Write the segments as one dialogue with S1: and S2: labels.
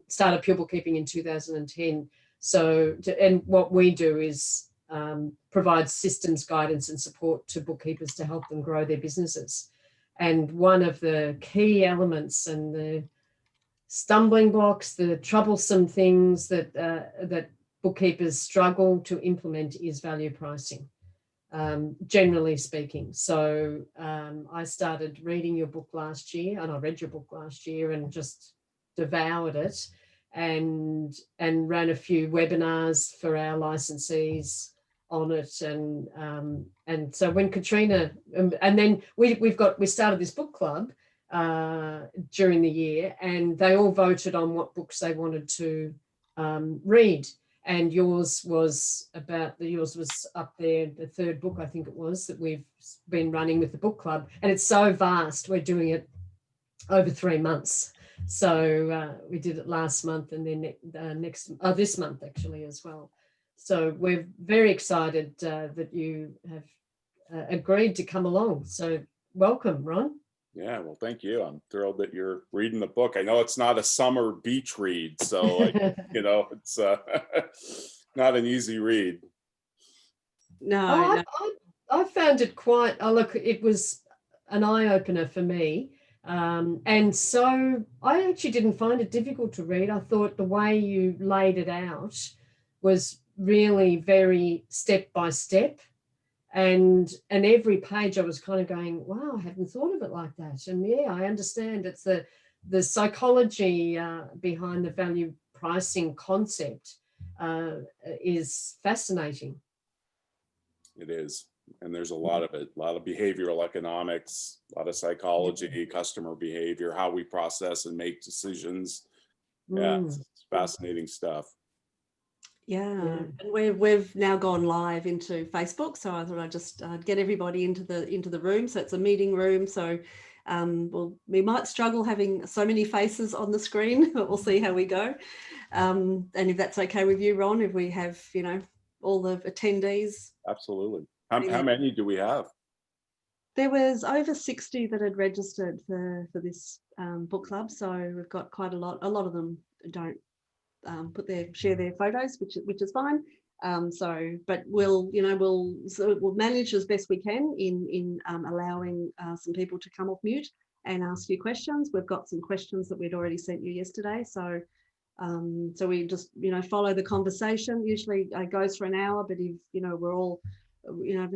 S1: started Pure Bookkeeping in 2010. So, and what we do is provide systems guidance and support to bookkeepers to help them grow their businesses. And one of the key elements and the stumbling blocks, the troublesome things that that bookkeepers struggle to implement is value pricing, generally speaking. So I started reading your book last year, and I read your book last year and just devoured it, and ran a few webinars for our licensees on it, and so when Katrina, and then we started this book club during the year, and they all voted on what books they wanted to read, and yours was up there, the third book I think it was that we've been running with the book club, and it's so vast. We're doing it over 3 months. So we did it last month, and then this month actually as well. So we're very excited that you have agreed to come along. So welcome, Ron.
S2: Yeah, well, thank you. I'm thrilled that you're reading the book. I know it's not a summer beach read, so it's not an easy read.
S3: No,
S1: I found it quite. Look, it was an eye opener for me. And so I actually didn't find it difficult to read. I thought the way you laid it out was really very step by step. And every page I was kind of going, wow, I hadn't thought of it like that. And yeah, I understand. It's the psychology behind the value pricing concept is fascinating.
S2: It is. And there's a lot of it, a lot of behavioral economics, a lot of psychology, customer behavior, how we process and make decisions. Yeah, it's fascinating stuff.
S3: Yeah. And we've now gone live into Facebook, so I thought I'd just get everybody into the room. So it's a meeting room. So we might struggle having so many faces on the screen, but we'll see how we go. And if that's okay with you, Ron, if we have all the attendees.
S2: Absolutely. How many do we have?
S3: There was over 60 that had registered for this book club, so we've got quite a lot. A lot of them don't share their photos, which is fine. But we'll manage as best we can in allowing some people to come off mute and ask you questions. We've got some questions that we'd already sent you yesterday, so we just follow the conversation. Usually it goes for an hour, but if we're all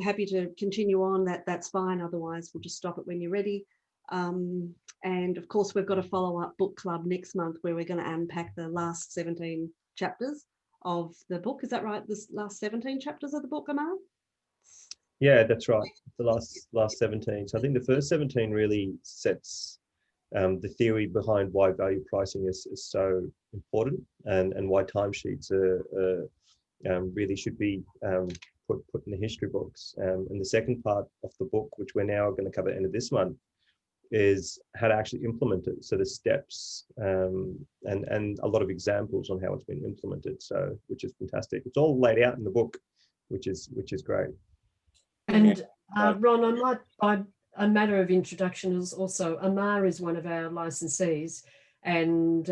S3: happy to continue on, that's fine. Otherwise, we'll just stop it when you're ready. And of course, we've got a follow-up book club next month where we're going to unpack the last 17 chapters of the book. Is that right? The last 17 chapters of the book, Amar?
S4: Yeah, that's right. The last 17. So I think the first 17 really sets the theory behind why value pricing is so important, and why timesheets really should be put in the history books. And the second part of the book, which we're now going to cover at the end of this month, is how to actually implement it. So the steps and a lot of examples on how it's been implemented. So which is fantastic. It's all laid out in the book, which is great.
S1: And Ron, I might, by a matter of introduction, is also Amar is one of our licensees, and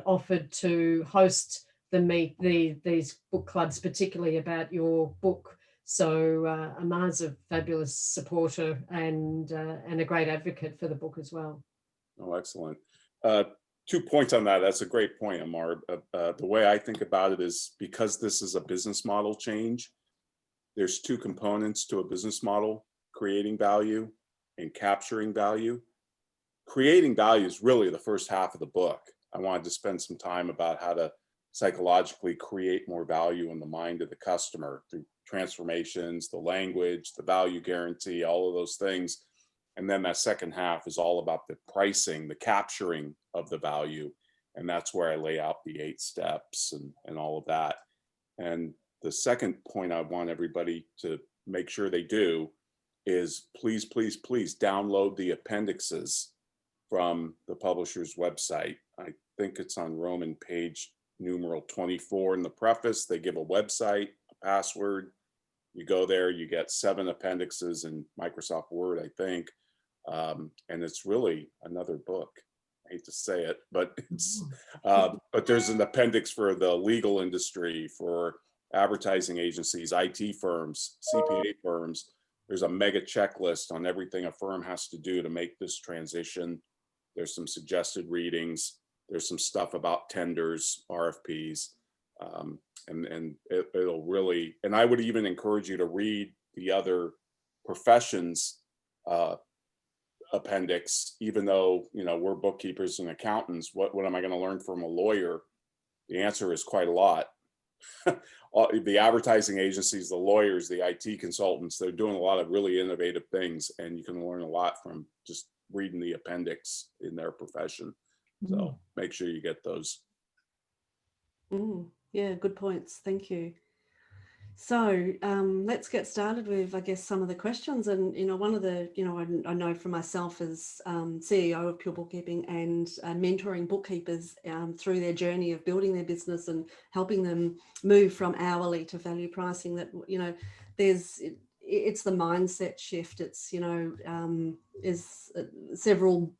S1: offered to host these book clubs, particularly about your book. So Amar's a fabulous supporter and a great advocate for the book as well.
S2: Oh, excellent. 2 points on that. That's a great point, Amar. The way I think about it is, because this is a business model change, there's 2 components to a business model: creating value and capturing value. Creating value is really the first half of the book. I wanted to spend some time about how to psychologically create more value in the mind of the customer through transformations, the language, the value guarantee, all of those things. And then that second half is all about the pricing, the capturing of the value. And that's where I lay out the 8 steps and all of that. And the second point I want everybody to make sure they do is please, please, please download the appendixes from the publisher's website. I think it's on Roman page numeral 24 in the preface. They give a website, a password. You go there, you get 7 appendixes in Microsoft Word, I think. And it's really another book. hate to say it, but it's, but there's an appendix for the legal industry, for advertising agencies, IT firms, CPA firms. There's a mega checklist on everything a firm has to do to make this transition. There's some suggested readings. There's some stuff about tenders, RFPs, and it'll really, and I would even encourage you to read the other professions appendix, even though, you know, we're bookkeepers and accountants. What am I going to learn from a lawyer? The answer is quite a lot. The advertising agencies, the lawyers, the IT consultants, they're doing a lot of really innovative things, and you can learn a lot from just reading the appendix in their profession. So make sure you get those.
S3: Yeah, good points. Thank you. So let's get started with, I guess, some of the questions. And, you know, one of the, you know, I know for myself as CEO of Pure Bookkeeping and mentoring bookkeepers through their journey of building their business and helping them move from hourly to value pricing, that, you know, it's the mindset shift. It's, you know, is several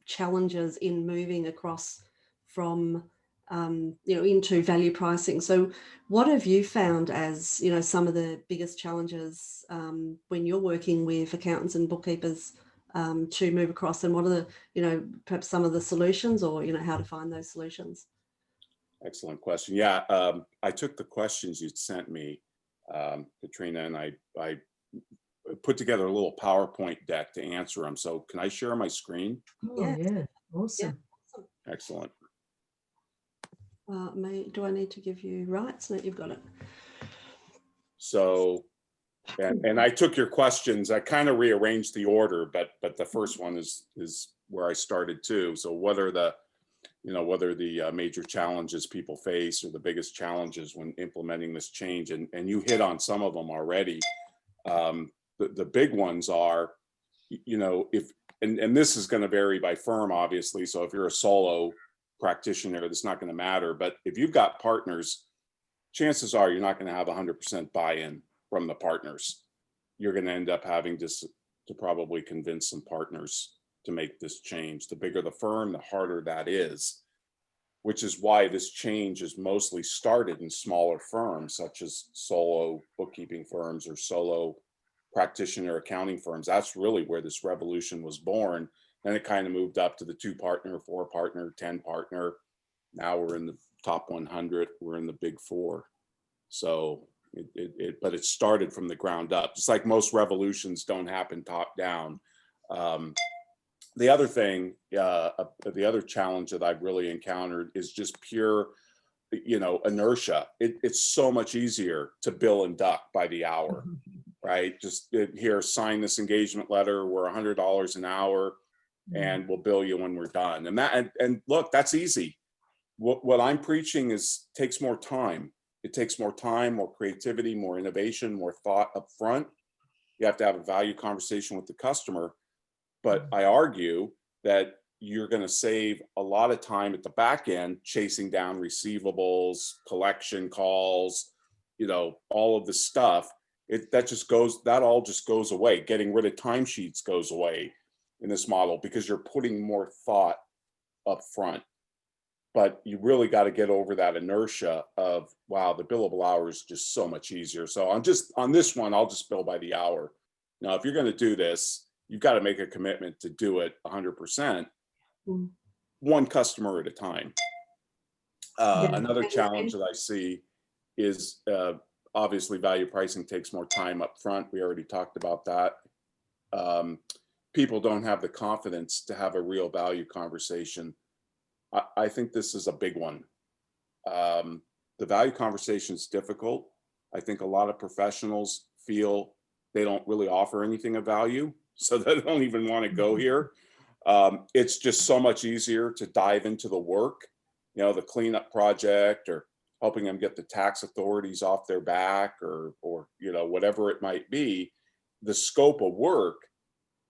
S3: challenges in moving across from you know, into value pricing. So what have you found as, you know, some of the biggest challenges when you're working with accountants and bookkeepers to move across, and what are the, you know, perhaps some of the solutions, or, you know, how to find those solutions?
S2: Excellent question. Yeah, I took the questions you sent me, Katrina, and I put together a little PowerPoint deck to answer them. So can I share my screen?
S1: Oh, yeah. Awesome.
S3: Yeah.
S2: Excellent.
S3: Do I need to give you rights? No, you've got it.
S2: So, and I took your questions. I kind of rearranged the order, but the first one is where I started too. So what are the, you know, what are the major challenges people face, or the biggest challenges when implementing this change? And you hit on some of them already. The big ones are, you know, and this is going to vary by firm, obviously. So if you're a solo practitioner, that's not going to matter. But if you've got partners, chances are you're not going to have 100% buy-in from the partners. You're going to end up having to probably convince some partners to make this change. The bigger the firm, the harder that is, which is why this change is mostly started in smaller firms, such as solo bookkeeping firms or solo practitioner accounting firms. That's really where this revolution was born. Then it kind of moved up to the 2-partner, 4-partner, 10-partner. Now we're in the top 100. We're in the big 4. So but it started from the ground up. Just like most revolutions don't happen top down. The other thing, the other challenge that I've really encountered is just pure, you know, inertia. It's so much easier to bill and duck by the hour, right? Just here, sign this engagement letter. We're $100 an hour, and we'll bill you when we're done. And look, that's easy. What I'm preaching is takes more time. It takes more time, more creativity, more innovation, more thought up front. You have to have a value conversation with the customer. But I argue that you're going to save a lot of time at the back end chasing down receivables, collection calls, you know, all of the stuff. That all just goes away. Getting rid of timesheets goes away in this model because you're putting more thought up front. But you really got to get over that inertia of, wow, the billable hour is just so much easier. So on this one, I'll just bill by the hour. Now, if you're going to do this, you've got to make a commitment to do it 100%, one customer at a time. Another challenge that I see is obviously value pricing takes more time up front. We already talked about that. People don't have the confidence to have a real value conversation. I think this is a big one. The value conversation is difficult. I think a lot of professionals feel they don't really offer anything of value, so they don't even want to go here. It's just so much easier to dive into the work, you know, the cleanup project, or helping them get the tax authorities off their back, or you know, whatever it might be. The scope of work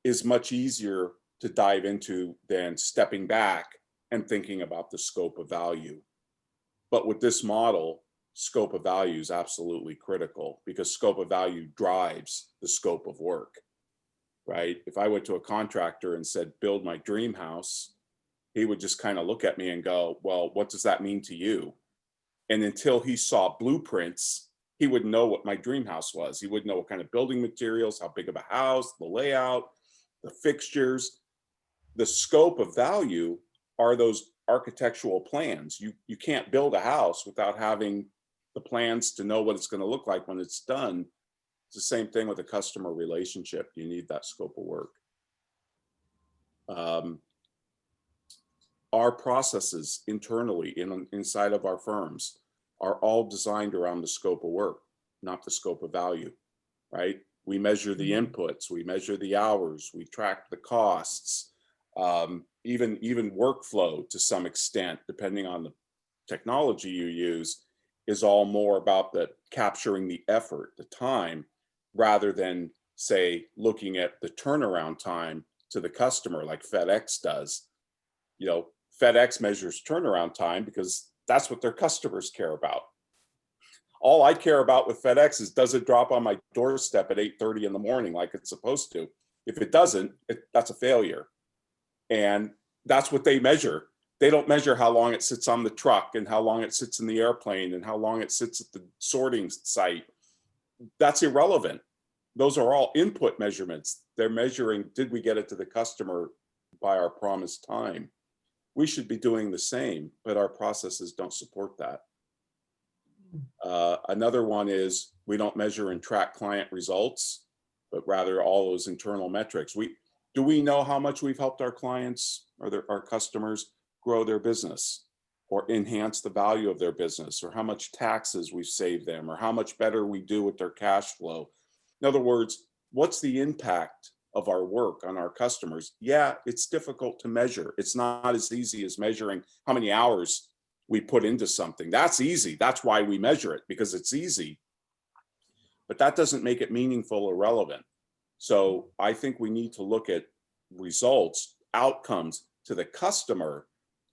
S2: is much easier to dive into than stepping back and thinking about the scope of value. But with this model, scope of value is absolutely critical, because scope of value drives the scope of work, right? If I went to a contractor and said, build my dream house, he would just kind of look at me and go, well, what does that mean to you? And until he saw blueprints, he wouldn't know what my dream house was. He wouldn't know what kind of building materials, how big of a house, the layout, the fixtures. The scope of value are those architectural plans. You can't build a house without having the plans to know what it's going to look like when it's done. It's the same thing with a customer relationship. You need that scope of work. Our processes internally inside of our firms are all designed around the scope of work, not the scope of value, right? We measure the inputs, we measure the hours, we track the costs, even workflow to some extent, depending on the technology you use, is all more about the capturing the effort, the time, rather than, say, looking at the turnaround time to the customer like FedEx does. You know, FedEx measures turnaround time because that's what their customers care about. All I care about with FedEx is, does it drop on my doorstep at 8:30 in the morning like it's supposed to? If it doesn't, that's a failure. And that's what they measure. They don't measure how long it sits on the truck and how long it sits in the airplane and how long it sits at the sorting site. That's irrelevant. Those are all input measurements. They're measuring, did we get it to the customer by our promised time? We should be doing the same, but our processes don't support that. Another one is, we don't measure and track client results, but rather all those internal metrics. Do we know how much we've helped our clients or our customers grow their business or enhance the value of their business, or how much taxes we've saved them, or how much better we do with their cash flow? In other words, what's the impact of our work on our customers? Yeah, it's difficult to measure. It's not as easy as measuring how many hours we put into something. That's easy. That's why we measure it, because it's easy. But that doesn't make it meaningful or relevant. So I think we need to look at results, outcomes to the customer,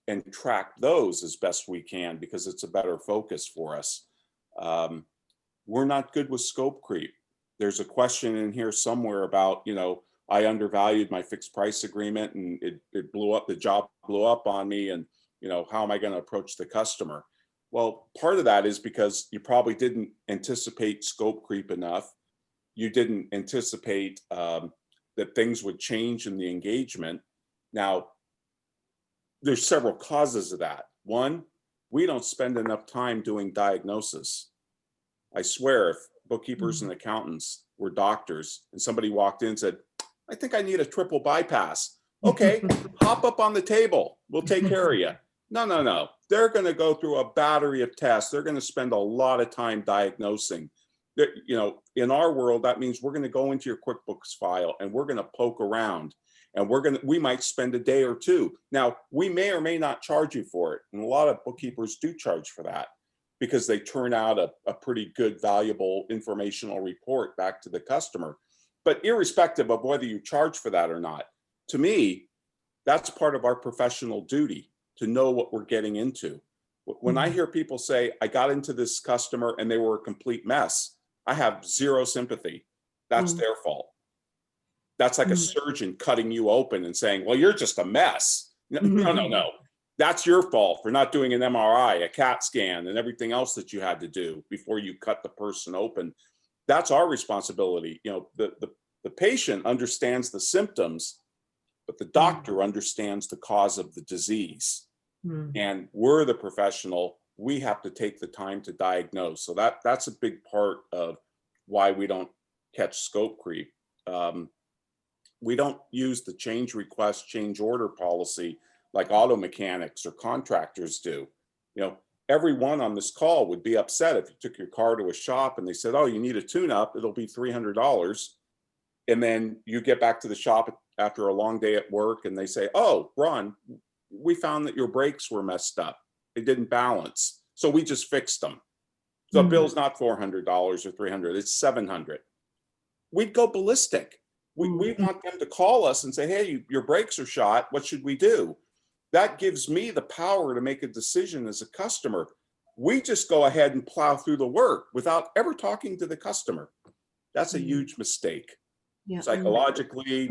S2: and track those as best we can, because it's a better focus for us. We're not good with scope creep. There's a question in here somewhere about, I undervalued my fixed price agreement and it blew up, the job blew up on me, and how am I going to approach the customer? Well, part of that is because you probably didn't anticipate scope creep enough. You didn't anticipate that things would change in the engagement. Now, there's several causes of that. One, we don't spend enough time doing diagnosis. I swear, if bookkeepers and accountants were doctors and somebody walked in and said, I think I need a triple bypass. Okay, hop up on the table. We'll take care of you. No. They're going to go through a battery of tests. They're going to spend a lot of time diagnosing. In our world, that means we're going to go into your QuickBooks file and we're going to poke around, and we might spend a day or two. Now, we may or may not charge you for it. And a lot of bookkeepers do charge for that, because they turn out a pretty good, valuable informational report back to the customer. But irrespective of whether you charge for that or not, to me, that's part of our professional duty, to know what we're getting into. When I hear people say, I got into this customer and they were a complete mess, I have zero sympathy. That's their fault. That's like a surgeon cutting you open and saying, well, you're just a mess. No. That's your fault for not doing an MRI, a CAT scan, and everything else that you had to do before you cut the person open. That's our responsibility. The patient understands the symptoms, but the doctor understands the cause of the disease. And we're the professional. We have to take the time to diagnose. So that's a big part of why we don't catch scope creep. We don't use the change request, change order policy like auto mechanics or contractors do. Everyone on this call would be upset if you took your car to a shop and they said, oh, you need a tune-up, it'll be $300. And then you get back to the shop after a long day at work and they say, oh, Ron, we found that your brakes were messed up. They didn't balance. So we just fixed them. The bill's not $400 or $300, it's $700. We'd go ballistic. We want them to call us and say, hey, your brakes are shot. What should we do? That gives me the power to make a decision as a customer. We just go ahead and plow through the work without ever talking to the customer. That's a huge mistake.
S3: Yeah.
S2: Psychologically,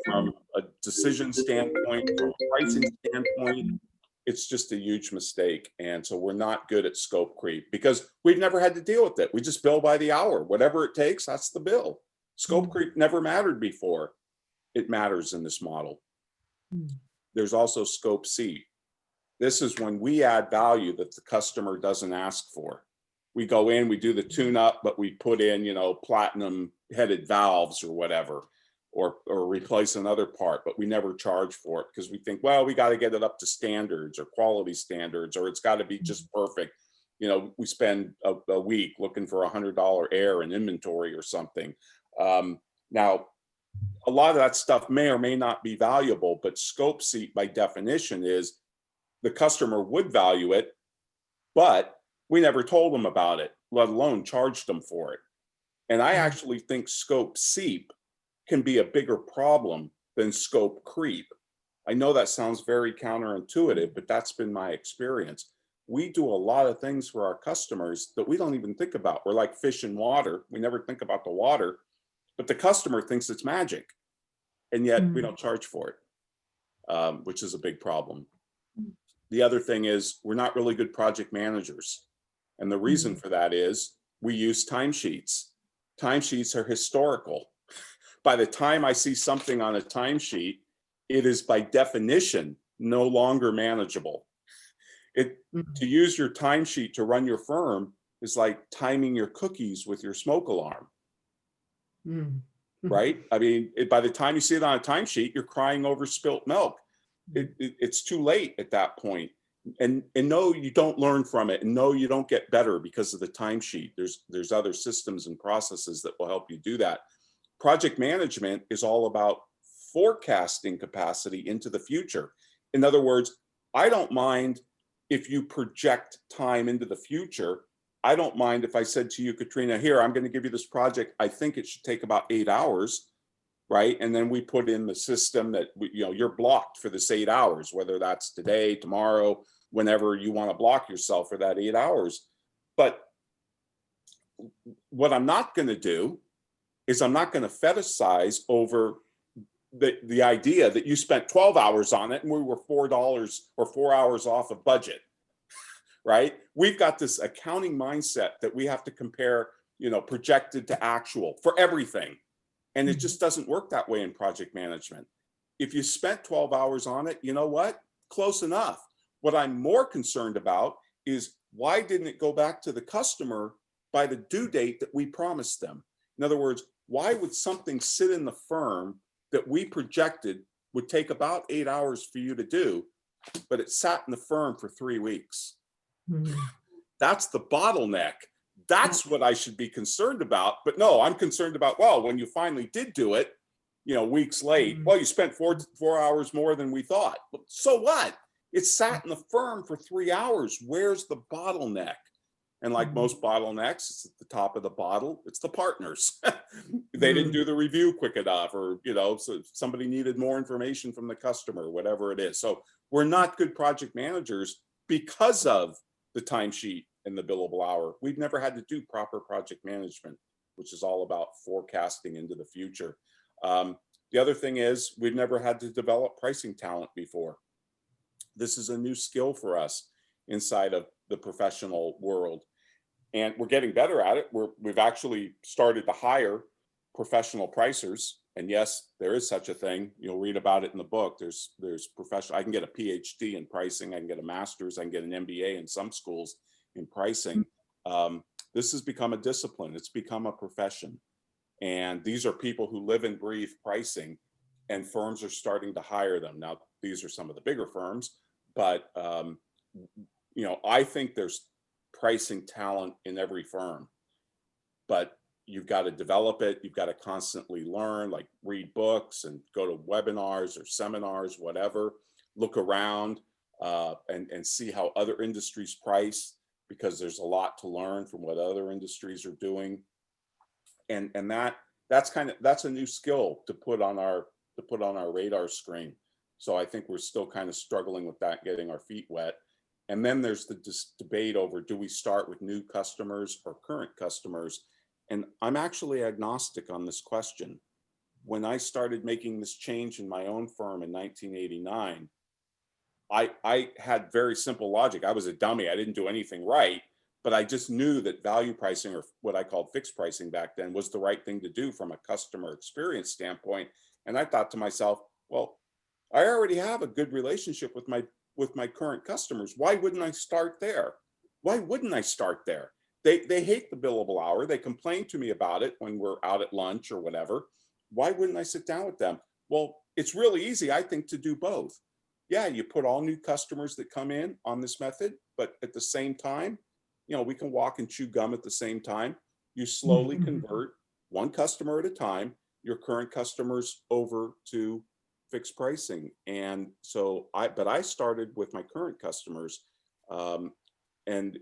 S2: from a decision standpoint, from a pricing standpoint, it's just a huge mistake. And so we're not good at scope creep because we've never had to deal with it. We just bill by the hour, whatever it takes, that's the bill. Scope creep never mattered before. It matters in this model. There's also scope C. This is when we add value that the customer doesn't ask for. We go in, we do the tune up, but we put in, platinum headed valves or whatever, or replace another part, but we never charge for it because we think, well, we got to get it up to standards or quality standards, or it's got to be just perfect. We spend a week looking for $100 error in inventory or something. Now, a lot of that stuff may or may not be valuable, but scope seat by definition is the customer would value it, but we never told them about it, let alone charged them for it. And I actually think scope seep can be a bigger problem than scope creep. I know that sounds very counterintuitive, but that's been my experience. We do a lot of things for our customers that we don't even think about. We're like fish in water. We never think about the water, but the customer thinks it's magic. And yet we don't charge for it, which is a big problem. The other thing is we're not really good project managers. And the reason for that is we use timesheets. Timesheets are historical. By the time I see something on a timesheet, it is by definition no longer manageable. To use your timesheet to run your firm is like timing your cookies with your smoke alarm. Right? I mean, by the time you see it on a timesheet, you're crying over spilt milk. It's too late at that point. And no, you don't learn from it, and no, you don't get better because of the timesheet. There's other systems and processes that will help you do that. Project management is all about forecasting capacity into the future. In other words, I don't mind if you project time into the future. I don't mind if I said to you, Katrina, here, I'm going to give you this project. I think it should take about 8 hours, right? And then we put in the system that, you're blocked for this 8 hours, whether that's today, tomorrow, whenever you want to block yourself for that 8 hours. But what I'm not going to do is I'm not going to fetishize over the idea that you spent 12 hours on it and we were $4 or 4 hours off of budget, right? We've got this accounting mindset that we have to compare, projected to actual for everything. And it just doesn't work that way in project management. If you spent 12 hours on it, you know what? Close enough. What I'm more concerned about is why didn't it go back to the customer by the due date that we promised them? In other words, why would something sit in the firm that we projected would take about 8 hours for you to do, but it sat in the firm for 3 weeks? That's the bottleneck. That's what I should be concerned about. But no, I'm concerned about, well, when you finally did do it, weeks late, well, you spent four hours more than we thought. So what? It sat in the firm for 3 hours. Where's the bottleneck? And like most bottlenecks, it's at the top of the bottle. It's the partners. They didn't do the review quick enough, or, so somebody needed more information from the customer, whatever it is. So we're not good project managers because of the timesheet and the billable hour. We've never had to do proper project management, which is all about forecasting into the future. The other thing is we've never had to develop pricing talent before. This is a new skill for us inside of the professional world. And we're getting better at it. We've actually started to hire professional pricers. And yes, there is such a thing. You'll read about it in the book. There's professional. I can get a PhD in pricing. I can get a master's. I can get an MBA in some schools in pricing. This has become a discipline. It's become a profession. And these are people who live and breathe pricing, and firms are starting to hire them. Now, these are some of the bigger firms, but I think there's pricing talent in every firm, but you've got to develop it. You've got to constantly learn, like read books and go to webinars or seminars, whatever, look around and see how other industries price, because there's a lot to learn from what other industries are doing. And that's a new skill to put on our radar screen. So I think we're still kind of struggling with that, getting our feet wet. And then there's the debate over, do we start with new customers or current customers? And I'm actually agnostic on this question. when I started making this change in my own firm in 1989, I had very simple logic. I was a dummy. I didn't do anything right, but I just knew that value pricing, or what I called fixed pricing back then, was the right thing to do from a customer experience standpoint. And I thought to myself, well, I already have a good relationship with my current customers. Why wouldn't I start there? Why wouldn't I start there? They hate the billable hour. They complain to me about it when we're out at lunch or whatever. Why wouldn't I sit down with them? Well, it's really easy, I think, to do both. Yeah, you put all new customers that come in on this method, but at the same time, we can walk and chew gum at the same time. You slowly convert one customer at a time, your current customers over to fixed pricing. And so I started with my current customers, and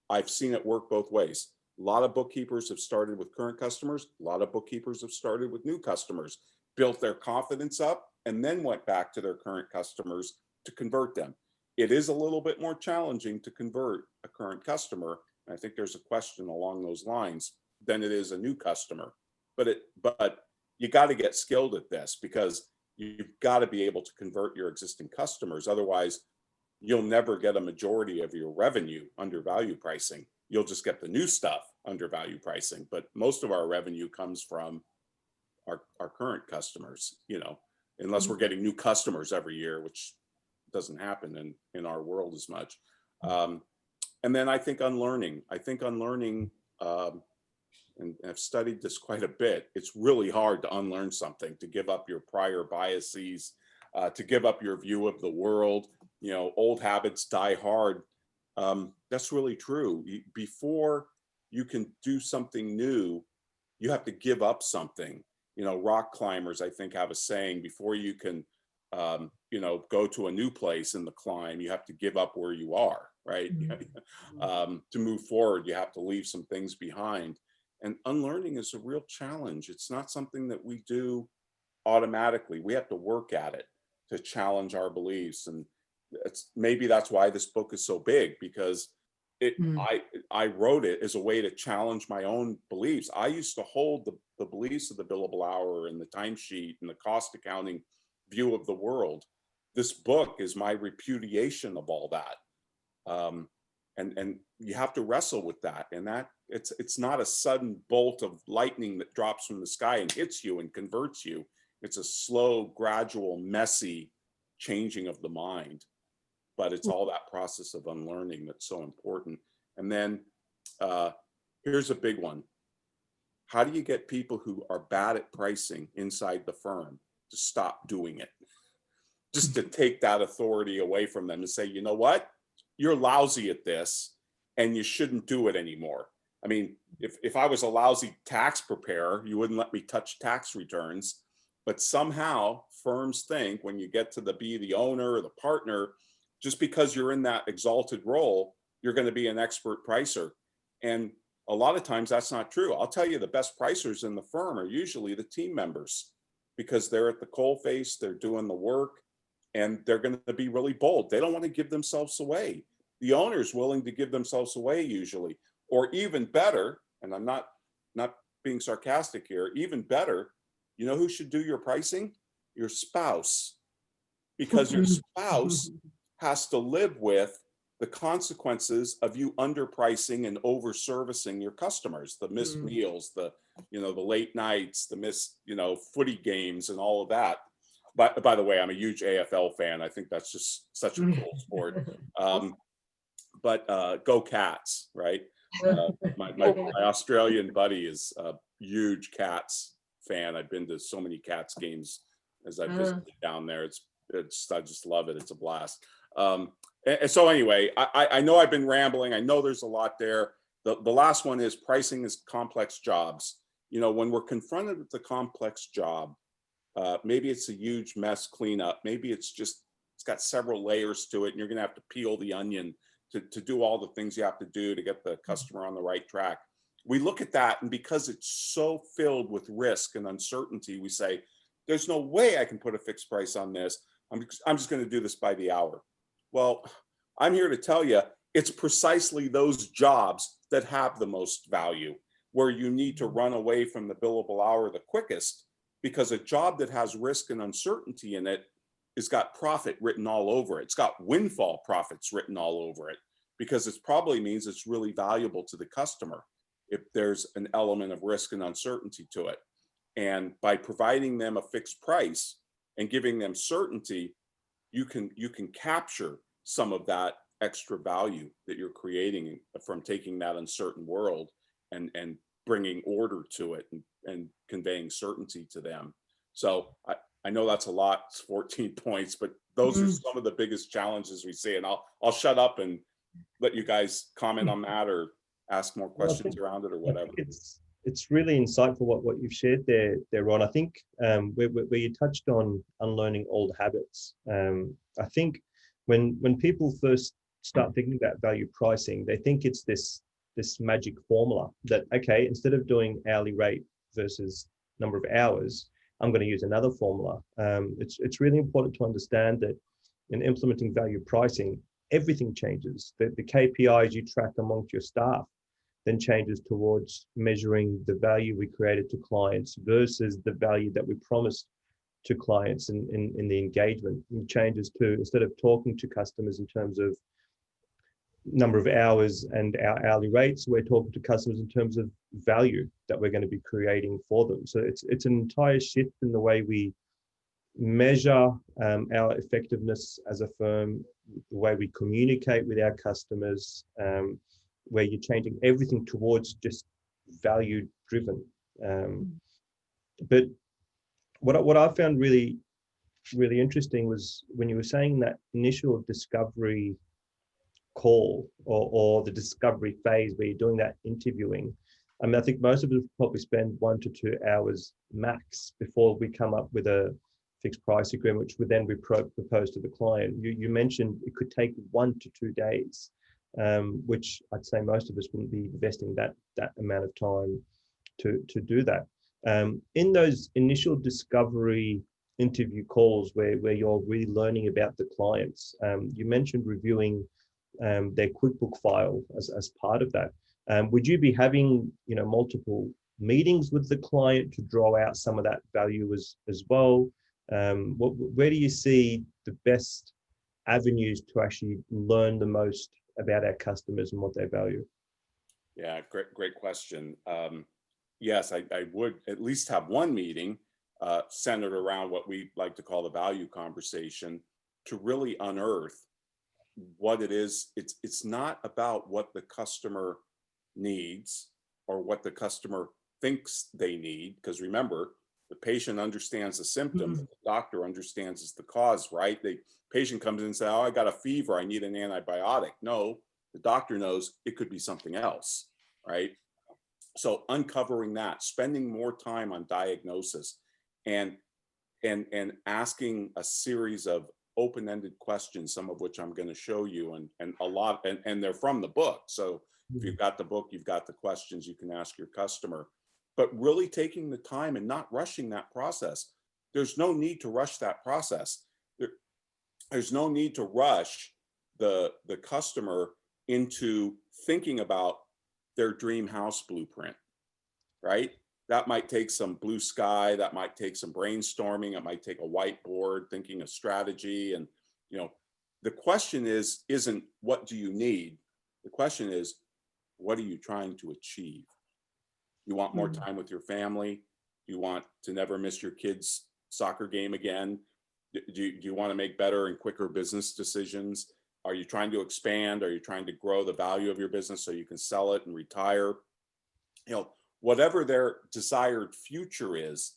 S2: I've seen it work both ways. A lot of bookkeepers have started with current customers. A lot of bookkeepers have started with new customers, built their confidence up, and then went back to their current customers to convert them. It is a little bit more challenging to convert a current customer, and I think there's a question along those lines, than it is a new customer. But you got to get skilled at this, because you've got to be able to convert your existing customers. Otherwise, you'll never get a majority of your revenue under value pricing. You'll just get the new stuff under value pricing. But most of our revenue comes from our current customers, unless we're getting new customers every year, which doesn't happen in our world as much. And then I think unlearning, and I've studied this quite a bit. It's really hard to unlearn something, to give up your prior biases, to give up your view of the world. Old habits die hard. That's really true. Before you can do something new, you have to give up something. Rock climbers, I think, have a saying: before you can, go to a new place in the climb, you have to give up where you are, right? To move forward, you have to leave some things behind. And unlearning is a real challenge. It's not something that we do automatically. We have to work at it to challenge our beliefs. And maybe that's why this book is so big, because I wrote it as a way to challenge my own beliefs. I used to hold the beliefs of the billable hour and the timesheet and the cost accounting view of the world. This book is my repudiation of all that. And you have to wrestle with that. And that it's not a sudden bolt of lightning that drops from the sky and hits you and converts you. It's a slow, gradual, messy changing of the mind. But it's all that process of unlearning that's so important. And then here's a big one. How do you get people who are bad at pricing inside the firm to stop doing it? Just to take that authority away from them and say, you know what? You're lousy at this and you shouldn't do it anymore. I mean, if I was a lousy tax preparer, you wouldn't let me touch tax returns. But somehow firms think when you get to be the owner or the partner, just because you're in that exalted role, you're going to be an expert pricer. And a lot of times that's not true. I'll tell you, the best pricers in the firm are usually the team members, because they're at the coalface, they're doing the work, and they're going to be really bold. They don't want to give themselves away. The owner's willing to give themselves away usually, or even better, and I'm not being sarcastic here, even better, you know who should do your pricing? Your spouse. Because your spouse has to live with the consequences of you underpricing and over servicing your customers, the missed meals, the late nights, the missed, footy games and all of that. By the way, I'm a huge AFL fan. I think that's just such a cool sport. But go Cats, right? My Australian buddy is a huge Cats fan. I've been to so many Cats games as I've visited down there. I just love it. It's a blast. And so anyway, I know I've been rambling. I know there's a lot there. The last one is pricing is complex jobs. When we're confronted with the complex job, maybe it's a huge mess cleanup. Maybe it's got several layers to it, and you're going to have to peel the onion to do all the things you have to do to get the customer on the right track. We look at that, and because it's so filled with risk and uncertainty, we say, there's no way I can put a fixed price on this. I'm just going to do this by the hour. Well, I'm here to tell you, it's precisely those jobs that have the most value, where you need to run away from the billable hour the quickest, because a job that has risk and uncertainty in it has got profit written all over it. It's got windfall profits written all over it, because it probably means it's really valuable to the customer if there's an element of risk and uncertainty to it. And by providing them a fixed price and giving them certainty, you can capture some of that extra value that you're creating from taking that uncertain world and bringing order to it and conveying certainty to them. So I know that's a lot, it's 14 points, but those are some of the biggest challenges we see. And I'll shut up and let you guys comment on that or ask more questions around it or whatever.
S4: It's really insightful what you've shared there, Ron. I think where you touched on unlearning old habits. I think when people first start thinking about value pricing, they think it's this magic formula that, okay, instead of doing hourly rate versus number of hours, I'm going to use another formula. It's really important to understand that in implementing value pricing, everything changes. The KPIs you track amongst your staff then changes towards measuring the value we created to clients versus the value that we promised to clients in the engagement. It changes to, instead of talking to customers in terms of number of hours and our hourly rates, we're talking to customers in terms of value that we're going to be creating for them. So it's an entire shift in the way we measure our effectiveness as a firm, the way we communicate with our customers, where you're changing everything towards just value driven. But what I found really interesting was when you were saying that initial discovery call or the discovery phase where you're doing that interviewing. I mean, I think most of us probably spend 1 to 2 hours max before we come up with a fixed price agreement, which would then be proposed to the client. You mentioned it could take 1 to 2 days, which I'd say most of us wouldn't be investing that amount of time to do that. In those initial discovery interview calls where you're really learning about the clients, you mentioned reviewing their QuickBook file as part of that. Would you be having multiple meetings with the client to draw out some of that value as well? Where do you see the best avenues to actually learn the most about our customers and what they value?
S2: Yeah, great question. Yes, I would at least have one meeting centered around what we like to call the value conversation to really unearth what it is. It's not about what the customer needs or what the customer thinks they need, because remember, the patient understands the symptom, the doctor understands it's the cause, right? The patient comes in and says, oh, I got a fever, I need an antibiotic. No, the doctor knows it could be something else, right? So uncovering that, spending more time on diagnosis and asking a series of open-ended questions, some of which I'm going to show you, and a lot, and they're from the book. So if you've got the book, you've got the questions you can ask your customer, but really taking the time and not rushing that process. There's no need to rush that process. There's no need to rush the customer into thinking about their dream house blueprint, right? That might take some blue sky, that might take some brainstorming, it might take a whiteboard, thinking of strategy. And, the question isn't what do you need? The question is, what are you trying to achieve? You want more time with your family? You want to never miss your kids' soccer game again? Do you want to make better and quicker business decisions? Are you trying to expand? Are you trying to grow the value of your business so you can sell it and retire? Whatever their desired future is,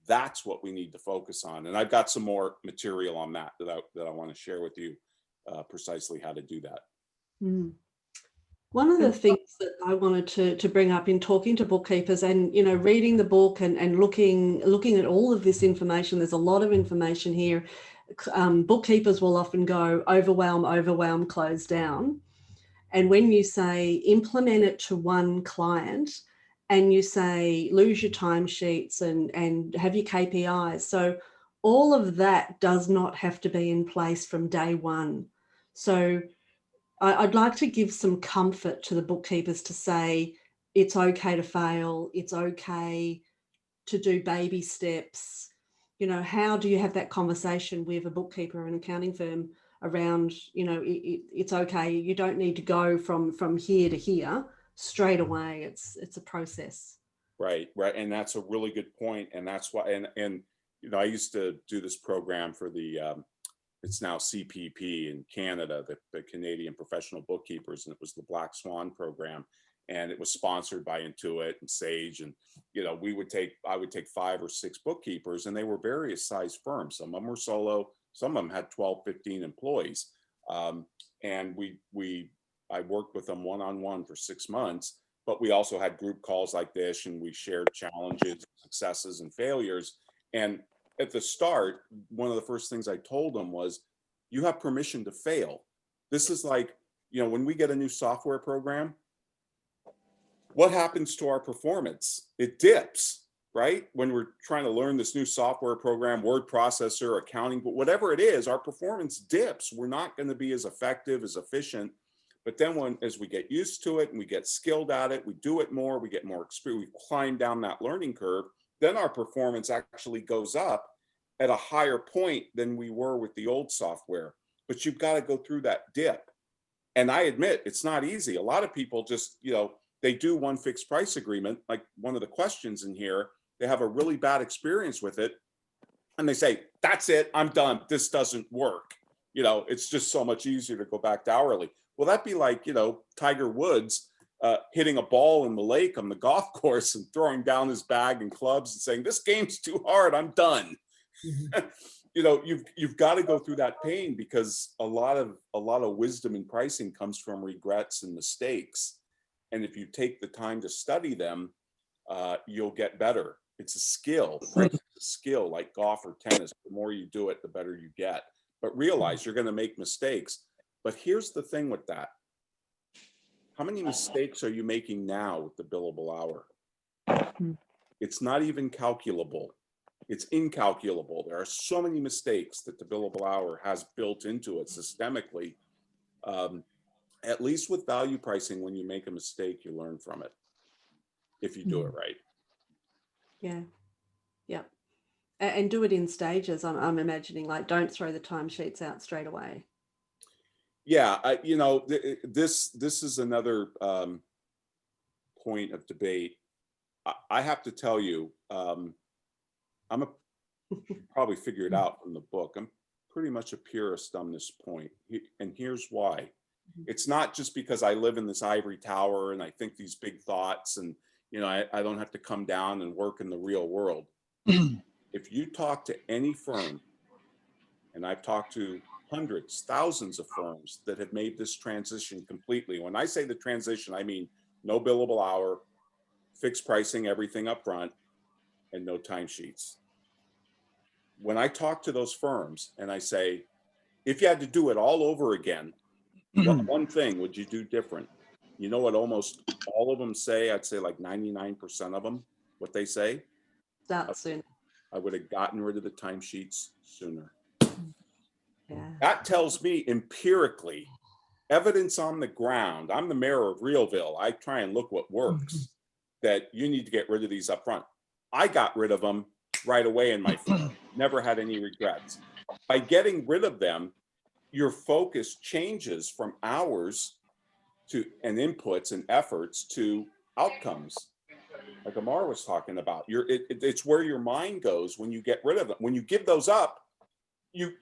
S2: that's what we need to focus on. And I've got some more material on that I want to share with you, precisely how to do that.
S3: One of the things that I wanted to bring up in talking to bookkeepers and, reading the book and looking at all of this information, there's a lot of information here. Bookkeepers will often go overwhelm, close down. And when you say implement it to one client, and you say lose your timesheets and have your KPIs. So all of that does not have to be in place from day one. So I'd like to give some comfort to the bookkeepers to say it's okay to fail, it's okay to do baby steps. You know, how do you have that conversation with a bookkeeper or an accounting firm around, you know, it's okay, you don't need to go from here to here straight away. It's a process.
S2: Right, right, and that's a really good point, and that's why. And you know, I used to do this program for the it's now CPP in Canada, the Canadian Professional Bookkeepers, and it was the Black Swan program, and it was sponsored by Intuit and Sage, and you know, I would take 5 or 6 bookkeepers, and they were various size firms. Some of them were solo, some of them had 12, 15 employees, and I worked with them one-on-one for 6 months. But we also had group calls like this, and we shared challenges, successes, and failures. And at the start, one of the first things I told them was, you have permission to fail. This is like, you know, when we get a new software program, what happens to our performance? It dips, right? When we're trying to learn this new software program, word processor, accounting, but whatever it is, our performance dips. We're not going to be as effective, as efficient. But then as we get used to it and we get skilled at it, we do it more, we get more experience, we climb down that learning curve, then our performance actually goes up at a higher point than we were with the old software. But you've got to go through that dip. And I admit, it's not easy. A lot of people just, you know, they do one fixed price agreement, like one of the questions in here, they have a really bad experience with it. And they say, that's it, I'm done, this doesn't work. You know, it's just so much easier to go back to hourly. Well, that'd be like, you know, Tiger Woods hitting a ball in the lake on the golf course and throwing down his bag and clubs and saying, this game's too hard, I'm done. Mm-hmm. You know, you've got to go through that pain, because a lot of wisdom in pricing comes from regrets and mistakes. And if you take the time to study them, you'll get better. It's a skill, right? It's a skill like golf or tennis. The more you do it, the better you get. But realize you're going to make mistakes. But here's the thing with that. How many mistakes are you making now with the billable hour? It's not even calculable. It's incalculable. There are so many mistakes that the billable hour has built into it systemically. At least with value pricing, when you make a mistake, you learn from it, if you do it right.
S3: Yeah. Yeah. And do it in stages. I'm imagining, like, don't throw the timesheets out straight away.
S2: Yeah, you know, this is another point of debate. I have to tell you, probably figure it out from the book. I'm pretty much a purist on this point, and here's why. It's not just because I live in this ivory tower and I think these big thoughts, and you know, I don't have to come down and work in the real world. If you talk to any firm, and I've talked to hundreds, thousands of firms that have made this transition completely. When I say the transition, I mean no billable hour, fixed pricing, everything up front, and no timesheets. When I talk to those firms and I say, if you had to do it all over again, what one thing would you do different? You know what almost all of them say? I'd say like 99% of them, what they say?
S3: Start soon.
S2: I would have gotten rid of the timesheets sooner.
S3: Yeah.
S2: That tells me empirically, evidence on the ground. I'm the mayor of Realville. I try and look what works, that you need to get rid of these up front. I got rid of them right away in my firm. Never had any regrets. By getting rid of them, your focus changes from hours to and inputs and efforts to outcomes, like Amar was talking about. It's where your mind goes when you get rid of them. When you give those up, you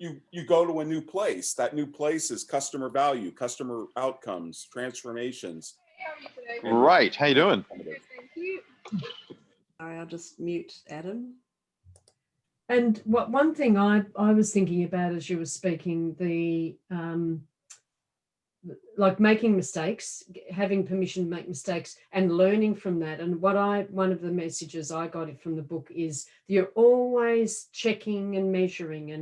S2: go to a new place. That new place is customer value, customer outcomes, transformations.
S5: Right. How you doing?
S3: Sorry, I'll just mute Adam.
S1: And one thing I was thinking about as you were speaking, the like making mistakes, having permission to make mistakes and learning from that. And one of the messages I got from the book is you're always checking and measuring,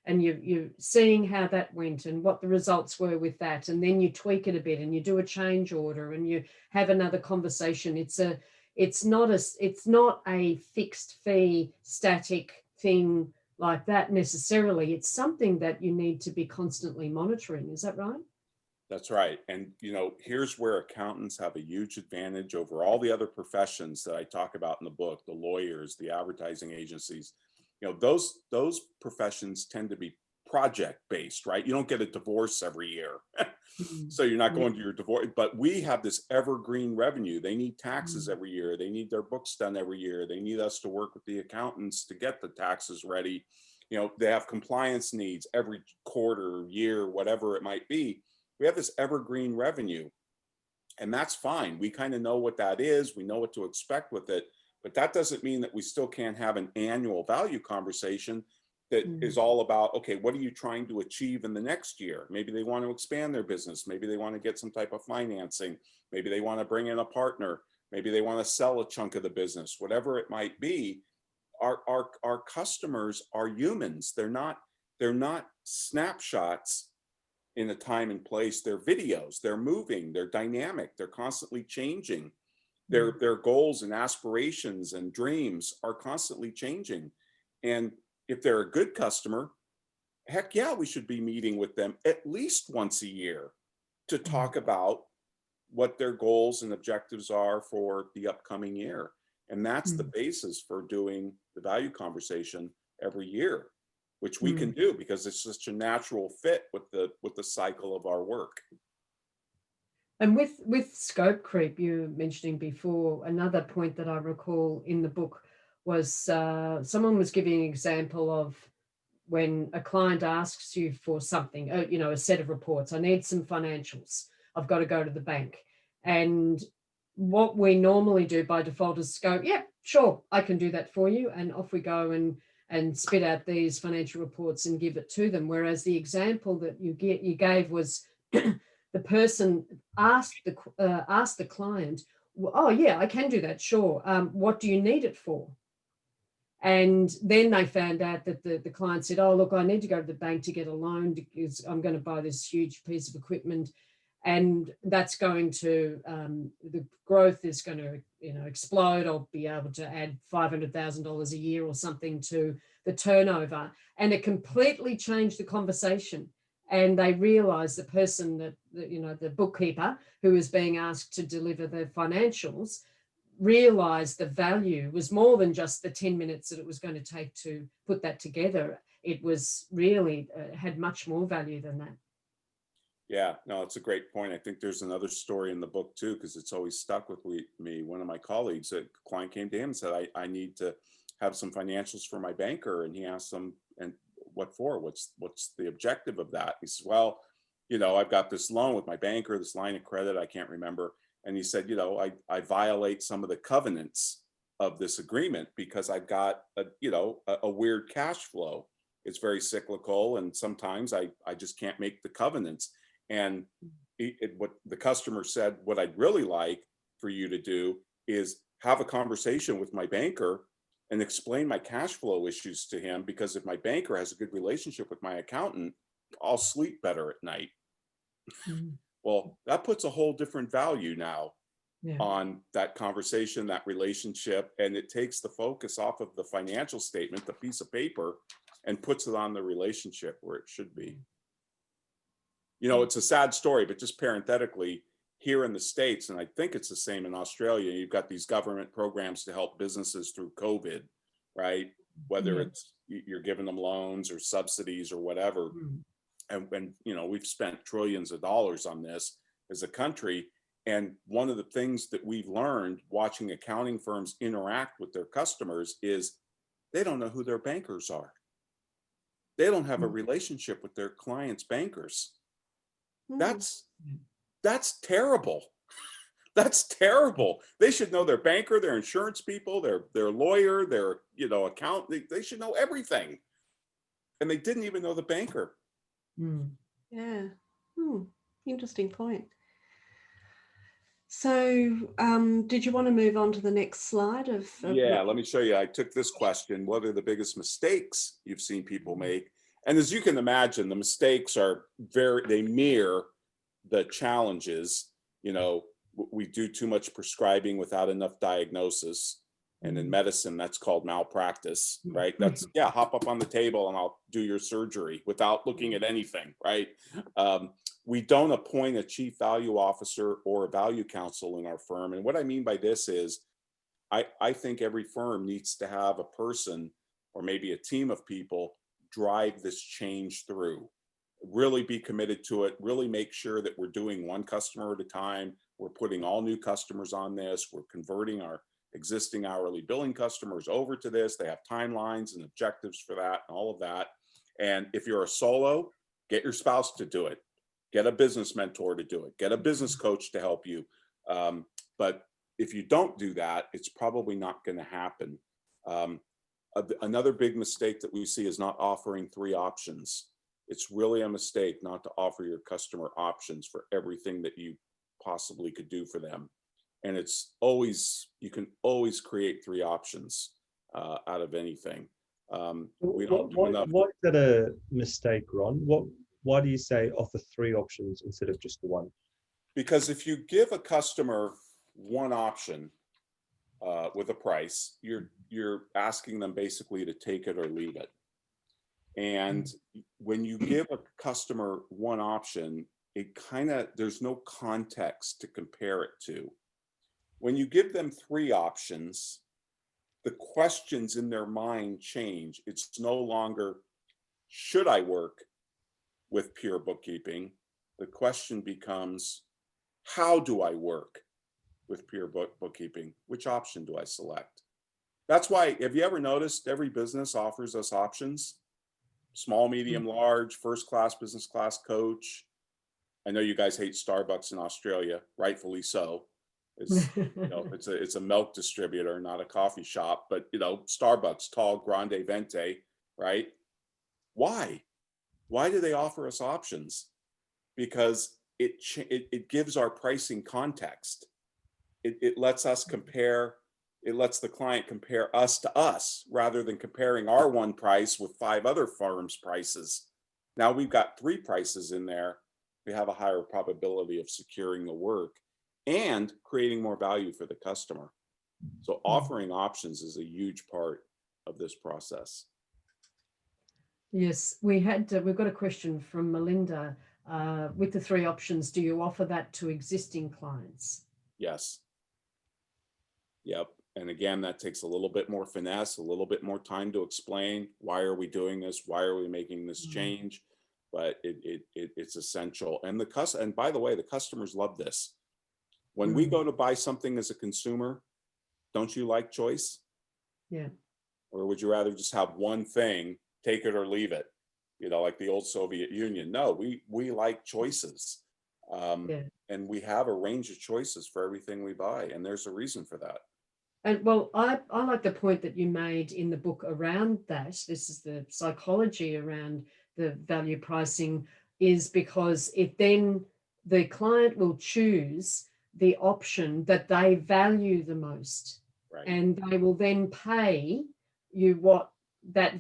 S1: and you're seeing how that went and what the results were with that. And then you tweak it a bit and you do a change order and you have another conversation. It's not a fixed fee, static thing like that necessarily. It's something that you need to be constantly monitoring. Is that right?
S2: That's right. And, here's where accountants have a huge advantage over all the other professions that I talk about in the book, the lawyers, the advertising agencies. Those professions tend to be project based, right? You don't get a divorce every year. So you're not going to your divorce, but we have this evergreen revenue. They need taxes every year. They need their books done every year. They need us to work with the accountants to get the taxes ready. They have compliance needs every quarter, year, whatever it might be. We have this evergreen revenue, and that's fine. We kind of know what that is. We know what to expect with it, but that doesn't mean that we still can't have an annual value conversation that is all about, okay, what are you trying to achieve in the next year? Maybe they want to expand their business. Maybe they want to get some type of financing. Maybe they want to bring in a partner. Maybe they want to sell a chunk of the business, whatever it might be. Our customers are humans. They're not snapshots in a time and place. They're videos. They're moving. They're dynamic. They're constantly changing. Their goals and aspirations and dreams are constantly changing. And if they're a good customer, heck yeah, we should be meeting with them at least once a year to talk about what their goals and objectives are for the upcoming year. And that's the basis for doing the value conversation every year, which we can do because it's such a natural fit with the cycle of our work.
S1: And with scope creep, you were mentioning before, another point that I recall in the book was someone was giving an example of when a client asks you for something, a set of reports. I need some financials. I've got to go to the bank. And what we normally do by default is go, yeah, sure, I can do that for you. And off we go and spit out these financial reports and give it to them. Whereas the example that you gave was the person asked the client, oh yeah, I can do that, sure. What do you need it for? And then they found out that the client said, oh, look, I need to go to the bank to get a loan because I'm going to buy this huge piece of equipment. And that's going to, the growth is going to, explode. I'll be able to add $500,000 a year or something to the turnover. And it completely changed the conversation. And they realized the person that, the bookkeeper who was being asked to deliver the financials realized the value was more than just the 10 minutes that it was going to take to put that together. It was really had much more value than that.
S2: Yeah, no, it's a great point. I think there's another story in the book too, because it's always stuck with me. One of my colleagues, a client came to him and said, I need to have some financials for my banker. And he asked them, and what for? What's the objective of that? He says, well, I've got this loan with my banker, this line of credit, I can't remember. And he said, I violate some of the covenants of this agreement because I've got a weird cash flow. It's very cyclical. And sometimes I just can't make the covenants. And what the customer said, what I'd really like for you to do is have a conversation with my banker and explain my cash flow issues to him, because if my banker has a good relationship with my accountant, I'll sleep better at night. Well, that puts a whole different value now on that conversation, that relationship, and it takes the focus off of the financial statement, the piece of paper, and puts it on the relationship where it should be. It's a sad story, but just parenthetically, here in the States, and I think it's the same in Australia, you've got these government programs to help businesses through COVID, right? Whether it's you're giving them loans or subsidies or whatever. And we've spent trillions of dollars on this as a country. And one of the things that we've learned watching accounting firms interact with their customers is they don't know who their bankers are. They don't have a relationship with their clients' bankers. That's terrible. That's terrible. They should know their banker, their insurance people, their lawyer, their accountant. They should know everything. And they didn't even know the banker.
S3: Yeah. Interesting point. So did you want to move on to the next slide of
S2: yeah, let me show you. I took this question: what are the biggest mistakes you've seen people make? And as you can imagine, the mistakes are they mirror the challenges. We do too much prescribing without enough diagnosis. And in medicine, that's called malpractice, right? That's, hop up on the table and I'll do your surgery without looking at anything, right? we don't appoint a chief value officer or a value counsel in our firm. And what I mean by this is I think every firm needs to have a person or maybe a team of people drive this change through, really be committed to it, really make sure that we're doing one customer at a time. We're putting all new customers on this. We're converting our existing hourly billing customers over to this. They have timelines and objectives for that and all of that. And if you're a solo, get your spouse to do it. Get a business mentor to do it. Get a business coach to help you. But if you don't do that, it's probably not going to happen. Another big mistake that we see is not offering 3 options. It's really a mistake not to offer your customer options for everything that you possibly could do for them. And it's always, you can always create 3 options out of anything. We don't do enough.
S4: Why is that a mistake, Ron? Why do you say offer 3 options instead of just 1?
S2: Because if you give a customer 1 option with a price, you're asking them basically to take it or leave it. And when you give a customer 1 option, there's no context to compare it to. When you give them 3 options, the questions in their mind change. It's no longer, should I work with pure bookkeeping? The question becomes, how do I work with pure bookkeeping? Which option do I select? That's why, have you ever noticed every business offers us options? Small, medium, large, first class, business class, coach. I know you guys hate Starbucks in Australia, rightfully so. It's, it's a milk distributor, not a coffee shop, but Starbucks, tall, grande, venti, right? Why? Why do they offer us options? Because it gives our pricing context. It lets us compare, it lets the client compare us to us rather than comparing our 1 price with 5 other firms' prices. Now we've got 3 prices in there. We have a higher probability of securing the work and creating more value for the customer. So offering options is a huge part of this process.
S1: Yes, we've got a question from Melinda. With the 3 options, do you offer that to existing clients?
S2: Yes. Yep. And again, that takes a little bit more finesse, a little bit more time to explain, why are we doing this? Why are we making this change? But it's essential. And and by the way, the customers love this. When we go to buy something as a consumer, don't you like choice?
S1: Yeah.
S2: Or would you rather just have 1 thing, take it or leave it? Like the old Soviet Union. No, we like choices. And we have a range of choices for everything we buy. And there's a reason for that.
S1: And well, I like the point that you made in the book around that. This is the psychology around the value pricing, is because then the client will choose the option that they value the most. Right. And they will then pay you what that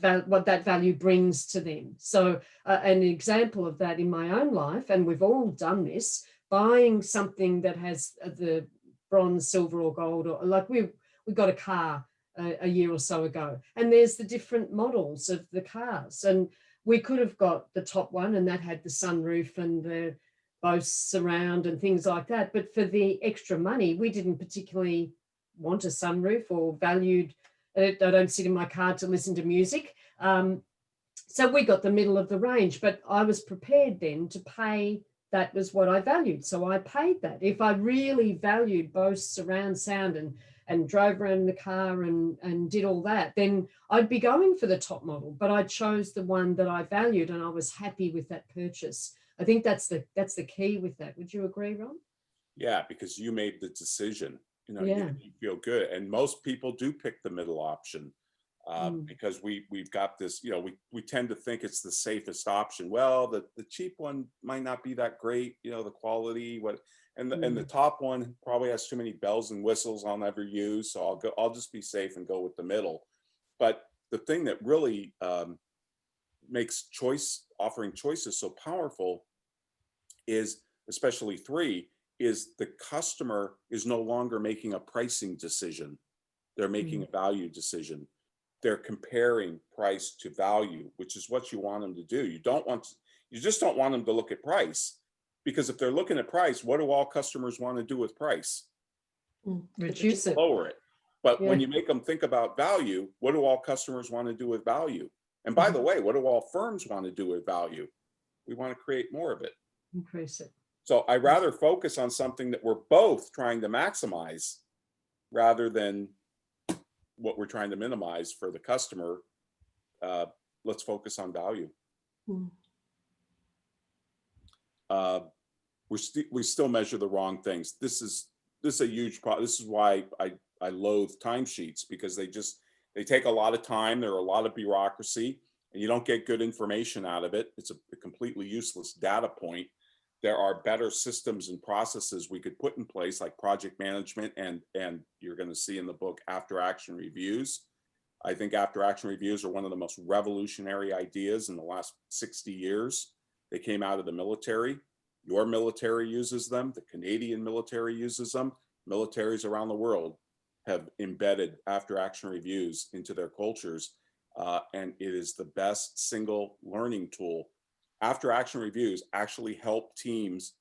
S1: value brings to them. So an example of that in my own life, and we've all done this, buying something that has the bronze, silver or gold, or like we got a car a year or so ago, and there's the different models of the cars, and we could have got the top one and that had the sunroof and the Bose surround and things like that, but for the extra money we didn't particularly want a sunroof or valued I don't sit in my car to listen to music, so we got the middle of the range, but I was prepared then to pay. That was what I valued, so I paid that. If I really valued Bose surround sound and drove around in the car and did all that, then I'd be going for the top model, but I chose the one that I valued and I was happy with that purchase. I think that's the key with that. Would you agree, Ron?
S2: Yeah, because you made the decision,
S1: Yeah.
S2: you feel good. And most people do pick the middle option because we've got this, we tend to think it's the safest option. Well, the cheap one might not be that great, the quality, and the top one probably has too many bells and whistles I'll never use. So I'll just be safe and go with the middle. But the thing that really makes offering choices so powerful is, especially 3, is the customer is no longer making a pricing decision. They're making a value decision. They're comparing price to value, which is what you want them to do. You just don't want them to look at price. Because if they're looking at price, what do all customers want to do with price?
S1: Reduce it.
S2: Lower it. But when
S1: Yeah.
S2: you make them think about value, what do all customers want to do with value? And by the way, what do all firms want to do with value? We want to create more of it.
S1: Increase it.
S2: So I rather focus on something that we're both trying to maximize rather than what we're trying to minimize for the customer. Let's focus on value. We still measure the wrong things. This is a huge problem. This is why I loathe timesheets, because they take a lot of time. There are a lot of bureaucracy, and you don't get good information out of it. It's a completely useless data point. There are better systems and processes we could put in place, like project management, and you're going to see in the book after action reviews. I think after action reviews are one of the most revolutionary ideas in the last 60 years. They came out of the military. Your military uses them. The Canadian military uses them. Militaries around the world have embedded after action reviews into their cultures. And it is the best single learning tool. After action reviews actually help teams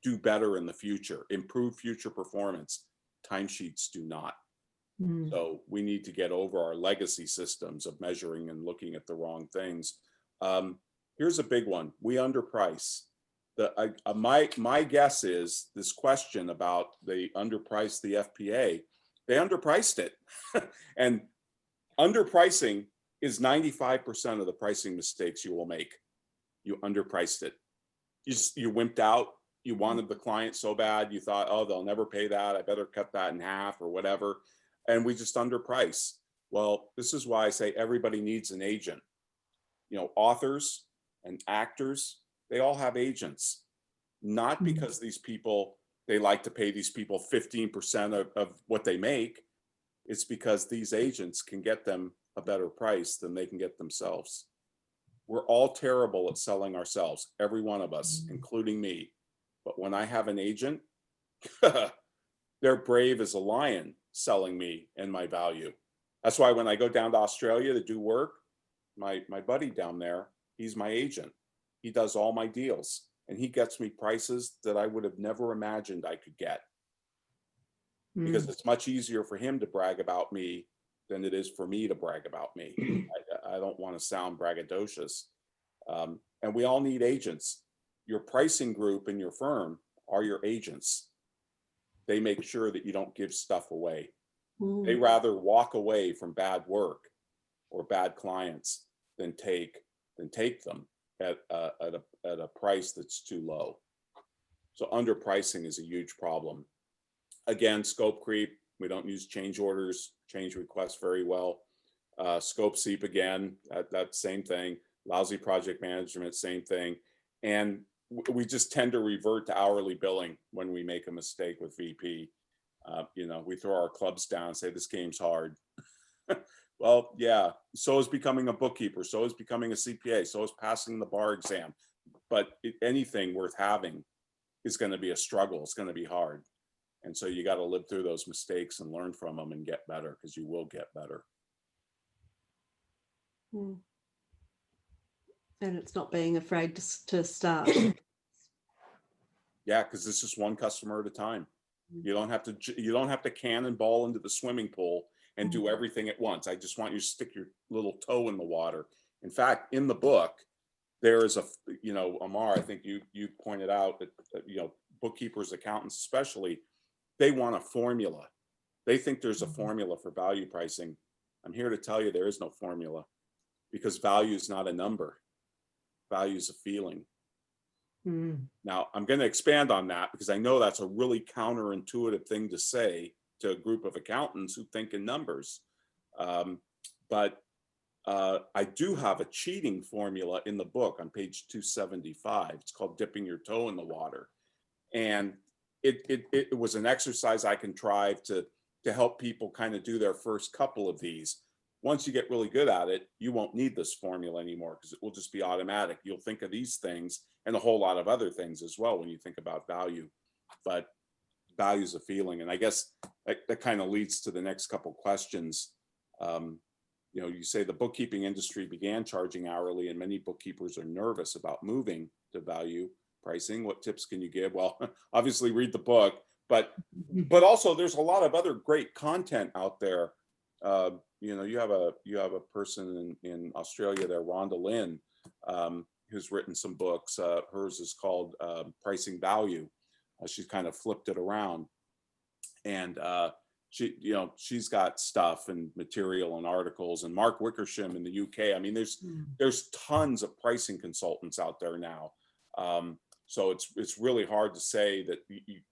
S2: do better in the future, improve future performance. Timesheets do not. So we need to get over our legacy systems of measuring and looking at the wrong things. Here's a big one. We underprice. My guess is this question about they underpriced the FPA. They underpriced it. And underpricing is 95% of the pricing mistakes you will make. You underpriced it. You wimped out. You wanted the client so bad. You thought, oh, they'll never pay that. I better cut that in half or whatever. And we just underprice. Well, this is why I say everybody needs an agent. You know, authors and actors, they all have agents. Not because these people, they like to pay these people 15% of what they make. It's because these agents can get them a better price than they can get themselves. We're all terrible at selling ourselves, every one of us, including me. But when I have an agent, they're brave as a lion selling me and my value. That's why when I go down to Australia to do work, my buddy down there, he's my agent. He does all my deals, and he gets me prices that I would have never imagined I could get. Because it's much easier for him to brag about me than it is for me to brag about me. I don't want to sound braggadocious. And we all need agents. Your pricing group in your firm are your agents. They make sure that you don't give stuff away. They rather walk away from bad work or bad clients than take them at a price that's too low. So underpricing is a huge problem. Again, scope creep. We don't use change orders, change requests very well. Scope seep again, that same thing. Lousy project management, same thing. And we just tend to revert to hourly billing when we make a mistake with VP. We throw our clubs down and say, this game's hard. Well, yeah, so is becoming a bookkeeper, so is becoming a CPA, so is passing the bar exam. But anything worth having is going to be a struggle. It's going to be hard. And so you got to live through those mistakes and learn from them and get better, because you will get better.
S3: And it's not being afraid to start.
S2: Yeah, because it's just one customer at a time. You don't have to cannonball into the swimming pool and do everything at once. I just want you to stick your little toe in the water. In fact, in the book, there is Amar, I think you pointed out that, bookkeepers, accountants especially, they want a formula. They think there's a formula for value pricing. I'm here to tell you there is no formula, because value is not a number. Value is a feeling. Now, I'm going to expand on that because I know that's a really counterintuitive thing to say to a group of accountants who think in numbers. But I do have a cheating formula in the book on page 275. It's called dipping your toe in the water. And it was an exercise I contrived to help people kind of do their first couple of these. Once you get really good at it, you won't need this formula anymore, because it will just be automatic. You'll think of these things and a whole lot of other things as well when you think about value. But value is a feeling. And I guess that kind of leads to the next couple questions. You say the bookkeeping industry began charging hourly, and many bookkeepers are nervous about moving to value pricing. What tips can you give? Well, obviously read the book, but also there's a lot of other great content out there. You know, you have a person in Australia there, Rhonda Lynn, who's written some books. Hers is called Pricing Value. She's kind of flipped it around, and she's got stuff and material and articles. And Mark Wickersham in the UK. I mean, there's tons of pricing consultants out there now. So it's really hard to say that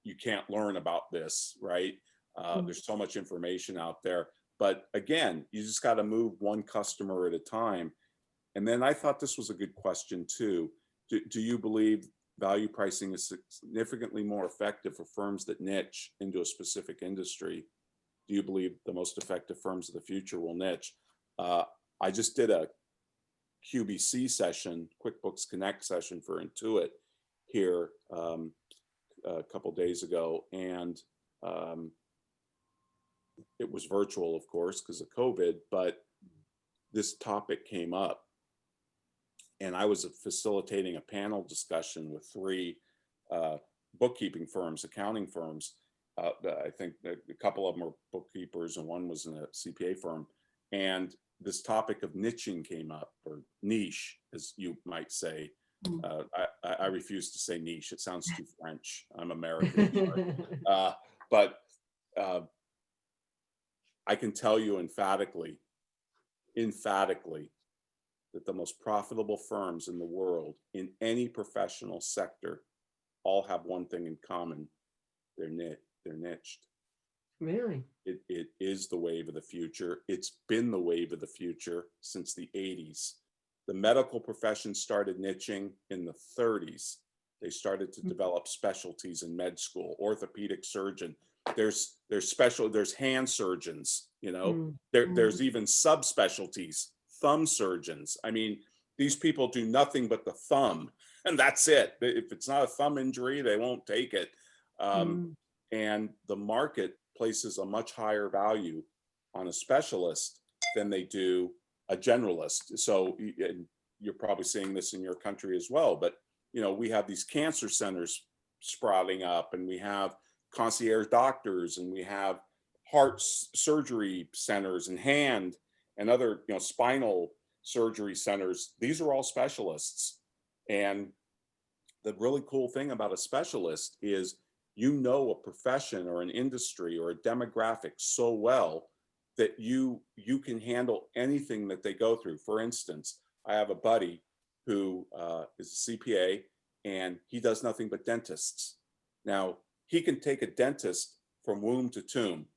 S2: you can't learn about this, right? There's so much information out there. But again, you just got to move one customer at a time. And then I thought this was a good question too. Do you believe value pricing is significantly more effective for firms that niche into a specific industry? Do you believe the most effective firms of the future will niche? I just did a QBC session, QuickBooks Connect session for Intuit here a couple days ago, and it was virtual, of course, because of COVID, but this topic came up, and I was facilitating a panel discussion with 3 bookkeeping firms, accounting firms. I think a couple of them were bookkeepers and one was in a CPA firm. And this topic of niching came up, or niche, as you might say. I refuse to say niche. It sounds too French. I'm American. But I can tell you emphatically, that the most profitable firms in the world in any professional sector all have one thing in common. They're niched.
S1: Really?
S2: It is the wave of the future. It's been the wave of the future since the 80s. The medical profession started niching in the 30s. They started to develop specialties in med school, orthopedic surgeon. There's hand surgeons, you know, there's even subspecialties, thumb surgeons. I mean, these people do nothing but the thumb, and that's it. If it's not a thumb injury, they won't take it. And the market places a much higher value on a specialist than they do a generalist. So you're probably seeing this in your country as well, but you know, we have these cancer centers sprouting up, and we have concierge doctors, and we have heart surgery centers, and hand and other, you know, spinal surgery centers. These are all specialists. And the really cool thing about a specialist is, you know, a profession or an industry or a demographic so well that you can handle anything that they go through. For instance, I have a buddy who is a CPA, and he does nothing but dentists. Now, he can take a dentist from womb to tomb.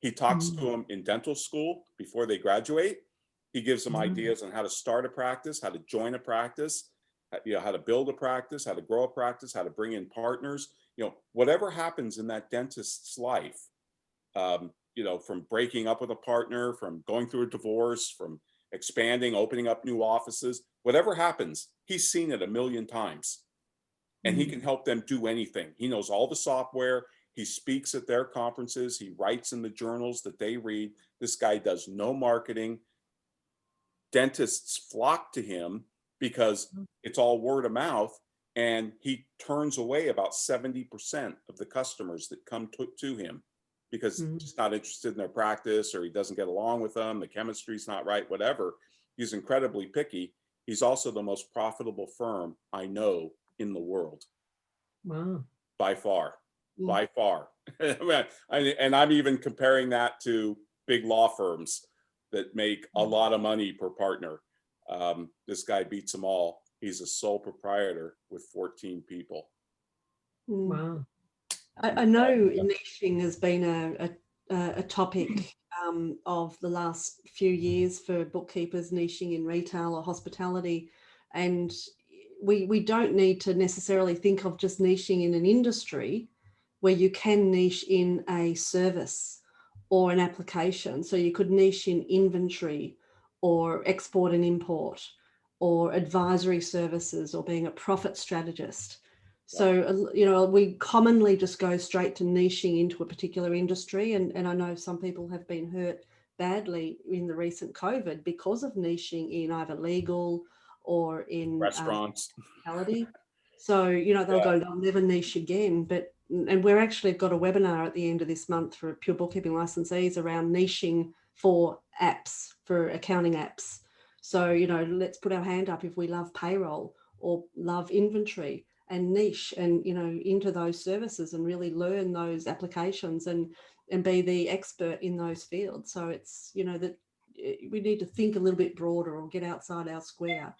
S2: He talks to them in dental school before they graduate. He gives them ideas on how to start a practice, how to join a practice, you know, how to build a practice, how to grow a practice, how to bring in partners. You know, whatever happens in that dentist's life, you know, from breaking up with a partner, from going through a divorce, from expanding, opening up new offices, whatever happens, he's seen it a million times. And he can help them do anything. He knows all the software. He speaks at their conferences. He writes in the journals that they read. This guy does no marketing. Dentists flock to him because it's all word of mouth. And he turns away about 70% of the customers that come to him because he's not interested in their practice, or he doesn't get along with them. The chemistry's not right, whatever. He's incredibly picky. He's also the most profitable firm I know in the world.
S1: Wow.
S2: By far. And I'm even comparing that to big law firms that make a lot of money per partner. This guy beats them all. He's a sole proprietor with 14 people.
S1: Wow.
S3: I know niching has been a topic of the last few years for bookkeepers, niching in retail or hospitality. And we don't need to necessarily think of just niching in an industry, where you can niche in a service or an application. So you could niche in inventory or export and import or advisory services or being a profit strategist. So, you know, we commonly just go straight to niching into a particular industry. And I know some people have been hurt badly in the recent COVID because of niching in either legal or in
S2: restaurants.
S3: hospitality. So, they'll never niche again. And we're actually got a webinar at the end of this month for pure bookkeeping licensees around niching for apps, for accounting apps. So, let's put our hand up if we love payroll or love inventory, and niche and, into those services and really learn those applications and be the expert in those fields. So it's, that we need to think a little bit broader or get outside our square.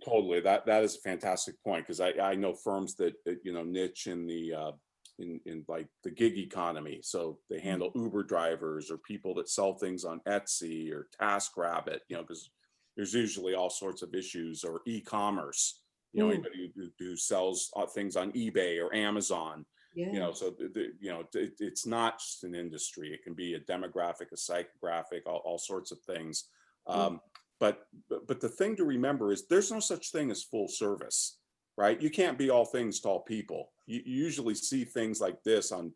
S2: Totally. That is a fantastic point, because I know firms that niche in the in like the gig economy. So they handle Uber drivers or people that sell things on Etsy or TaskRabbit, because there's usually all sorts of issues, or e-commerce, anybody who sells things on eBay or Amazon. So it's not just an industry. It can be a demographic, a psychographic, all sorts of things. But the thing to remember is there's no such thing as full service, right? You can't be all things to all people. You usually see things like this on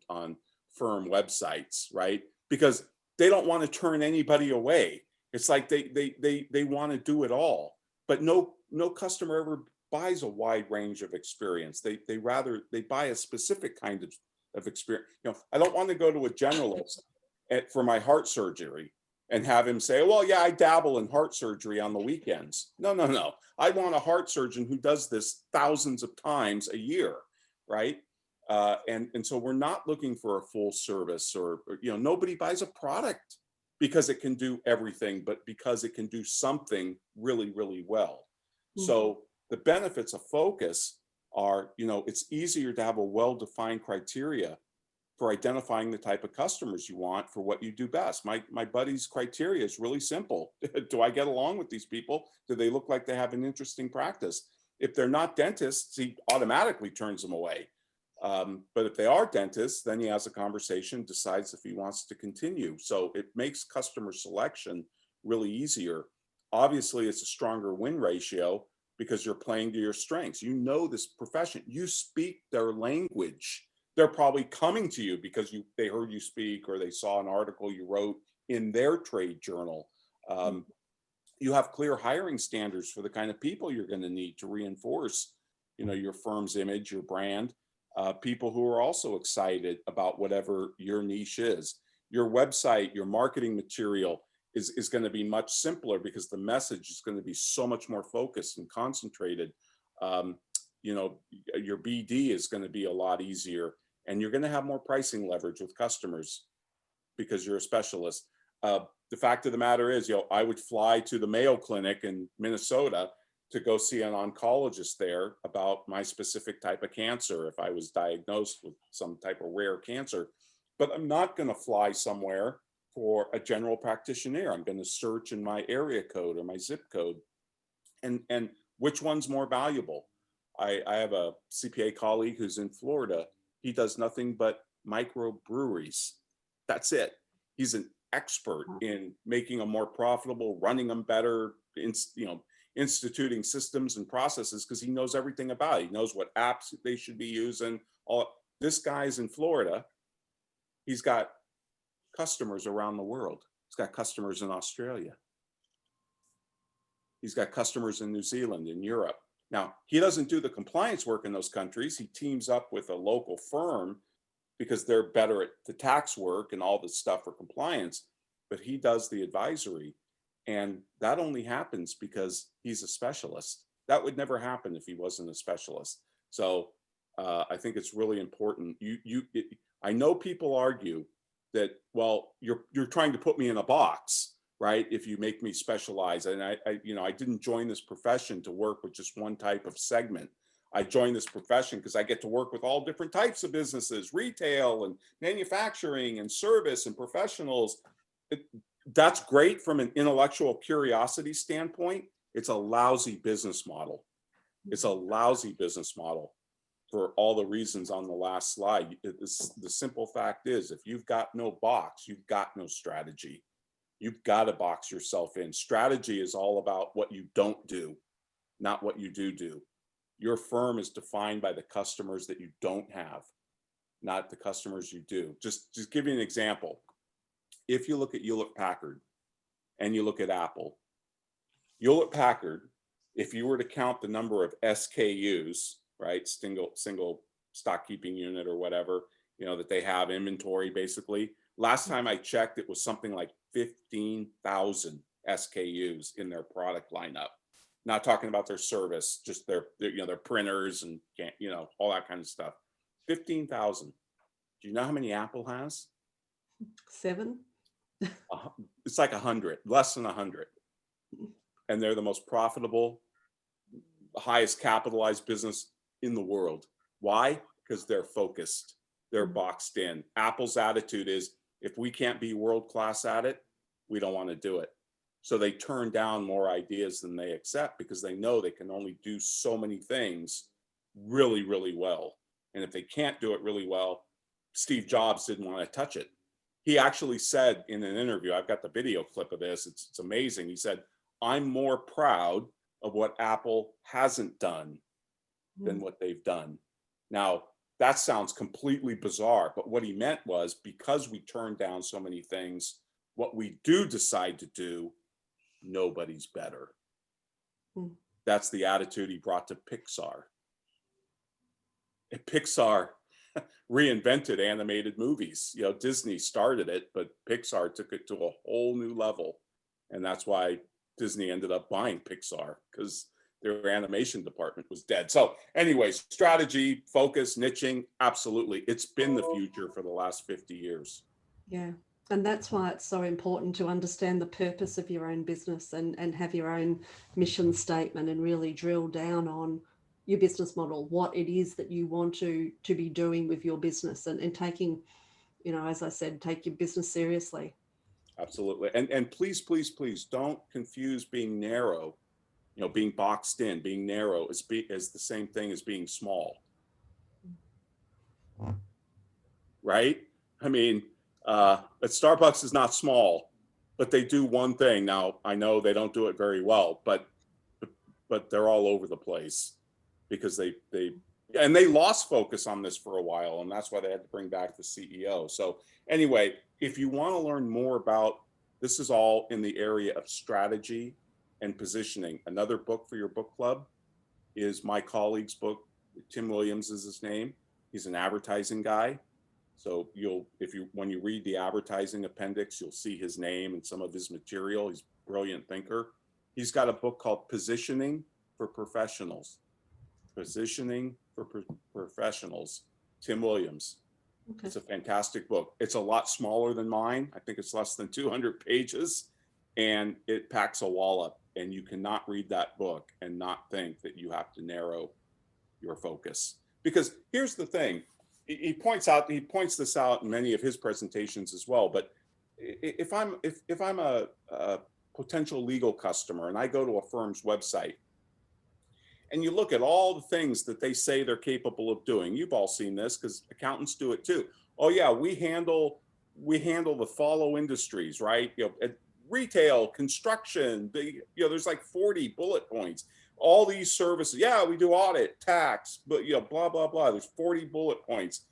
S2: firm websites, right? Because they don't want to turn anybody away. It's like they want to do it all, but no customer ever buys a wide range of experience. They buy a specific kind of experience. I don't want to go to a generalist for my heart surgery and have him say, well, yeah, I dabble in heart surgery on the weekends. No. I want a heart surgeon who does this thousands of times a year, right? And so we're not looking for a full service, or nobody buys a product because it can do everything, but because it can do something really, really well. So the benefits of focus are, it's easier to have a well-defined criteria for identifying the type of customers you want for what you do best. My buddy's criteria is really simple. Do I get along with these people? Do they look like they have an interesting practice? If they're not dentists, he automatically turns them away. But if they are dentists, then he has a conversation, decides if he wants to continue. So it makes customer selection really easier. Obviously, it's a stronger win ratio because you're playing to your strengths. You know this profession. You speak their language. They're probably coming to you because they heard you speak, or they saw an article you wrote in their trade journal. You have clear hiring standards for the kind of people you're going to need to reinforce, your firm's image, your brand. People who are also excited about whatever your niche is. Your website, your marketing material is going to be much simpler because the message is going to be so much more focused and concentrated. Your BD is going to be a lot easier, and you're going to have more pricing leverage with customers because you're a specialist. The fact of the matter is, I would fly to the Mayo Clinic in Minnesota to go see an oncologist there about my specific type of cancer if I was diagnosed with some type of rare cancer. But I'm not going to fly somewhere for a general practitioner. I'm going to search in my area code or my zip code. And which one's more valuable? I have a CPA colleague who's in Florida. He does nothing but microbreweries. That's it. He's an expert in making them more profitable, running them better, instituting systems and processes, because he knows everything about it. He knows what apps they should be using. This guy's in Florida. He's got customers around the world. He's got customers in Australia. He's got customers in New Zealand, in Europe. Now, he doesn't do the compliance work in those countries. He teams up with a local firm because they're better at the tax work and all this stuff for compliance, but he does the advisory. And that only happens because he's a specialist. That would never happen if he wasn't a specialist. So I think it's really important. I know people argue that, well, you're trying to put me in a box, right? If you make me specialize. And I didn't join this profession to work with just one type of segment. I joined this profession because I get to work with all different types of businesses, retail and manufacturing and service and professionals. That's great from an intellectual curiosity standpoint. It's a lousy business model. It's a lousy business model for all the reasons on the last slide. The simple fact is, if you've got no box, you've got no strategy. You've got to box yourself in. Strategy is all about what you don't do, not what you do. Your firm is defined by the customers that you don't have, not the customers you do. Just give you an example. If you look at Hewlett-Packard and you look at Apple, Hewlett-Packard, if you were to count the number of SKUs right? Single stock keeping unit or whatever, that they have inventory basically. Last time I checked, it was something like 15,000 SKUs in their product lineup. Not talking about their service, just their printers and all that kind of stuff. 15,000. Do you know how many Apple has?
S3: 7.
S2: It's like 100, less than 100. And they're the most profitable, highest capitalized business in the world. Why? Because they're focused. They're boxed in. Apple's attitude is, if we can't be world-class at it, we don't want to do it. So they turn down more ideas than they accept because they know they can only do so many things really, really well. And if they can't do it really well, Steve Jobs didn't want to touch it. He actually said in an interview, I've got the video clip of this, it's amazing. He said, I'm more proud of what Apple hasn't done than what they've done. Now, that sounds completely bizarre, but what he meant was, because we turn down so many things, what we do decide to do, nobody's better. That's the attitude he brought to Pixar. And Pixar reinvented animated movies. Disney started it, but Pixar took it to a whole new level. And that's why Disney ended up buying Pixar, because their animation department was dead. So anyways, strategy, focus, niching, absolutely. It's been the future for the last 50 years.
S3: Yeah. And that's why it's so important to understand the purpose of your own business and have your own mission statement and really drill down on your business model, what it is that you want to be doing with your business, and taking, as I said, take your business seriously.
S2: Absolutely. And please, please, please don't confuse being narrow, being boxed in, being narrow as the same thing as being small. Right? I mean, at Starbucks is not small, but they do one thing. Now, I know they don't do it very well, but they're all over the place because they lost focus on this for a while, and that's why they had to bring back the CEO. So anyway, if you want to learn more about, this is all in the area of strategy and positioning. Another book for your book club is my colleague's book. Tim Williams is his name. He's an advertising guy. So when you read the advertising appendix, you'll see his name and some of his material. He's a brilliant thinker. He's got a book called Positioning for Professionals. Positioning for Professionals, Tim Williams. Okay. It's a fantastic book. It's a lot smaller than mine. I think it's less than 200 pages, and it packs a wallop, and you cannot read that book and not think that you have to narrow your focus. Because here's the thing, he points this out in many of his presentations as well, but if I'm a potential legal customer and I go to a firm's website, and you look at all the things that they say they're capable of doing. You've all seen this because accountants do it too. Oh yeah, we handle the follow industries, right? Retail, construction. There's like 40 bullet points. All these services. Yeah, we do audit, tax, but blah blah blah. There's 40 bullet points,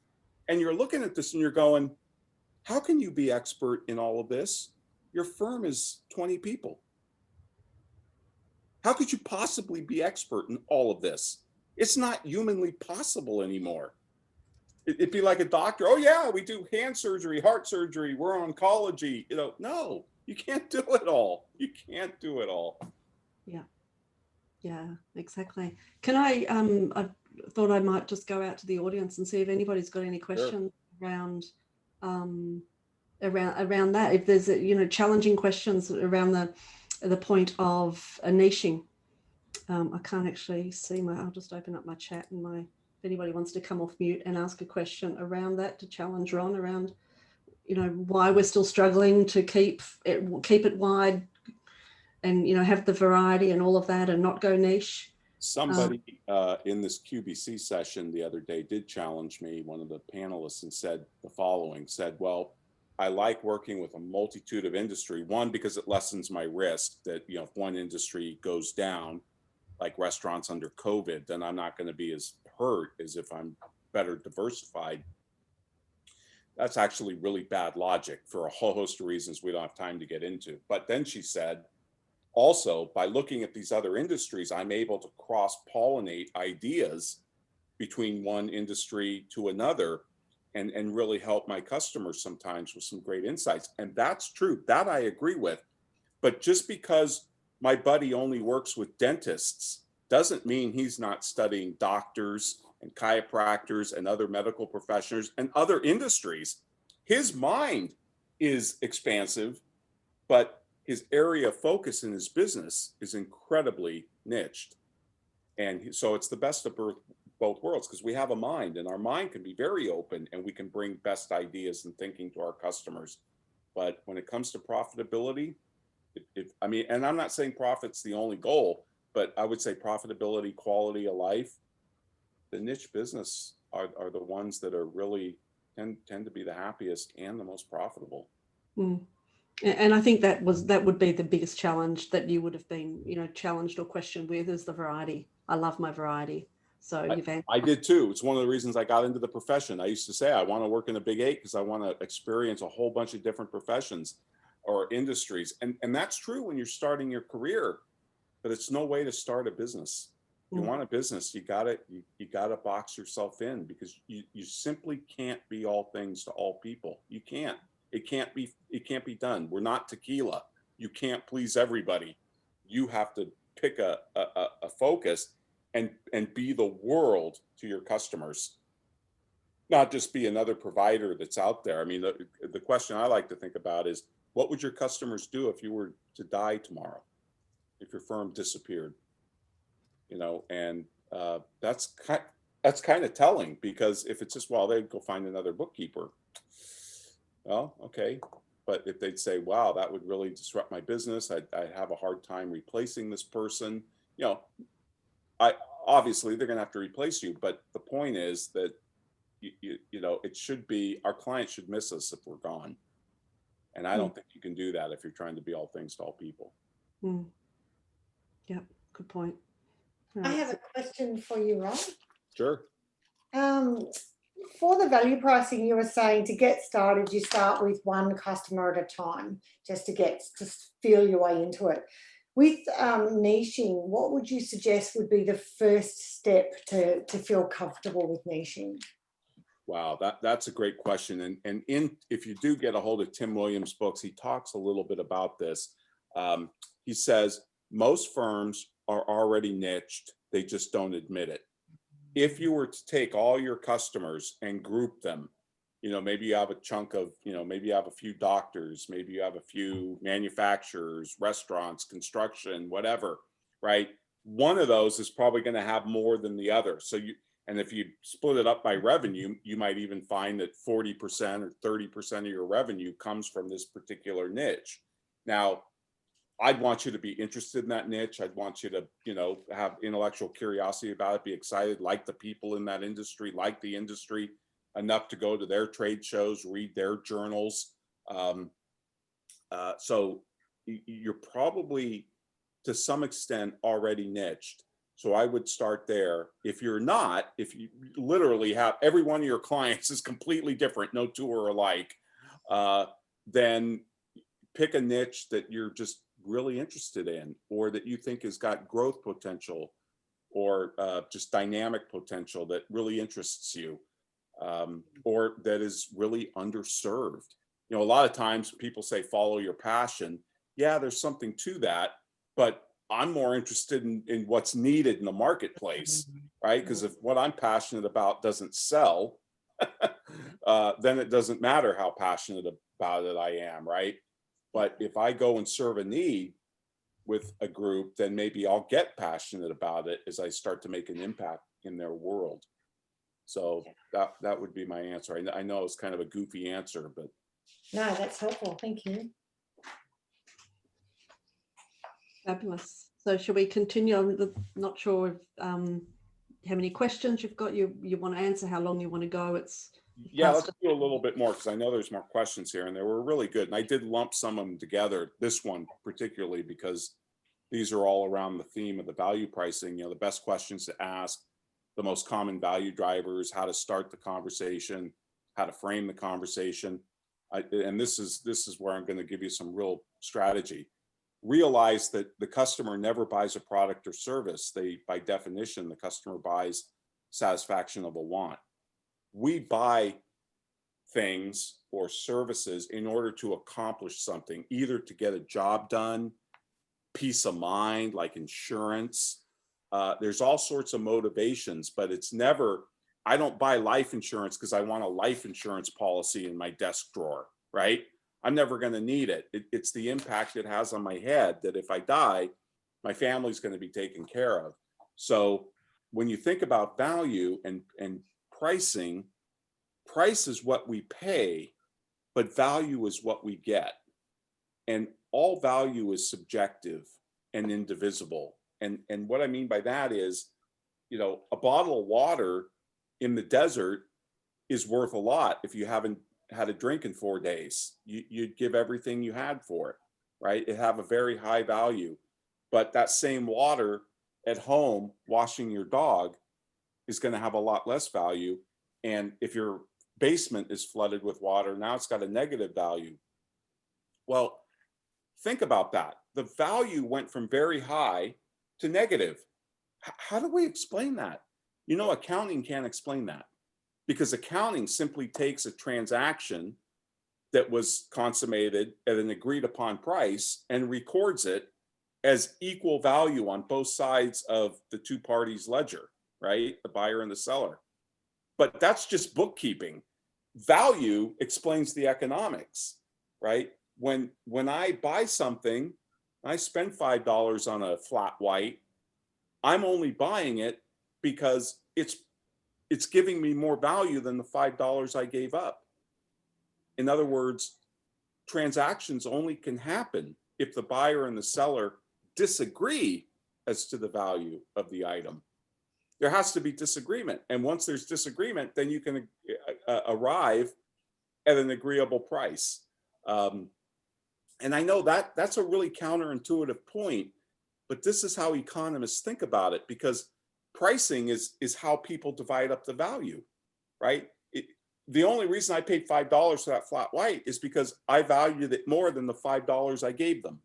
S2: and you're looking at this and you're going, how can you be expert in all of this? Your firm is 20 people. How could you possibly be expert in all of this? It's not humanly possible anymore. It'd be like a doctor. Oh yeah, we do hand surgery, heart surgery, we're oncology. No, you can't do it all. You can't do it all.
S3: Yeah, exactly. Can I thought I might just go out to the audience and see if anybody's got any questions around that. If there's challenging questions around the point of niching. I can't actually see I'll just open up my chat and if anybody wants to come off mute and ask a question around that to challenge Ron around, why we're still struggling to keep it wide and, have the variety and all of that and not go niche.
S2: Somebody in this QBC session the other day did challenge me, one of the panelists, and said the following, well, I like working with a multitude of industry. One, because it lessens my risk that, if one industry goes down, like restaurants under COVID, then I'm not going to be as hurt as if I'm better diversified. That's actually really bad logic for a whole host of reasons we don't have time to get into. But then she said, also, by looking at these other industries, I'm able to cross-pollinate ideas between one industry to another and really help my customers sometimes with some great insights. And that's true. That I agree with. But just because my buddy only works with dentists doesn't mean he's not studying doctors and chiropractors and other medical professionals and other industries. His mind is expansive, but his area of focus in his business is incredibly niched. And so it's the best of both worlds, because we have a mind, and our mind can be very open and we can bring best ideas and thinking to our customers. But when it comes to profitability, I mean, and I'm not saying profit's the only goal, but I would say profitability, quality of life, the niche business are the ones that are really tend to be the happiest and the most profitable.
S3: Mm. And I think that would be the biggest challenge that you would have been, challenged or questioned with, is the variety. I love my variety. So
S2: I did too. It's one of the reasons I got into the profession. I used to say I want to work in a big 8 because I want to experience a whole bunch of different professions or industries. And that's true when you're starting your career, but it's no way to start a business. If you want a business, you gotta box yourself in, because you simply can't be all things to all people. You can't. It can't be done. We're not tequila. You can't please everybody. You have to pick a focus and be the world to your customers, not just be another provider that's out there. I mean, the question I like to think about is, what would your customers do if you were to die tomorrow, if your firm disappeared? And that's kind of telling, because if it's just, well, they'd go find another bookkeeper. Well, okay. But if they'd say, wow, that would really disrupt my business, I'd have a hard time replacing this person. Obviously they're going to have to replace you. But the point is that, it should be, our clients should miss us if we're gone. And I don't think you can do that if you're trying to be all things to all people.
S3: Yeah, good point.
S6: I have a question for you, Ron.
S2: Sure.
S6: For the value pricing, you were saying to get started, you start with one customer at a time, just to feel your way into it. With niching, what would you suggest would be the first step to feel comfortable with niching?
S2: Wow, that's a great question. And if you do get a hold of Tim Williams' books, he talks a little bit about this. He says most firms are already niched, they just don't admit it. If you were to take all your customers and group them, maybe you have a chunk of, maybe you have a few doctors, maybe you have a few manufacturers, restaurants, construction, whatever, right? One of those is probably going to have more than the other. And if you split it up by revenue, you might even find that 40% or 30% of your revenue comes from this particular niche. Now, I'd want you to be interested in that niche. I'd want you to, have intellectual curiosity about it, be excited, like the people in that industry, like the industry enough to go to their trade shows, read their journals. So you're probably, to some extent, already niched. So I would start there. If you're not, if you literally have every one of your clients is completely different, no two are alike, then pick a niche that you're just really interested in, or that you think has got growth potential, or just dynamic potential that really interests you, or that is really underserved. A lot of times people say follow your passion. Yeah, there's something to that, but I'm more interested in what's needed in the marketplace, right? Because if what I'm passionate about doesn't sell, then it doesn't matter how passionate about it I am, right? But if I go and serve a need with a group, then maybe I'll get passionate about it as I start to make an impact in their world. So that would be my answer. I know it's kind of a goofy answer, but.
S6: No, that's helpful. Thank you.
S3: Fabulous. So should we continue? I'm not sure if, how many questions you've got, you want to answer, how long you want to go.
S2: Let's do a little bit more, because I know there's more questions here, and they were really good. And I did lump some of them together, this one particularly, because these are all around the theme of the value pricing, the best questions to ask, the most common value drivers, how to start the conversation, how to frame the conversation. And this is where I'm going to give you some real strategy. Realize that the customer never buys a product or service. By definition, the customer buys satisfaction of a want. We buy things or services in order to accomplish something, either to get a job done, peace of mind, like insurance. There's all sorts of motivations, but it's never, I don't buy life insurance because I want a life insurance policy in my desk drawer, right? I'm never going to need it. It's the impact it has on my head that if I die, my family's going to be taken care of. So when you think about value and pricing, price is what we pay, but value is what we get. And all value is subjective and indivisible. And what I mean by that is, you know, a bottle of water in the desert is worth a lot if you haven't had a drink in 4 days. You'd give everything you had for it, right? It have a very high value. But that same water at home, washing your dog, is going to have a lot less value. And if your basement is flooded with water, now it's got a negative value. Well, think about that. The value went from very high to negative. How do we explain that? You know, accounting can't explain that, because accounting simply takes a transaction that was consummated at an agreed upon price and records it as equal value on both sides of the two parties' ledger, right? The buyer and the seller. But that's just bookkeeping. Value explains the economics, right? When I buy something, I spend $5 on a flat white, I'm only buying it because it's giving me more value than the $5 I gave up. In other words, transactions only can happen if the buyer and the seller disagree as to the value of the item. There has to be disagreement. And once there's disagreement, then you can arrive at an agreeable price. And I know that that's a really counterintuitive point, but this is how economists think about it, because pricing is how people divide up the value, right? The only reason I paid $5 for that flat white is because I valued it more than the $5 I gave them.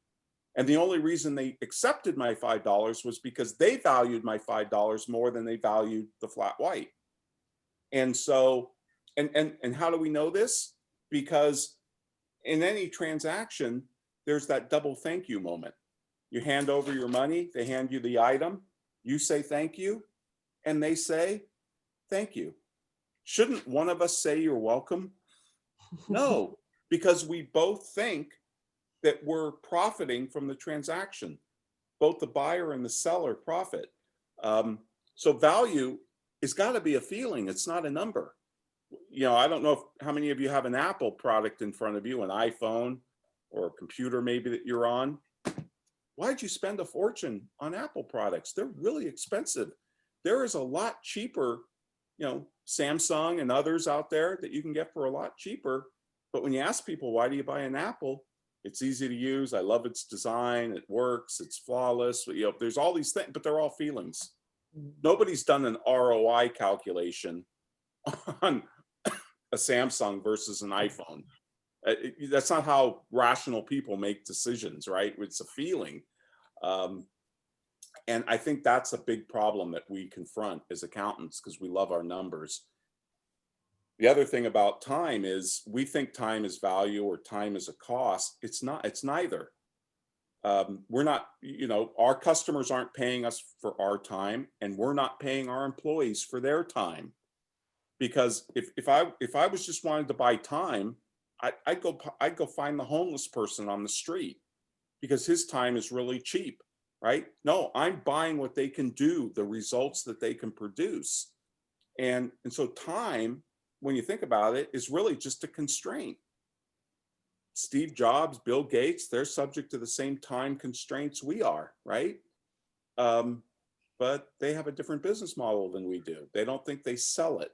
S2: And the only reason they accepted my $5 was because they valued my $5 more than they valued the flat white. And so, and how do we know this? Because in any transaction, there's that double thank you moment. You hand over your money, they hand you the item, you say thank you, and they say thank you. Shouldn't one of us say you're welcome? No, because we both think that we're profiting from the transaction. Both the buyer and the seller profit. So value has got to be a feeling. It's not a number. You know, I don't know how many of you have an Apple product in front of you, an iPhone or a computer maybe that you're on. Why'd you spend a fortune on Apple products? They're really expensive. There is a lot cheaper, you know, Samsung and others out there that you can get for a lot cheaper. But when you ask people, why do you buy an Apple? It's easy to use. I love its design. It works. It's flawless. You know, there's all these things, but they're all feelings. Nobody's done an ROI calculation on a Samsung versus an iPhone. That's not how rational people make decisions, right? It's a feeling. And I think that's a big problem that we confront as accountants, because we love our numbers. The other thing about time is we think time is value or time is a cost. It's not, it's neither. We're not, you know, our customers aren't paying us for our time, and we're not paying our employees for their time. Because if I was just wanted to buy time, I'd go find the homeless person on the street because his time is really cheap, right? No, I'm buying what they can do, the results that they can produce. And so time, when you think about it, is really just a constraint. Steve Jobs, Bill Gates, they're subject to the same time constraints we are, right? But they have a different business model than we do. They don't think they sell it.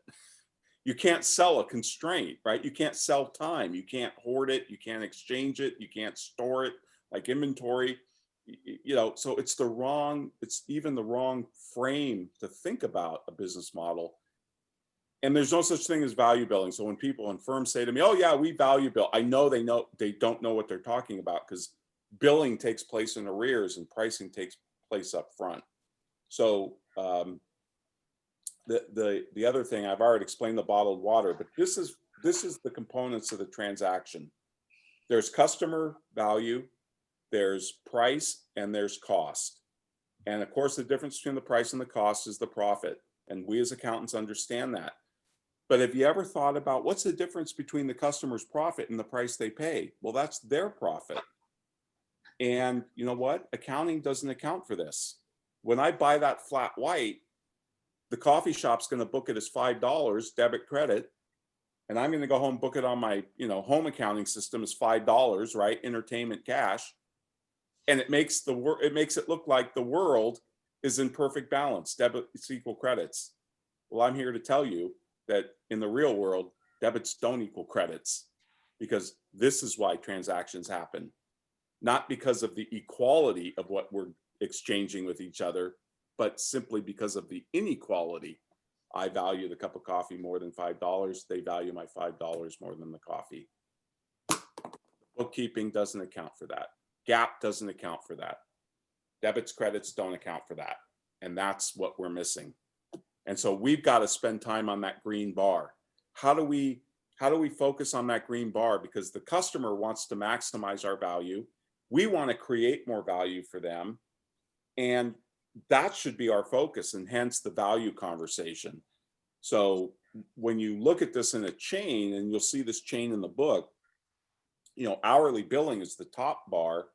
S2: You can't sell a constraint, right? You can't sell time. You can't hoard it. You can't exchange it. You can't store it like inventory. You know, so it's even the wrong frame to think about a business model. And there's no such thing as value billing. So when people and firms say to me, oh yeah, we value bill, I know they don't know what they're talking about, because billing takes place in arrears and pricing takes place up front. So the other thing, I've already explained the bottled water, but this is the components of the transaction. There's customer value, there's price, and there's cost. And of course, the difference between the price and the cost is the profit. And we as accountants understand that. But have you ever thought about what's the difference between the customer's profit and the price they pay? Well, that's their profit. And you know what? Accounting doesn't account for this. When I buy that flat white, the coffee shop's going to book it as $5 debit credit. And I'm going to go home, book it on my, home accounting system as $5, right? Entertainment cash. And it makes it look like the world is in perfect balance. Debits equal credits. Well, I'm here to tell you that in the real world, debits don't equal credits, because this is why transactions happen. Not because of the equality of what we're exchanging with each other, but simply because of the inequality. I value the cup of coffee more than $5. They value my $5 more than the coffee. Bookkeeping doesn't account for that. GAAP doesn't account for that. Debits, credits don't account for that. And that's what we're missing. And so we've got to spend time on that green bar. How do we focus on that green bar? Because the customer wants to maximize our value. We want to create more value for them. And that should be our focus, and hence the value conversation. So when you look at this in a chain, and you'll see this chain in the book, hourly billing is the top bar,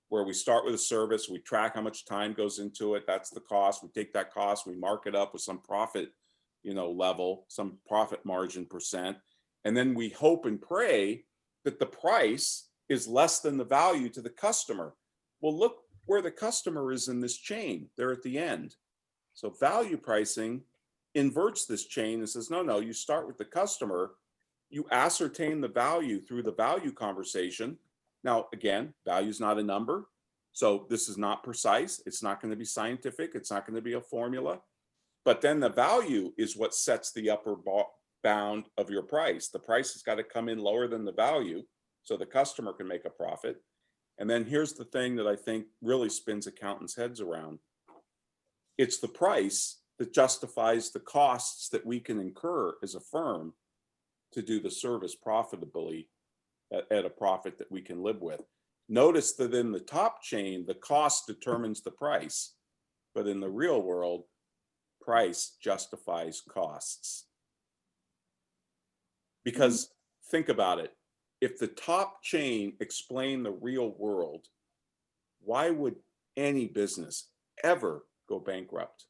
S2: where we start with a service, we track how much time goes into it. That's the cost. We take that cost, we mark it up with some profit, level, some profit margin percent. And then we hope and pray that the price is less than the value to the customer. Well, look where the customer is in this chain. They're at the end. So value pricing inverts this chain and says, no, you start with the customer. You ascertain the value through the value conversation. Now, again, value is not a number. So this is not precise. It's not going to be scientific. It's not going to be a formula. But then the value is what sets the upper bound of your price. The price has got to come in lower than the value so the customer can make a profit. And then here's the thing that I think really spins accountants' heads around. It's the price that justifies the costs that we can incur as a firm to do the service profitably at a profit that we can live with. Notice that in the top chain, the cost determines the price, but in the real world, price justifies costs. Because think about it. If the top chain explained the real world, why would any business ever go bankrupt?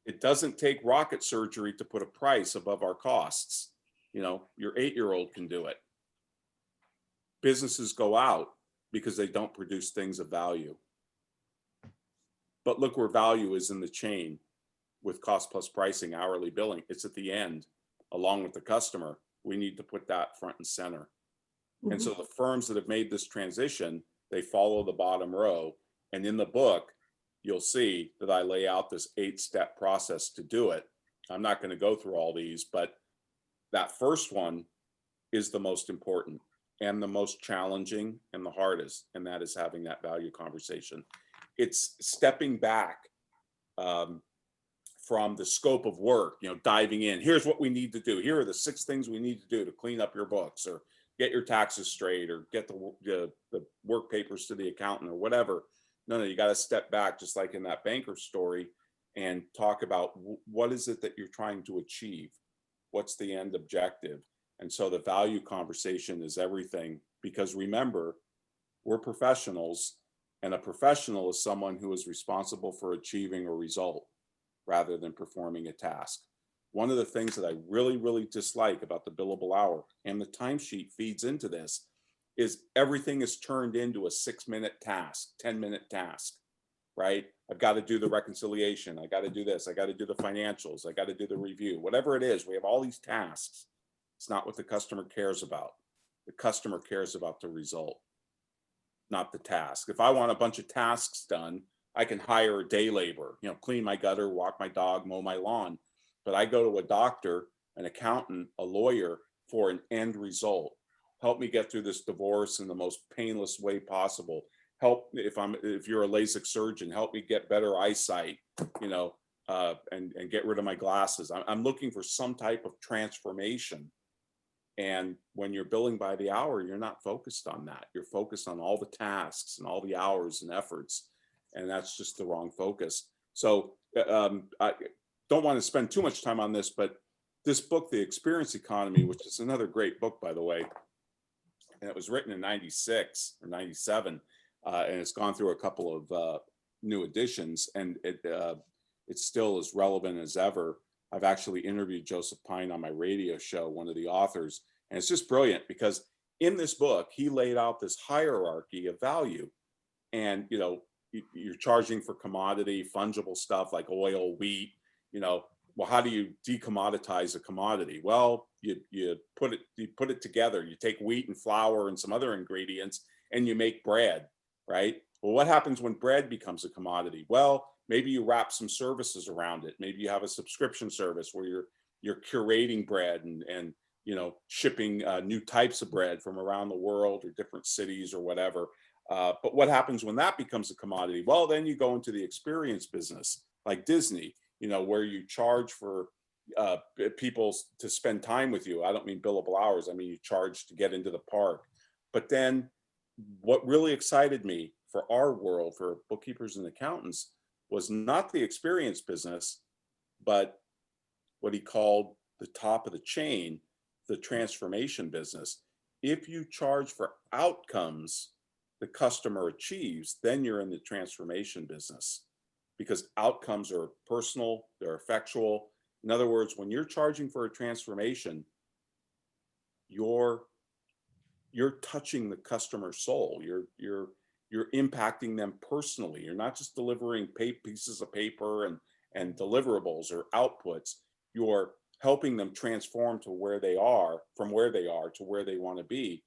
S2: It doesn't take rocket surgery to put a price above our costs. Your 8-year-old can do it. Businesses go out because they don't produce things of value. But look where value is in the chain with cost plus pricing, hourly billing. It's at the end, along with the customer. We need to put that front and center. And so the firms that have made this transition, they follow the bottom row. And in the book, you'll see that I lay out this 8-step process to do it. I'm not going to go through all these, but that first one is the most important and the most challenging and the hardest, and that is having that value conversation. It's stepping back from the scope of work, diving in. Here's what we need to do. Here are the 6 things we need to do to clean up your books, or get your taxes straight, or get the work papers to the accountant, or whatever. No, you got to step back, just like in that banker story, and talk about what is it that you're trying to achieve? What's the end objective? And so the value conversation is everything, because remember, we're professionals, and a professional is someone who is responsible for achieving a result rather than performing a task. One of the things that I really, really dislike about the billable hour, and the timesheet feeds into this, is everything is turned into a 6-minute task, 10-minute task, right? I've got to do the reconciliation. I got to do this. I got to do the financials. I got to do the review, whatever it is. We have all these tasks. It's not what the customer cares about. The customer cares about the result, not the task. If I want a bunch of tasks done, I can hire a day labor, clean my gutter, walk my dog, mow my lawn. But I go to a doctor, an accountant, a lawyer for an end result. Help me get through this divorce in the most painless way possible. help if you're a LASIK surgeon, help me get better eyesight, you know, and get rid of my glasses. I'm looking for some type of transformation. And when you're billing by the hour, you're not focused on that. You're focused on all the tasks and all the hours and efforts. And that's just the wrong focus. So I don't want to spend too much time on this, but this book, The Experience Economy, which is another great book, by the way, and it was written in 96 or 97, and it's gone through a couple of new editions, and it's still as relevant as ever. I've actually interviewed Joseph Pine on my radio show, one of the authors, and it's just brilliant because in this book, he laid out this hierarchy of value. And, you know, you're charging for commodity, fungible stuff like oil, wheat, you know, well, how do you decommoditize a commodity? Well, you put it together. You take wheat and flour and some other ingredients and you make bread, right? Well, what happens when bread becomes a commodity? Well, maybe you wrap some services around it. Maybe you have a subscription service where you're curating bread and you know, shipping new types of bread from around the world or different cities or whatever. But what happens when that becomes a commodity? Well, then you go into the experience business like Disney, you know, where you charge for people to spend time with you. I don't mean billable hours. I mean, you charge to get into the park. But then what really excited me for our world, for bookkeepers and accountants, was not the experience business, but what he called the top of the chain, the transformation business. If you charge for outcomes the customer achieves, then you're in the transformation business, because outcomes are personal, they're effectual. In other words, when you're charging for a transformation, you're touching the customer soul. You're impacting them personally. You're not just delivering pieces of paper and deliverables or outputs. You're helping them transform to where they are, from where they are to where they want to be.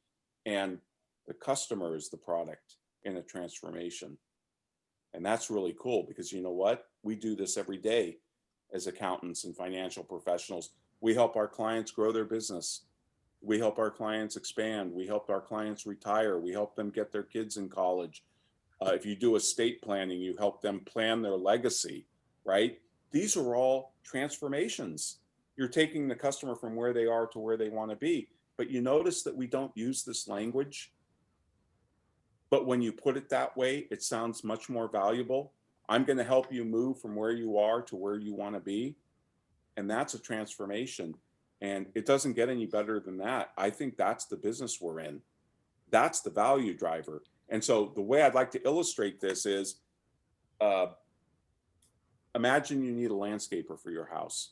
S2: And the customer is the product in a transformation. And that's really cool because you know what? We do this every day as accountants and financial professionals. We help our clients grow their business. We help our clients expand. We help our clients retire. We help them get their kids in college. If you do estate planning, you help them plan their legacy, right? These are all transformations. You're taking the customer from where they are to where they want to be. But you notice that we don't use this language. But when you put it that way, it sounds much more valuable. I'm going to help you move from where you are to where you want to be. And that's a transformation. And it doesn't get any better than that. I think that's the business we're in. That's the value driver. And so the way I'd like to illustrate this is, imagine you need a landscaper for your house.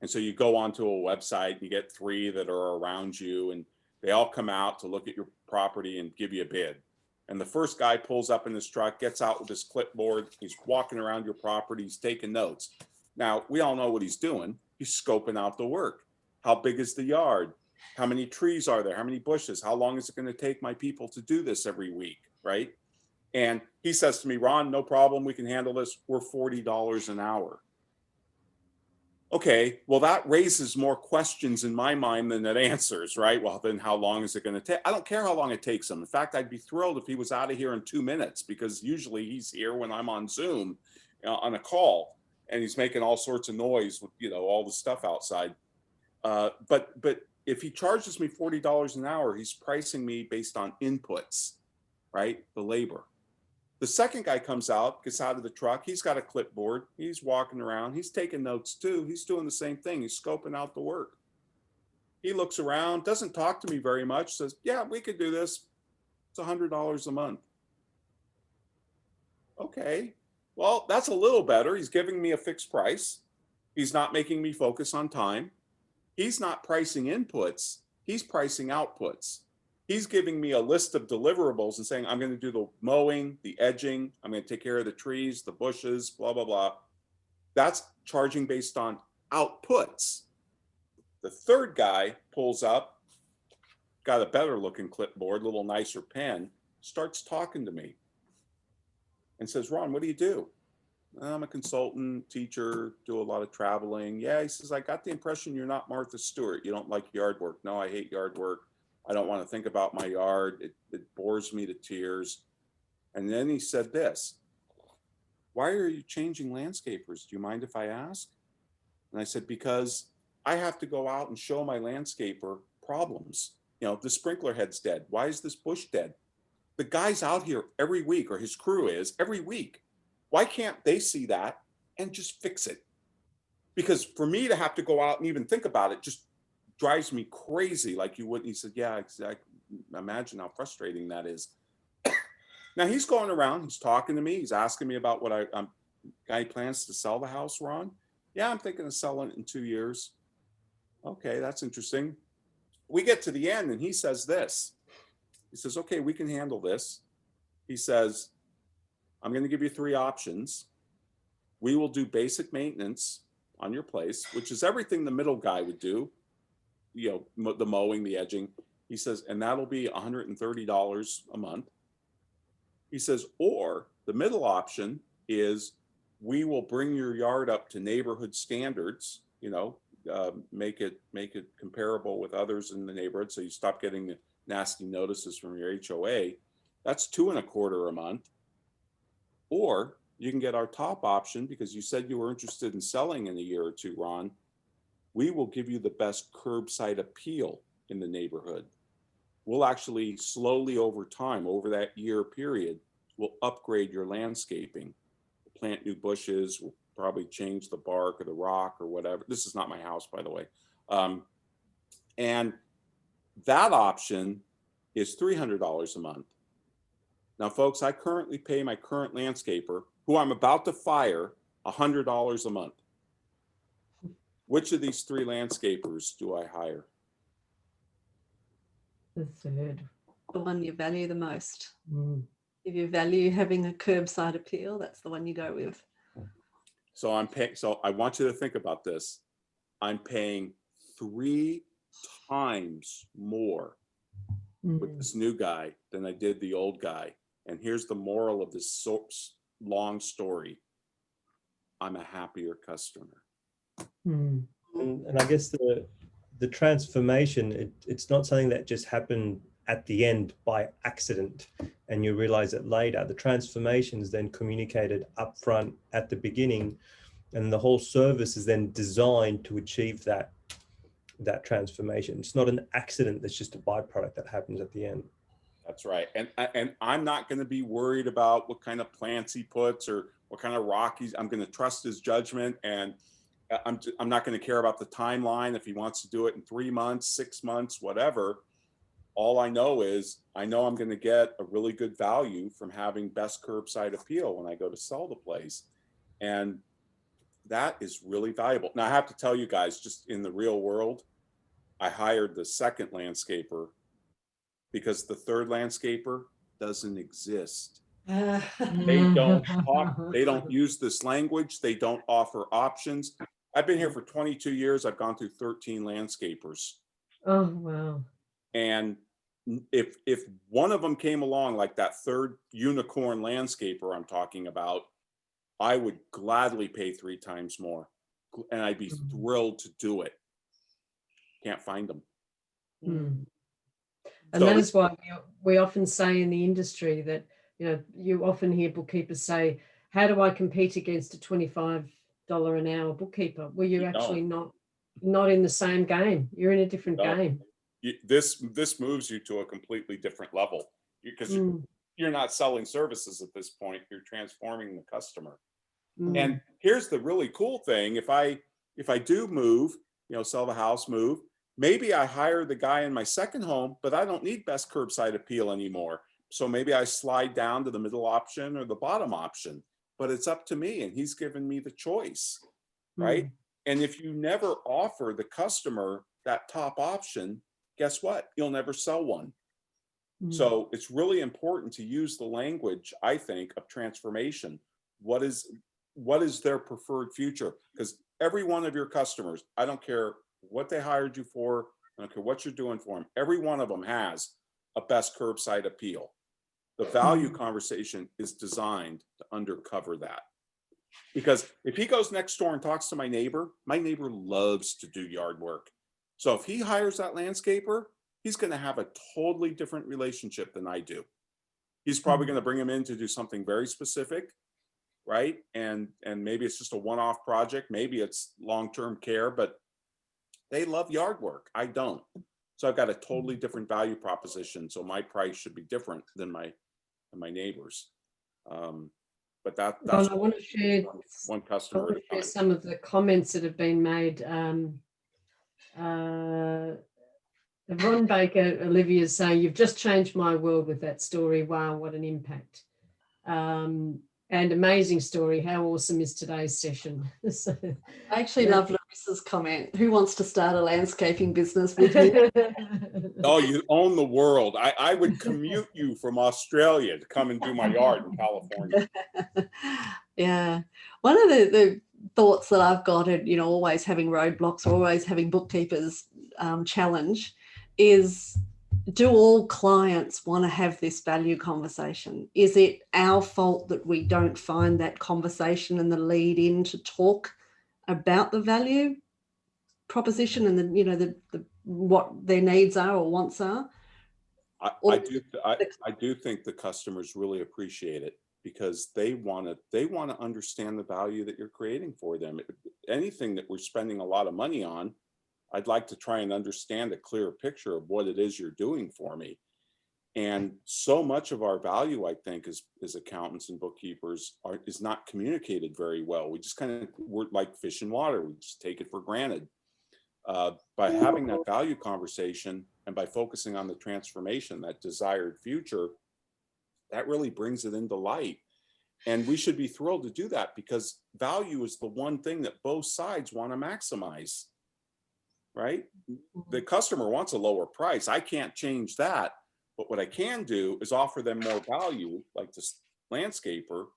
S2: And so you go onto a website, you get 3 that are around you, and they all come out to look at your property and give you a bid. And the first guy pulls up in his truck, gets out with his clipboard, he's walking around your property, he's taking notes. Now, we all know what he's doing. He's scoping out the work. How big is the yard? How many trees are there? How many bushes? How long is it going to take my people to do this every week, right? And he says to me, Ron, no problem, we can handle this. We're $40 an hour. Okay, well, that raises more questions in my mind than it answers, right? Well, then how long is it going to take? I don't care how long it takes him. In fact, I'd be thrilled if he was out of here in 2 minutes, because usually he's here when I'm on Zoom on a call and he's making all sorts of noise with, you know, all the stuff outside. But if he charges me $40 an hour, he's pricing me based on inputs, right? The labor. The second guy comes out, gets out of the truck. He's got a clipboard. He's walking around. He's taking notes too. He's doing the same thing. He's scoping out the work. He looks around, doesn't talk to me very much, says, yeah, we could do this. It's $100 a month. Okay, well, that's a little better. He's giving me a fixed price. He's not making me focus on time. He's not pricing inputs. He's pricing outputs. He's giving me a list of deliverables and saying, I'm going to do the mowing, the edging, I'm going to take care of the trees, the bushes, blah, blah, blah. That's charging based on outputs. The third guy pulls up, got a better looking clipboard, a little nicer pen, starts talking to me and says, Ron, what do you do? I'm a consultant, teacher, do a lot of traveling. Yeah, he says, I got the impression you're not Martha Stewart. You don't like yard work. No, I hate yard work. I don't want to think about my yard. It bores me to tears. And then he said this, "Why are you changing landscapers? Do you mind if I ask?" And I said, "Because I have to go out and show my landscaper problems. You know, the sprinkler head's dead. Why is this bush dead? The guy's out here every week, or his crew is every week. Why can't they see that and just fix it? Because for me to have to go out and even think about it just drives me crazy." Like you wouldn't. He said, "Yeah, exactly. Imagine how frustrating that is." Now he's going around, he's talking to me, he's asking me about what guy plans to sell the house, Ron. "Yeah, I'm thinking of selling it in 2 years." Okay, that's interesting. We get to the end and he says this. He says, "Okay, we can handle this." He says, "I'm going to give you 3 options. We will do basic maintenance on your place," which is everything the middle guy would do, you know, the mowing, the edging. He says, "and that'll be $130 a month." He says, "Or the middle option is we will bring your yard up to neighborhood standards, you know, make it comparable with others in the neighborhood, so you stop getting the nasty notices from your HOA. That's $225 a month. Or you can get our top option, because you said you were interested in selling in a year or two, Ron. We will give you the best curbside appeal in the neighborhood. We'll actually slowly over time, over that year period, we'll upgrade your landscaping, plant new bushes, we'll probably change the bark or the rock or whatever." This is not my house, by the way. And that option is $300 a month. Now, folks, I currently pay my current landscaper, who I'm about to fire, $100 a month. Which of these 3 landscapers do I hire?
S1: The third.
S3: The one you value the most.
S1: Mm.
S3: If you value having a curbside appeal, that's the one you go with.
S2: So I'm paying. So I want you to think about this. I'm paying 3 times more with this new guy than I did the old guy. And here's the moral of this long story. I'm a happier customer.
S1: Mm.
S4: And I guess the transformation, it's not something that just happened at the end by accident and you realize it later. The transformation is then communicated upfront at the beginning, and the whole service is then designed to achieve that transformation. It's not an accident, that's just a byproduct that happens at the end.
S2: That's right. And I'm not going to be worried about what kind of plants he puts or what kind of rock I'm going to trust his judgment. And I'm not going to care about the timeline. If he wants to do it in 3 months, 6 months, whatever. All I know is I'm going to get a really good value from having best curbside appeal when I go to sell the place. And that is really valuable. Now I have to tell you guys, just in the real world, I hired the second landscaper because the third landscaper doesn't exist. They don't talk, they don't use this language, they don't offer options. I've been here for 22 years. I've gone through 13 landscapers.
S1: Oh, wow.
S2: And if one of them came along, like that third unicorn landscaper I'm talking about, I would gladly pay 3 times more, and I'd be thrilled to do it. Can't find them.
S1: Mm. And
S2: So
S1: that is why we often say in the industry that, you know, you often hear bookkeepers say, "How do I compete against a $25 an hour bookkeeper?" Well, you're actually not in the same game. You're in a different game.
S2: This moves you to a completely different level, because you're not selling services at this point. You're transforming the customer. And here's the really cool thing: if I do move, you know, sell the house, move, maybe I hire the guy in my second home, but I don't need best curbside appeal anymore. So maybe I slide down to the middle option or the bottom option, but it's up to me, and he's given me the choice, right? And if you never offer the customer that top option, guess what? You'll never sell one. So it's really important to use the language, I think, of transformation. What is their preferred future? Because every one of your customers, I don't care what they hired you for, I don't care what you're doing for them, every one of them has a best curbside appeal. The value conversation is designed to undercover that. Because if he goes next door and talks to my neighbor loves to do yard work. So if he hires that landscaper, he's going to have a totally different relationship than I do. He's probably going to bring him in to do something very specific, right? And maybe it's just a one-off project, maybe it's long-term care, but they love yard work. I don't. So I've got a totally different value proposition. So my price should be different than my neighbors. But that's
S1: Well, I want to share
S2: one customer at a time.
S1: some of the comments that have been made. Ron Baker, Olivia is saying, "You've just changed my world with that story. Wow, what an impact. And amazing story. How awesome is today's session?" So,
S3: I actually love Larissa's comment. Who wants to start a landscaping business with me?
S2: Oh, you own the world. I would commute you from Australia to come and do my yard in California.
S3: Yeah. One of the thoughts that I've got, and always having roadblocks, always having bookkeepers challenge, is, do all clients want to have this value conversation? Is it our fault that we don't find that conversation and the lead in to talk about the value proposition and the what their needs are or wants are?
S2: I do think the customers really appreciate it, because they want to understand the value that you're creating for them. Anything that we're spending a lot of money on, I'd like to try and understand a clearer picture of what it is you're doing for me. And so much of our value, I think, as accountants and bookkeepers is not communicated very well. We just we're like fish in water. We just take it for granted. By having that value conversation and by focusing on the transformation, that desired future, that really brings it into light. And we should be thrilled to do that, because value is the one thing that both sides want to maximize, right? The customer wants a lower price. I can't change that. But what I can do is offer them more value, like this landscaper,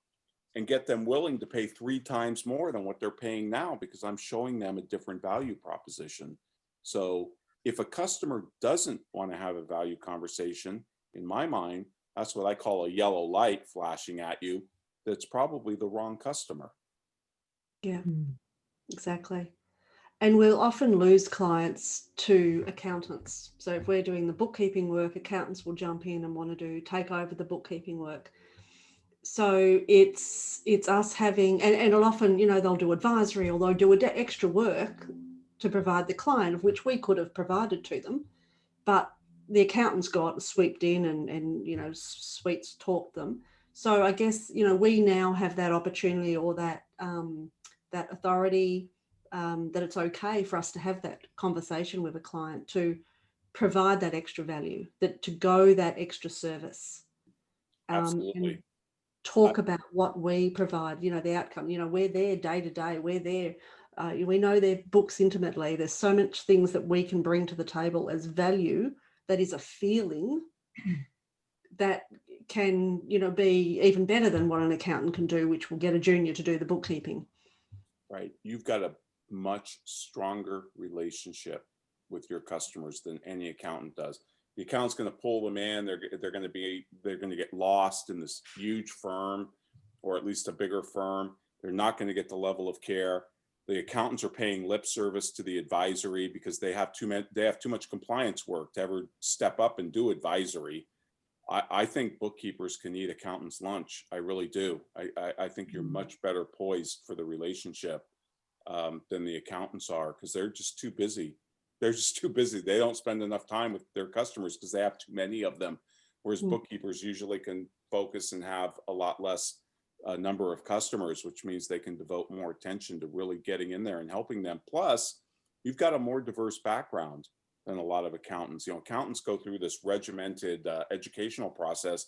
S2: and get them willing to pay 3 times more than what they're paying now, because I'm showing them a different value proposition. So if a customer doesn't want to have a value conversation, in my mind, that's what I call a yellow light flashing at you. That's probably the wrong customer.
S3: Yeah, exactly. And we'll often lose clients to accountants. So if we're doing the bookkeeping work, accountants will jump in and want to take over the bookkeeping work. So it's us having, and it'll often, they'll do advisory, or they'll do extra work to provide the client, of which we could have provided to them, but the accountants got swooped in and sweets talked them. So I guess, we now have that opportunity, or that authority, that it's okay for us to have that conversation with a client, to provide that extra value, to go that extra service.
S2: Absolutely.
S3: And talk about what we provide, the outcome. We're there day to day. We're there. We know their books intimately. There's so much things that we can bring to the table as value, that is a feeling that can, be even better than what an accountant can do, which will get a junior to do the bookkeeping.
S2: Right. You've got a much stronger relationship with your customers than any accountant does. The accountant's going to pull them in. They're going to get lost in this huge firm, or at least a bigger firm. They're not going to get the level of care. The accountants are paying lip service to the advisory because they have too much compliance work to ever step up and do advisory. I think bookkeepers can eat accountants' lunch. I really do. I think you're much better poised for the relationship than the accountants are, because they're just too busy. They're just too busy. They don't spend enough time with their customers because they have too many of them. Whereas bookkeepers usually can focus and have a lot less number of customers, which means they can devote more attention to really getting in there and helping them. Plus, you've got a more diverse background than a lot of accountants. Accountants go through this regimented educational process.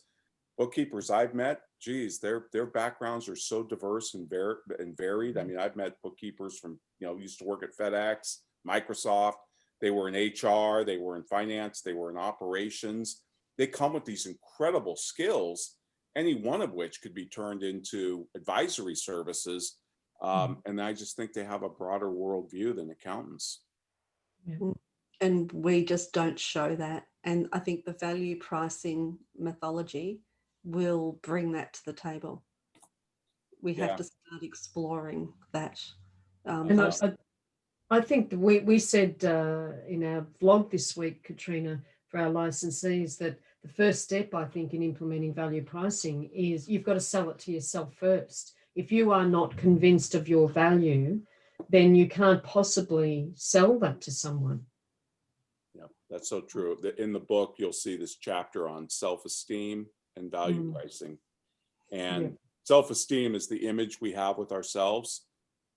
S2: Bookkeepers I've met, geez, their backgrounds are so diverse and varied. I mean, I've met bookkeepers from, used to work at FedEx, Microsoft. They were in HR, they were in finance, they were in operations. They come with these incredible skills, any one of which could be turned into advisory services. And I just think they have a broader worldview than accountants.
S1: Yeah.
S3: And we just don't show that. And I think the value pricing methodology will bring that to the table. We have to start exploring that.
S1: And I think that we said in our vlog this week, Katrina, for our licensees that the first step, I think, in implementing value pricing is you've got to sell it to yourself first. If you are not convinced of your value, then you can't possibly sell that to someone.
S2: Yeah, that's so true. In the book, you'll see this chapter on self-esteem and value pricing. And self-esteem is the image we have with ourselves.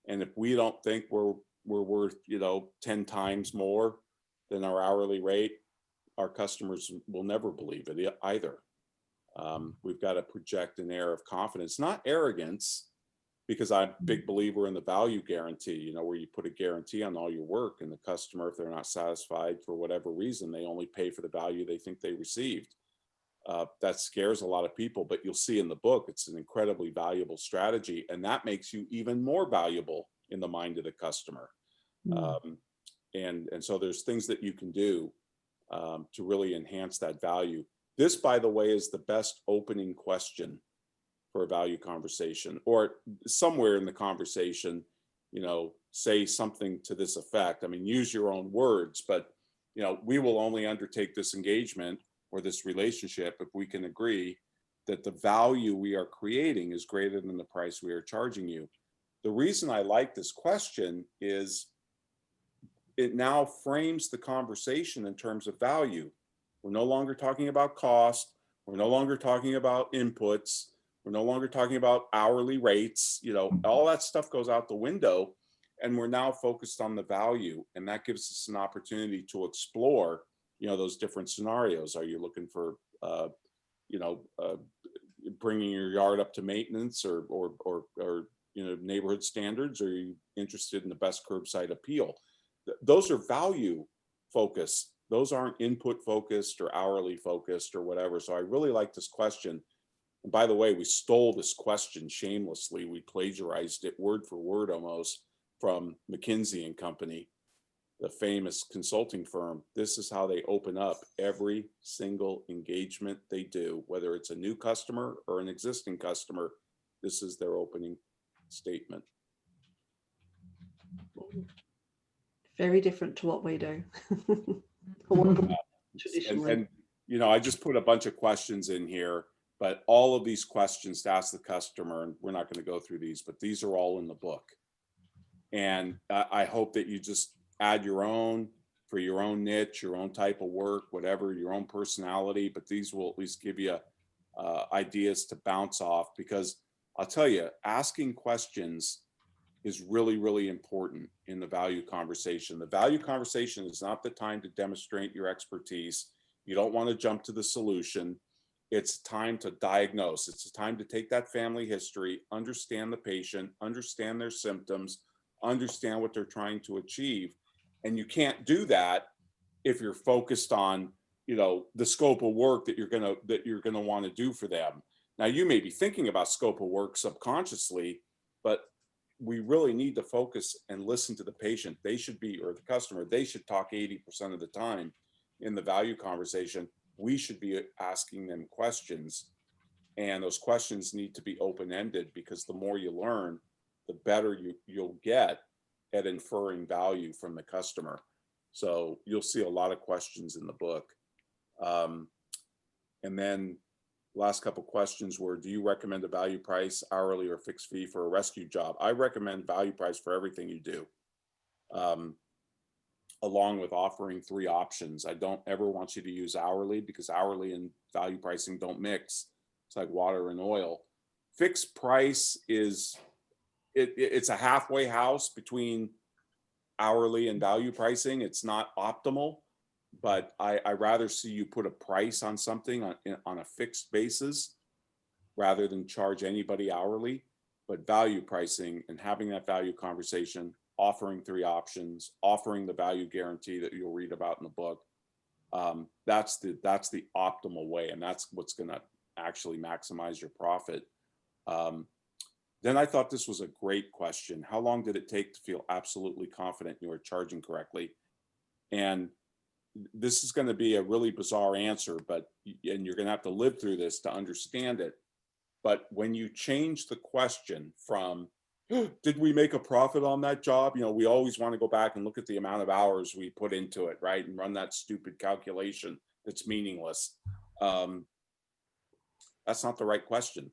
S2: And if we don't think we're worth, 10 times more than our hourly rate, our customers will never believe it either. We've got to project an air of confidence, not arrogance, because I'm a big believer in the value guarantee, where you put a guarantee on all your work, and the customer, if they're not satisfied for whatever reason, they only pay for the value they think they received. That scares a lot of people, but you'll see in the book, it's an incredibly valuable strategy, and that makes you even more valuable in the mind of the customer. And so there's things that you can do to really enhance that value. This, by the way, is the best opening question for a value conversation, or somewhere in the conversation, say something to this effect. I mean, use your own words, but, we will only undertake this engagement or this relationship if we can agree that the value we are creating is greater than the price we are charging you. The reason I like this question is it now frames the conversation in terms of value. We're no longer talking about cost. We're no longer talking about inputs. We're no longer talking about hourly rates. All that stuff goes out the window, and we're now focused on the value. And that gives us an opportunity to explore, those different scenarios. Are you looking for, bringing your yard up to maintenance or neighborhood standards? Or are you interested in the best curbside appeal? Those are value focused. Those aren't input focused or hourly focused or whatever. So I really like this question. And by the way, we stole this question shamelessly. We plagiarized it word for word almost from McKinsey & Company, the famous consulting firm. This is how they open up every single engagement they do, whether it's a new customer or an existing customer. This is their opening statement.
S3: Very different to what we do. Traditionally.
S2: And I just put a bunch of questions in here, but all of these questions to ask the customer, and we're not going to go through these, but these are all in the book. And I hope that you just add your own for your own niche, your own type of work, whatever, your own personality, but these will at least give you ideas to bounce off, because I'll tell you, asking questions is really, really important in the value conversation. The value conversation is not the time to demonstrate your expertise. You don't want to jump to the solution. It's time to diagnose. It's a time to take that family history, understand the patient, understand their symptoms, understand what they're trying to achieve. And you can't do that if you're focused on, the scope of work that you're gonna want to do for them. Now, you may be thinking about scope of work subconsciously, but we really need to focus and listen to the patient. They should be, or the customer, they should talk 80% of the time in the value conversation. We should be asking them questions, and those questions need to be open-ended, because the more you learn, the better you'll get at inferring value from the customer. So you'll see a lot of questions in the book. And then last couple questions were, do you recommend a value price, hourly or fixed fee for a rescue job? I recommend value price for everything you do, along with offering 3 options. I don't ever want you to use hourly, because hourly and value pricing don't mix. It's like water and oil. Fixed price is, it's a halfway house between hourly and value pricing. It's not optimal, but I rather see you put a price on something on a fixed basis rather than charge anybody hourly. But value pricing and having that value conversation, offering 3 options, offering the value guarantee that you'll read about in the book, that's the optimal way, and that's what's going to actually maximize your profit. Then I thought this was a great question. How long did it take to feel absolutely confident you were charging correctly? And this is going to be a really bizarre answer, and you're going to have to live through this to understand it. But when you change the question from, did we make a profit on that job? We always want to go back and look at the amount of hours we put into it, right? And run that stupid calculation. that's meaningless. That's not the right question.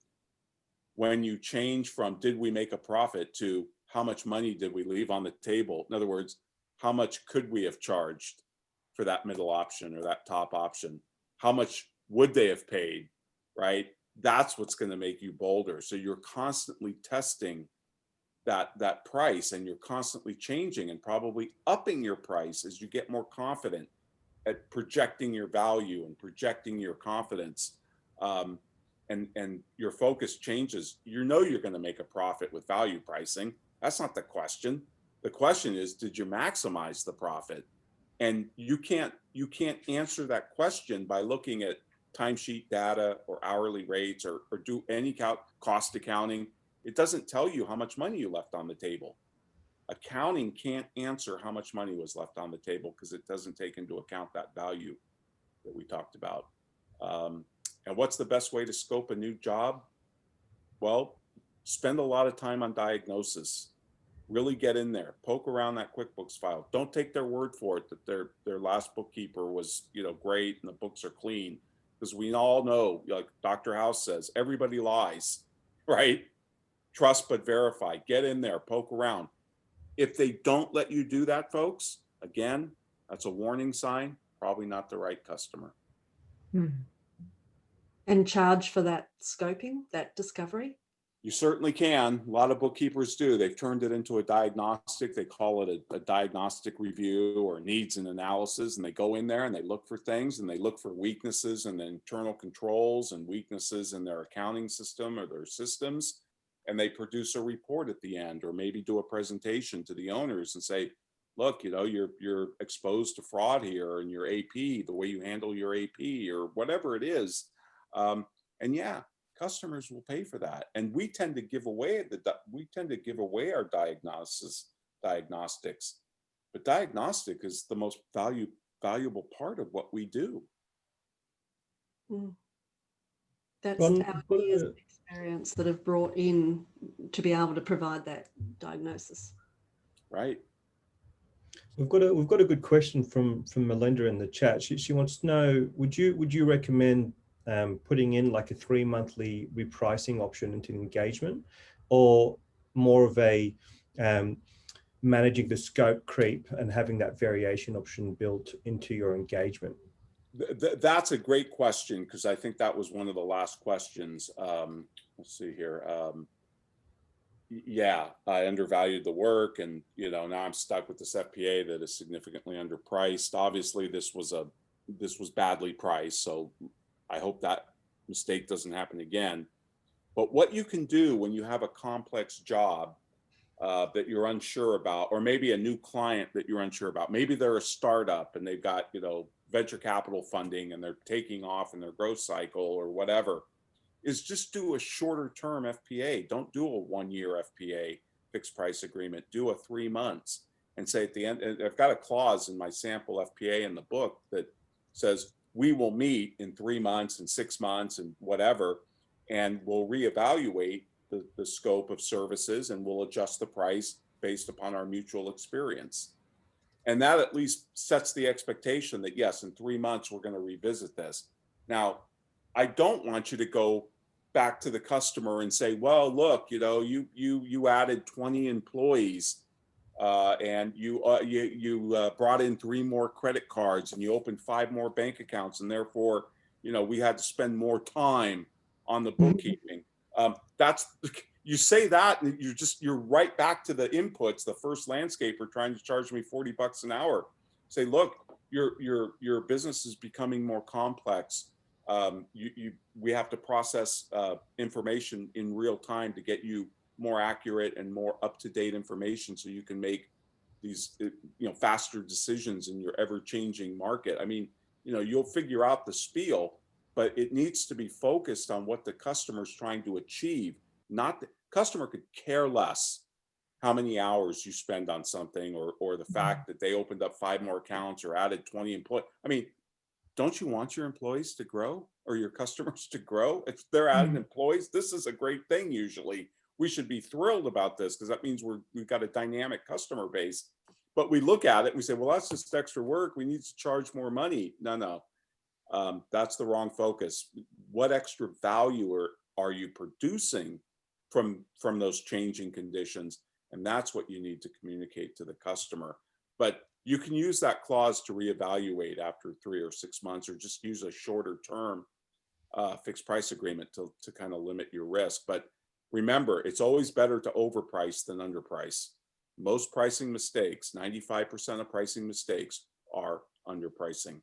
S2: When you change from did we make a profit to how much money did we leave on the table? In other words, how much could we have charged for that middle option or that top option? How much would they have paid, right? That's what's going to make you bolder. So you're constantly testing that price, and you're constantly changing and probably upping your price as you get more confident at projecting your value and projecting your confidence. And your focus changes. You know you're going to make a profit with value pricing. That's not the question. The question is, did you maximize the profit? And you can't answer that question by looking at timesheet data or hourly rates or do any cost accounting. It doesn't tell you how much money you left on the table. Accounting can't answer how much money was left on the table because it doesn't take into account that value that we talked about. And what's the best way to scope a new job? Well, spend a lot of time on diagnosis. Really get in there, poke around that QuickBooks file. Don't take their word for it that their last bookkeeper was, great and the books are clean, because we all know, like Dr. House says, everybody lies, right? Trust but verify. Get in there, poke around. If they don't let you do that, folks, again, that's a warning sign. Probably not the right customer.
S3: And charge for that scoping, that discovery?
S2: You certainly can. A lot of bookkeepers do. They've turned it into a diagnostic. They call it a diagnostic review or needs and analysis. And they go in there and they look for things, and they look for weaknesses in the internal controls and weaknesses in their accounting system or their systems. And they produce a report at the end, or maybe do a presentation to the owners and say, look, you're exposed to fraud here in your AP, the way you handle your AP or whatever it is. And yeah, customers will pay for that. And we tend to give away our diagnostics, but diagnostic is the most valuable part of what we do.
S3: That's our years of experience that have brought in to be able to provide that diagnosis.
S2: Right.
S4: We've got a good question from Melinda in the chat. She wants to know, would you recommend putting in like a 3-monthly repricing option into engagement, or more of a managing the scope creep and having that variation option built into your engagement?
S2: That's a great question, because I think that was one of the last questions. Let's see here. Yeah, I undervalued the work, and now I'm stuck with this FPA that is significantly underpriced. Obviously, this was badly priced, so I hope that mistake doesn't happen again. But what you can do when you have a complex job that you're unsure about, or maybe a new client that you're unsure about, maybe they're a startup and they've got venture capital funding and they're taking off in their growth cycle or whatever, is just do a shorter term FPA. Don't do a 1-year FPA fixed price agreement. Do a 3 months and say at the end, and I've got a clause in my sample FPA in the book that says we will meet in 3 months and 6 months and whatever, and we'll reevaluate the scope of services, and we'll adjust the price based upon our mutual experience. And that at least sets the expectation that yes, in 3 months, we're going to revisit this. Now, I don't want you to go back to the customer and say, well, look, you added 20 employees and you brought in 3 more credit cards and you opened 5 more bank accounts, and therefore, we had to spend more time on the bookkeeping. You say that and you're right back to the inputs. The first landscaper trying to charge me $40 an hour. Say, look, your business is becoming more complex. We have to process information in real time to get you more accurate and more up-to-date information, so you can make these faster decisions in your ever-changing market. I mean, you'll figure out the spiel, but it needs to be focused on what the customer's trying to achieve. Not the customer could care less how many hours you spend on something, or the fact that they opened up 5 more accounts or added 20 employees. I mean, don't you want your employees to grow, or your customers to grow? If they're adding employees, this is a great thing. Usually we should be thrilled about this, because that means we've got a dynamic customer base. But we look at it and we say, well, that's just extra work. We need to charge more money. No. That's the wrong focus. What extra value are you producing from those changing conditions? And that's what you need to communicate to the customer. But you can use that clause to reevaluate after 3 or 6 months, or just use a shorter term fixed price agreement to kind of limit your risk. But remember, it's always better to overprice than underprice. Most pricing mistakes, 95% of pricing mistakes, are underpricing.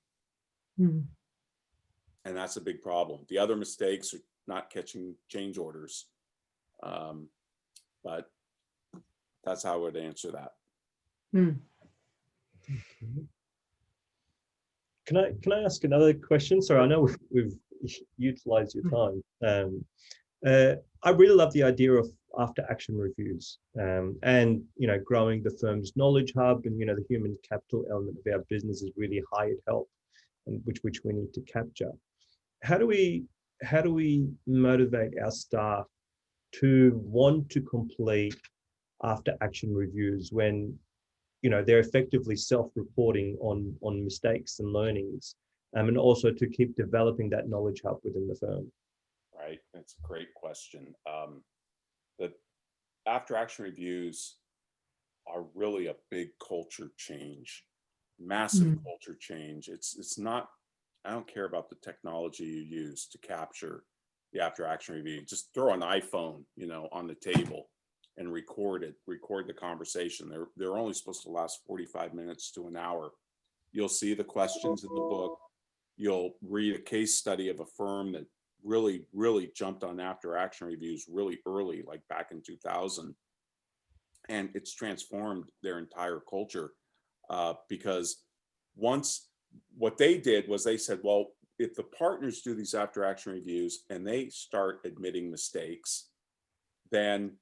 S1: Mm.
S2: And that's a big problem. The other mistakes are not catching change orders. But that's how I would answer that.
S1: Mm.
S4: Can I ask another question? Sorry, I know we've utilized your time. I really love the idea of after action reviews, and growing the firm's knowledge hub, and the human capital element of our business is really hired help, and which we need to capture. How do we motivate our staff to want to complete after action reviews when they're effectively self-reporting on mistakes and learnings, and also to keep developing that knowledge hub within the firm?
S2: Right, that's a great question. The after action reviews are really a big culture change, massive culture change. It's not, I don't care about the technology you use to capture the after action review. Just throw an iPhone, on the table and record the conversation. They're only supposed to last 45 minutes to an hour. You'll see the questions in the book. You'll read a case study of a firm that really jumped on after action reviews really early, like back in 2000. And it's transformed their entire culture, because once what they did was they said, well, if the partners do these after action reviews and they start admitting mistakes, then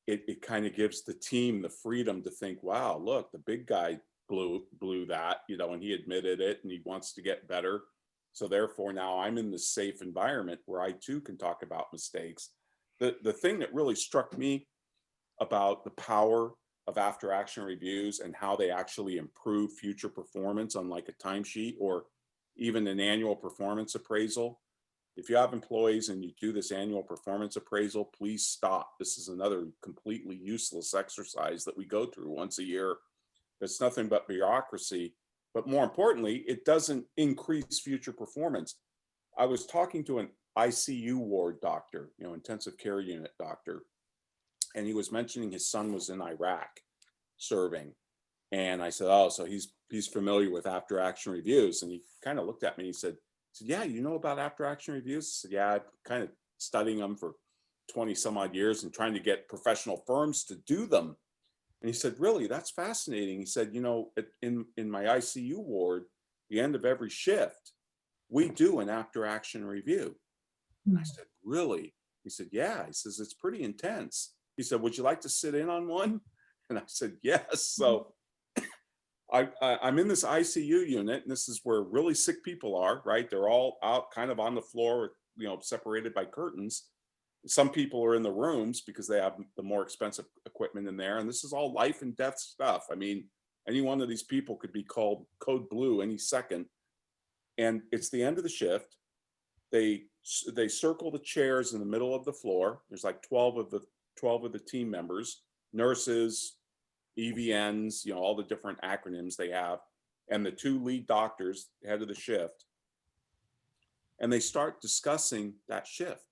S2: it kind of gives the team the freedom to think, wow, look, the big guy blew that, and he admitted it and he wants to get better. So therefore now I'm in this safe environment where I too can talk about mistakes. The thing that really struck me about the power of after action reviews and how they actually improve future performance on like a timesheet or even an annual performance appraisal. If you have employees and you do this annual performance appraisal, please stop. This is another completely useless exercise that we go through once a year. It's nothing but bureaucracy, but more importantly, it doesn't increase future performance. I was talking to an ICU ward doctor, intensive care unit doctor, and he was mentioning his son was in Iraq serving. And I said, oh, so he's familiar with after action reviews. And he kind of looked at me and he said, yeah, you know about after action reviews? I said, yeah, I've kind of studying them for 20 some odd years and trying to get professional firms to do them. And he said, really, that's fascinating. He said, in my ICU ward, the end of every shift, we do an after action review. And I said, really? He said, yeah. He says, it's pretty intense. He said, would you like to sit in on one? And I said, yes. So I'm in this ICU unit, and this is where really sick people are, right? They're all out kind of on the floor, separated by curtains. Some people are in the rooms because they have the more expensive equipment in there. And this is all life and death stuff. I mean, any one of these people could be called code blue any second. And it's the end of the shift. They circle the chairs in the middle of the floor. There's like 12 of the team members, nurses, EVNs, all the different acronyms they have, and the 2 lead doctors, head of the shift. And they start discussing that shift.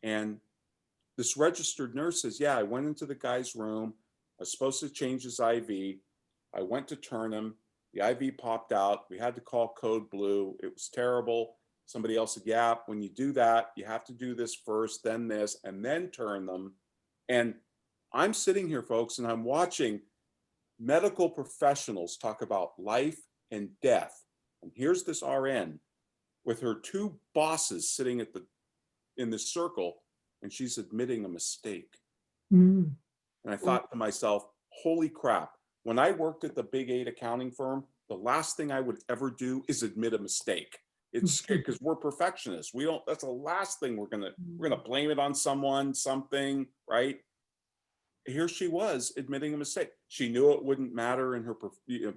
S2: And this registered nurse says, yeah, I went into the guy's room. I was supposed to change his IV. I went to turn him. The IV popped out. We had to call code blue. It was terrible. Somebody else said, yeah, when you do that, you have to do this first, then this, and then turn them. And I'm sitting here, folks, and I'm watching medical professionals talk about life and death. And here's this RN with her 2 bosses sitting in this circle, and she's admitting a mistake. And I thought to myself, holy crap, when I worked at the Big 8 accounting firm, the last thing I would ever do is admit a mistake. It's because we're perfectionists. That's the last thing we're gonna blame it on someone, something, right? Here she was admitting a mistake. She knew it wouldn't matter in her,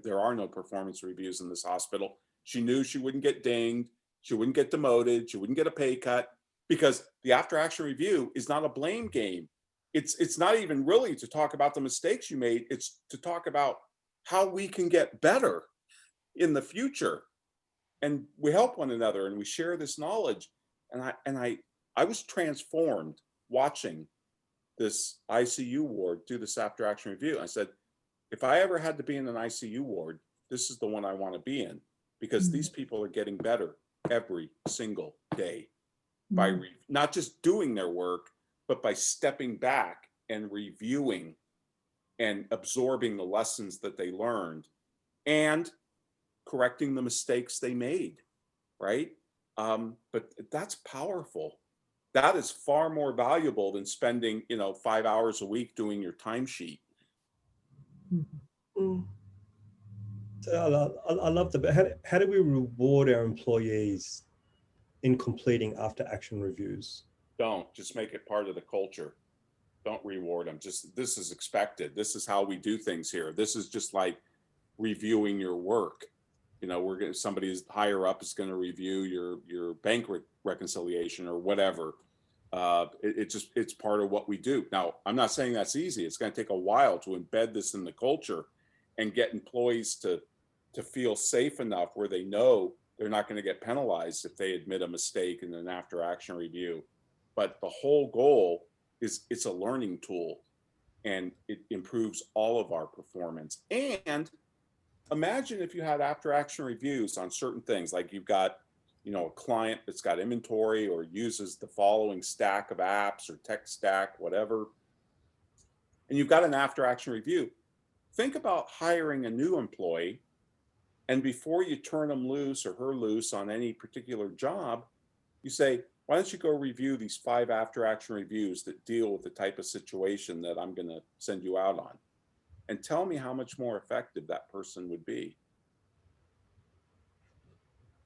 S2: there are no performance reviews in this hospital. She knew she wouldn't get dinged. She wouldn't get demoted. She wouldn't get a pay cut, because the after action review is not a blame game. It's not even really to talk about the mistakes you made. It's to talk about how we can get better in the future. And we help one another and we share this knowledge. And I was transformed watching this ICU ward do this after action review. I said, if I ever had to be in an ICU ward, this is the one I want to be in, because these people are getting better every single day by not just doing their work, but by stepping back and reviewing and absorbing the lessons that they learned and correcting the mistakes they made, right? But that's powerful. That is far more valuable than spending, 5 hours a week doing your timesheet.
S4: So I love that. But how do we reward our employees in completing after action reviews?
S2: Don't just make it part of the culture. Don't reward them. Just, this is expected. This is how we do things here. This is just like reviewing your work. Somebody's higher up is going to review your bank reconciliation or whatever. It's part of what we do. Now, I'm not saying that's easy. It's going to take a while to embed this in the culture and get employees to feel safe enough where they know they're not going to get penalized if they admit a mistake in an after action review. But the whole goal is it's a learning tool, and it improves all of our performance. And imagine if you had after action reviews on certain things, like you've got, a client that's got inventory or uses the following stack of apps or tech stack, whatever, and you've got an after action review. Think about hiring a new employee, and before you turn them loose or her loose on any particular job, you say, why don't you go review these 5 after action reviews that deal with the type of situation that I'm going to send you out on, and tell me how much more effective that person would be,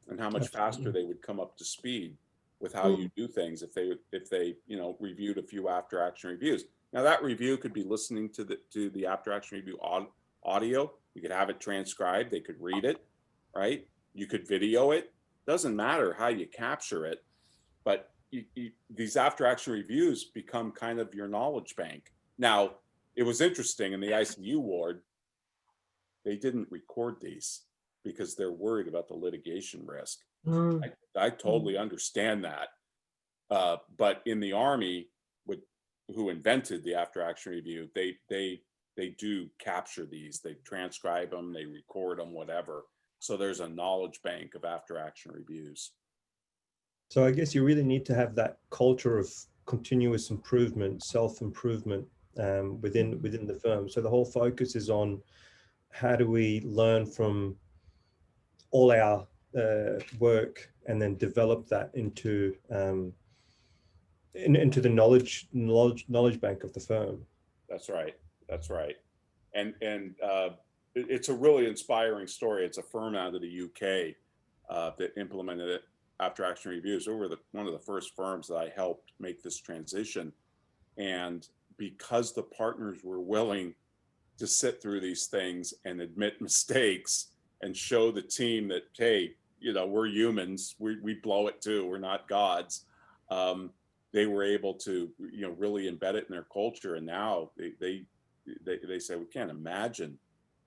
S2: and how much faster they would come up to speed with how you do things if they reviewed a few after action reviews. Now, that review could be listening to the after action review audio. You could have it transcribed. They could read it, right? You could video it. Doesn't matter how you capture it, but these after action reviews become kind of your knowledge bank. Now, it was interesting in the ICU ward, they didn't record these because they're worried about the litigation risk. I totally understand that. But in the Army, who invented the after action review, they do capture these. They transcribe them, they record them, whatever. So there's a knowledge bank of after action reviews.
S4: So I guess you really need to have that culture of continuous improvement, self-improvement within the firm. So the whole focus is on how do we learn from all our work and then develop that into the knowledge bank of the firm. That's
S2: right. And it's a really inspiring story. It's a firm out of the UK that implemented it after action reviews. We were one of the first firms that I helped make this transition. And because the partners were willing to sit through these things and admit mistakes and show the team that, hey, we're humans, we blow it too, we're not gods. They were able to, really embed it in their culture. And now they say, we can't imagine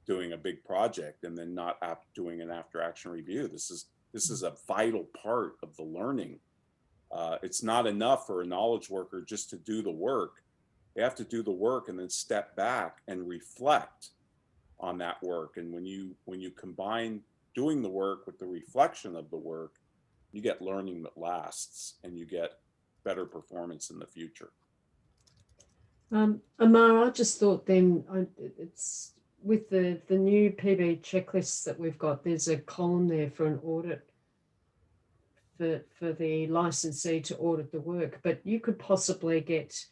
S2: doing a big project and then not doing an after action review. This is a vital part of the learning. It's not enough for a knowledge worker just to do the work. They have to do the work and then step back and reflect on that work. And when you combine doing the work with the reflection of the work, you get learning that lasts and you get better performance in the future.
S1: Amar, I just thought then it's with the new PB checklists that we've got, there's a column there for an audit for the licensee to audit the work, but you could possibly get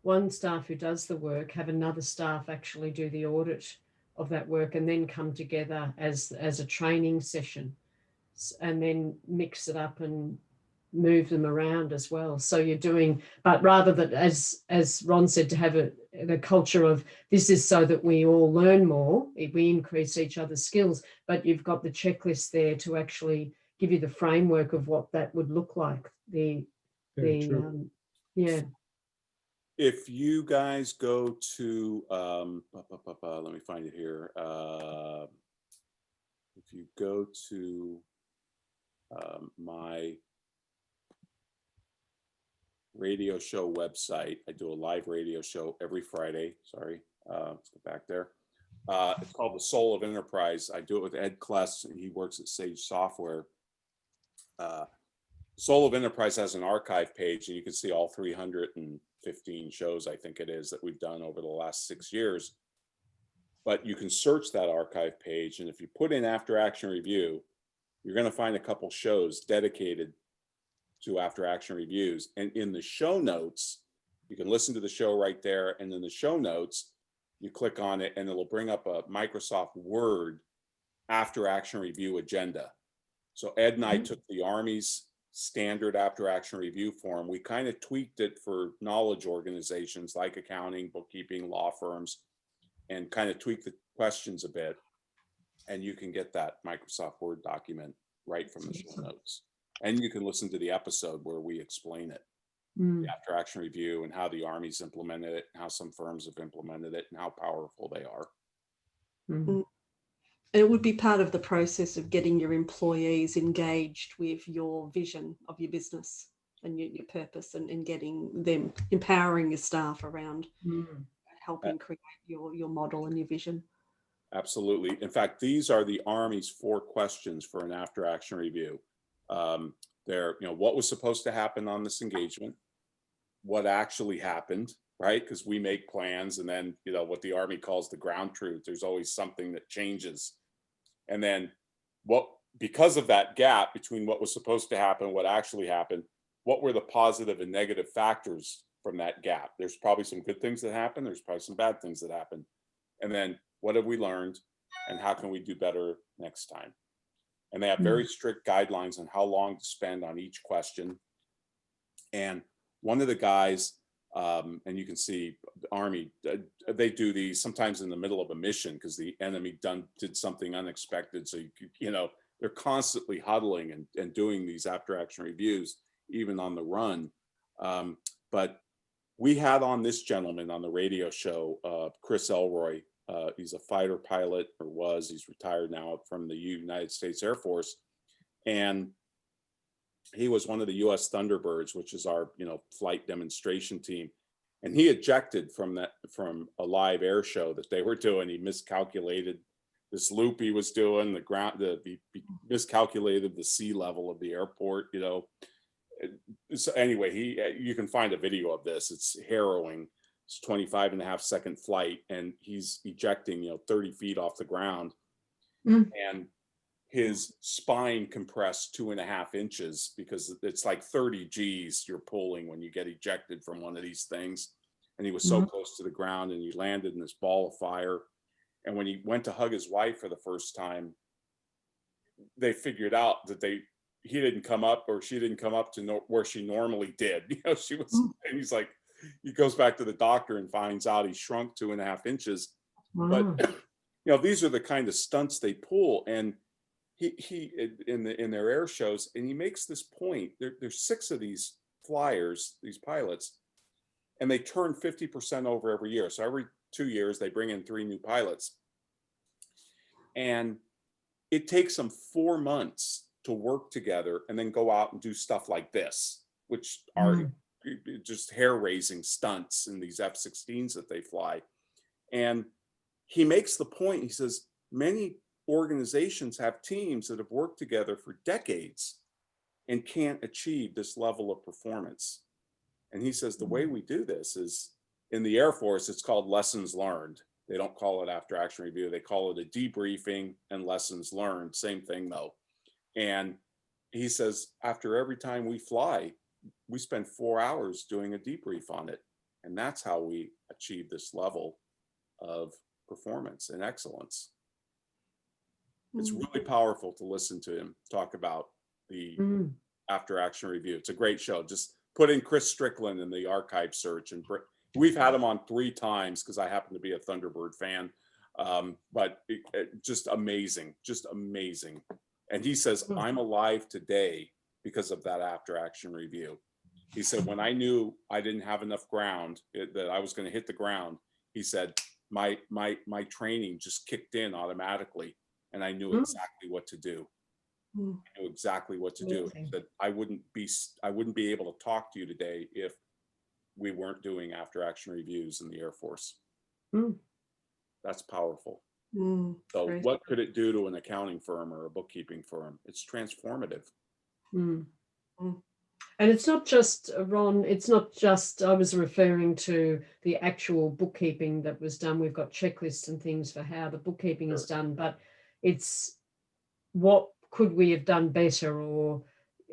S1: one staff who does the work, have another staff actually do the audit of that work, and then come together as a training session, and then mix it up and move them around as well. So you're doing, but rather than, as Ron said, to have a culture of this is so that we all learn more, we increase each other's skills, but you've got the checklist there to actually give you the framework of what that would look like.
S4: Very true.
S1: Yeah.
S2: If you guys go to, let me find it here. If you go to my radio show website, I do a live radio show every Friday. Sorry, let's go back there. It's called The Soul of Enterprise. I do it with Ed Kless. He works at Sage Software. Soul of Enterprise has an archive page, and you can see all 315 shows, I think it is, that we've done over the last 6 years. But you can search that archive page, and if you put in After Action Review, you're going to find a couple shows dedicated to After Action Reviews. And in the show notes, you can listen to the show right there. And in the show notes, you click on it, and it'll bring up a Microsoft Word After Action Review agenda. So Ed and I took the Army's standard After Action Review form. We kind of tweaked it for knowledge organizations like accounting, bookkeeping, law firms, and kind of tweaked the questions a bit. And you can get that Microsoft Word document right from the show notes. And you can listen to the episode where we explain it, the After Action Review, and how the Army's implemented it, and how some firms have implemented it, and how powerful they are.
S3: It would be part of the process of getting your employees engaged with your vision of your business and your purpose, and getting them, empowering your staff around helping create your model and your vision.
S2: Absolutely. In fact, these are the Army's 4 questions for an After Action Review. They're, what was supposed to happen on this engagement, what actually happened, right? Because we make plans, and then, what the Army calls the ground truth, there's always something that changes. And then because of that gap between what was supposed to happen, what actually happened, what were the positive and negative factors from that gap? There's probably some good things that happen. There's probably some bad things that happen. And then what have we learned, and how can we do better next time? And they have very strict guidelines on how long to spend on each question. And one of the guys, and you can see the Army, they do these sometimes in the middle of a mission because the enemy did something unexpected. So, they're constantly huddling and doing these After Action Reviews, even on the run. But we had on this gentleman on the radio show, Chris Elroy. He's a fighter pilot, or was. He's retired now from the United States Air Force. And he was one of the U.S. Thunderbirds, which is our, flight demonstration team. And he ejected from a live air show that they were doing. He miscalculated this loop he was doing, he miscalculated the sea level of the airport, So anyway, you can find a video of this. It's harrowing. It's 25.5-second flight, and he's ejecting, 30 feet off the ground. And his spine compressed 2.5 inches because it's like 30 G's you're pulling when you get ejected from one of these things. And he was so close to the ground, and he landed in this ball of fire. And when he went to hug his wife for the first time, they figured out that he didn't come up, or she didn't come up to where she normally did. She was, and he's like, he goes back to the doctor and finds out he shrunk 2.5 inches. But these are the kind of stunts they pull. And he in their air shows, and he makes this point. There's 6 of these flyers, these pilots, and they turn 50% over every year. So every 2 years they bring in 3 new pilots, and it takes them 4 months to work together and then go out and do stuff like this, which are just hair-raising stunts in these F-16s that they fly. And he makes the point, he says, many organizations have teams that have worked together for decades and can't achieve this level of performance. And he says the way we do this is, in the Air Force, it's called lessons learned. They don't call it After Action Review. They call it a debriefing and lessons learned. Same thing though. And he says, after every time we fly, we spend 4 hours doing a debrief on it. And that's how we achieve this level of performance and excellence. It's really powerful to listen to him talk about the After Action Review. It's a great show. Just put in Chris Strickland in the archive search, and we've had him on 3 times because I happen to be a Thunderbird fan. But just amazing, And he says,
S1: Hmm.
S2: I'm alive today because of that after action review. He said, when I knew I didn't have enough ground, that I was going to hit the ground, he said, my training just kicked in automatically, and I knew
S1: Mm.
S2: exactly what to do.
S3: Mm.
S2: I knew exactly what to do.
S1: Amazing.
S2: That I wouldn't be able to talk to you today if we weren't doing after action reviews in the Air Force.
S1: Mm.
S2: That's powerful.
S3: Mm.
S2: So
S3: Very
S2: what could it do to an accounting firm or a bookkeeping firm? It's transformative.
S1: Mm.
S3: Mm.
S1: And it's not just, Ron, it's not just, I was referring to the actual bookkeeping that was done. We've got checklists and things for how the bookkeeping is done, but it's what could we have done better, or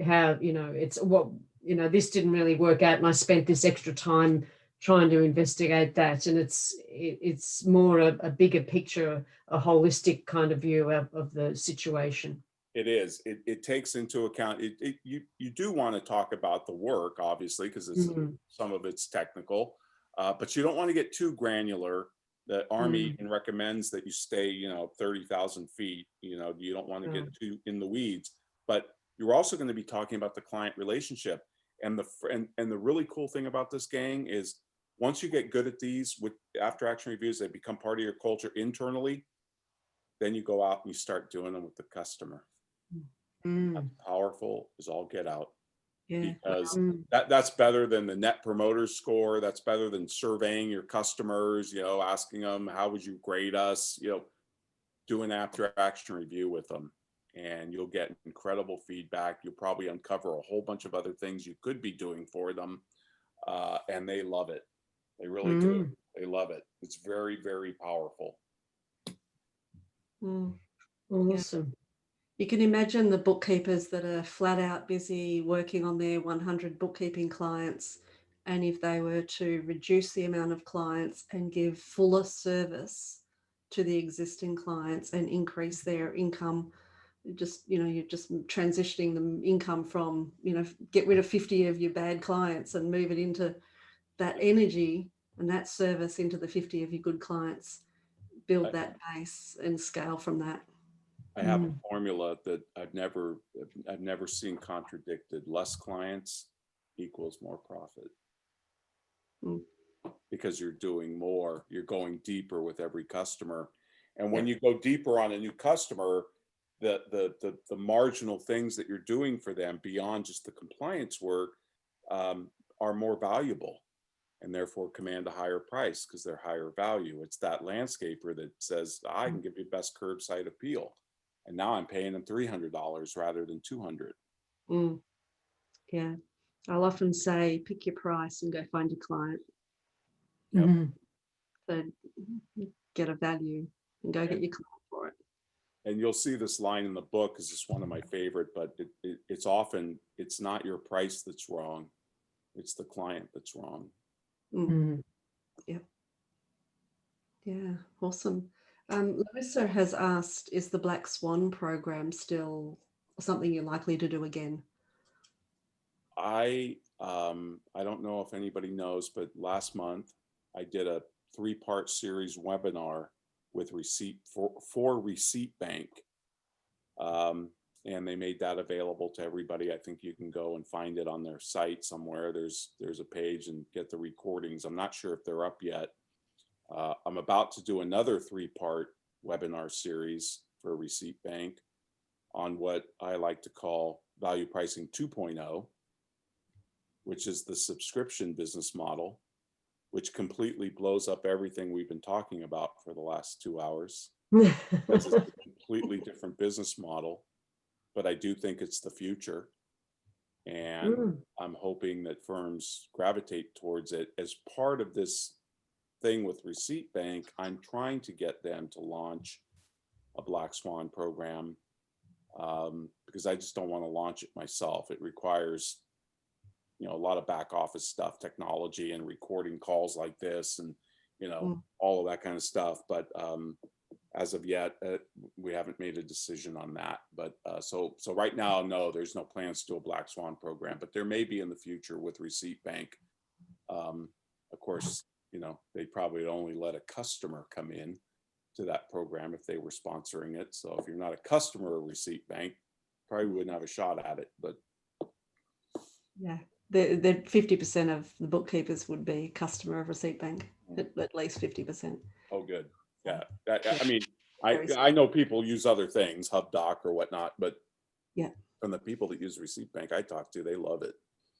S1: how, it's what, this didn't really work out and I spent this extra time trying to investigate that. And it's more a bigger picture, a holistic kind of view of the situation.
S2: It is. It takes into account. You do want to talk about the work, obviously, because
S1: Mm.
S2: some of it's technical, but you don't want to get too granular. The Army even recommends that you stay, 30,000 feet. You don't want to get too in the weeds. But you're also going to be talking about the client relationship, and the really cool thing about this, gang, is once you get good at these with after action reviews, they become part of your culture internally. Then you go out and you start doing them with the customer. That's powerful as all get out,
S3: Yeah.
S2: because
S1: Mm.
S2: that's better than the net promoter score. That's better than surveying your customers, asking them, how would you grade us? Do an after action review with them, and you'll get incredible feedback. You'll probably uncover a whole bunch of other things you could be doing for them. And they love it. They really do. They love it. It's very, very powerful.
S3: Mm.
S1: Awesome.
S3: You can imagine the bookkeepers that are flat out busy working on their 100 bookkeeping clients. And if they were to reduce the amount of clients and give fuller service to the existing clients and increase their income, you're just transitioning the income from, get rid of 50 of your bad clients and move it into that energy and that service into the 50 of your good clients, build that base and scale from that.
S2: I have a formula that I've never seen contradicted. Less clients equals more profit.
S3: Mm.
S2: Because you're doing more, you're going deeper with every customer. And when you go deeper on a new customer, the marginal things that you're doing for them beyond just the compliance work are more valuable, and therefore command a higher price because they're higher value. It's that landscaper that says, I can give you best curbside appeal. And now I'm paying them $300 rather than $200.
S3: Mm. Yeah. I'll often say, pick your price and go find your client.
S2: Yep.
S1: Mhm.
S3: So get a value and go get your client for it.
S2: And you'll see this line in the book, because it's one of my favorite, but it's often, it's not your price that's wrong. It's the client that's wrong.
S1: Mm.
S3: Yep. Yeah. Awesome. Larissa has asked, is the Black Swan program still something you're likely to do again?
S2: I don't know if anybody knows, but last month I did a 3-part series webinar with for Receipt Bank. And they made that available to everybody. I think you can go and find it on their site somewhere. There's a page and get the recordings. I'm not sure if they're up yet. I'm about to do another 3-part webinar series for Receipt Bank on what I like to call value pricing 2.0, which is the subscription business model, which completely blows up everything we've been talking about for the last 2 hours. This is a completely different business model, but I do think it's the future. And I'm hoping that firms gravitate towards it. As part of this thing with Receipt Bank, I'm trying to get them to launch a Black Swan program, because I just don't want to launch it myself. It requires, a lot of back office stuff, technology and recording calls like this, and all of that kind of stuff. But as of yet, we haven't made a decision on that. But so right now, no, there's no plans to do a Black Swan program, but there may be in the future with Receipt Bank. Of course, they probably only let a customer come in to that program if they were sponsoring it. So if you're not a customer of Receipt Bank, probably wouldn't have a shot at it. But
S3: Yeah, the 50% of the bookkeepers would be customer of Receipt Bank, at least 50%.
S2: oh, good. Yeah. I mean,
S3: Very
S2: I know people use other things, HubDoc or whatnot, but
S3: Yeah.
S2: from the people that use Receipt Bank I talk to, they love it.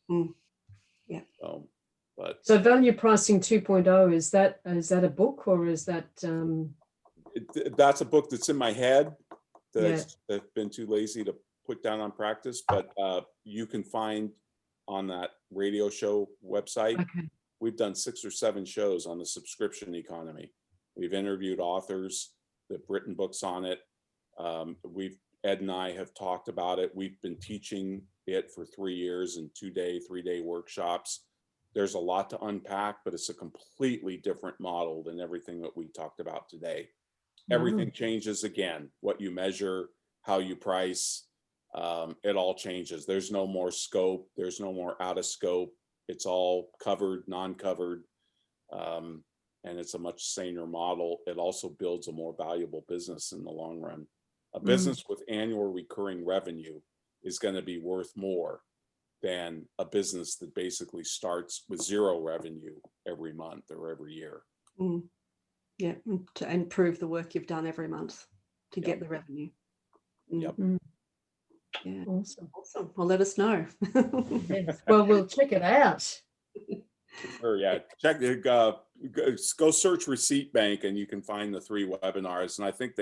S3: Mm. Yeah.
S2: But
S1: So value pricing 2.0, is that a book, or is that
S2: that's a book that's in my head that
S1: Yeah.
S2: I've been too lazy to put down on practice, but you can find on that radio show website.
S1: okay?
S2: We've done 6 or 7 shows on the subscription economy. We've interviewed authors that've written books on it. Ed and I have talked about it. We've been teaching it for 3 years in 2-day, 3-day workshops. There's a lot to unpack, but it's a completely different model than everything that we talked about today. Everything changes again. What you measure, how you price, it all changes. There's no more scope. There's no more out of scope. It's all covered, non-covered, and it's a much saner model. It also builds a more valuable business in the long run. A business with annual recurring revenue is going to be worth more than a business that basically starts with 0 revenue every month or every year.
S3: Yeah, and prove the work you've done every month to
S2: Yep.
S3: get the revenue.
S2: Yep.
S3: Yeah.
S1: Awesome.
S3: Awesome. Well, let us know.
S1: Yes. Well, we'll check it out.
S2: Or yeah, check go search Receipt Bank and you can find the 3 webinars. And I think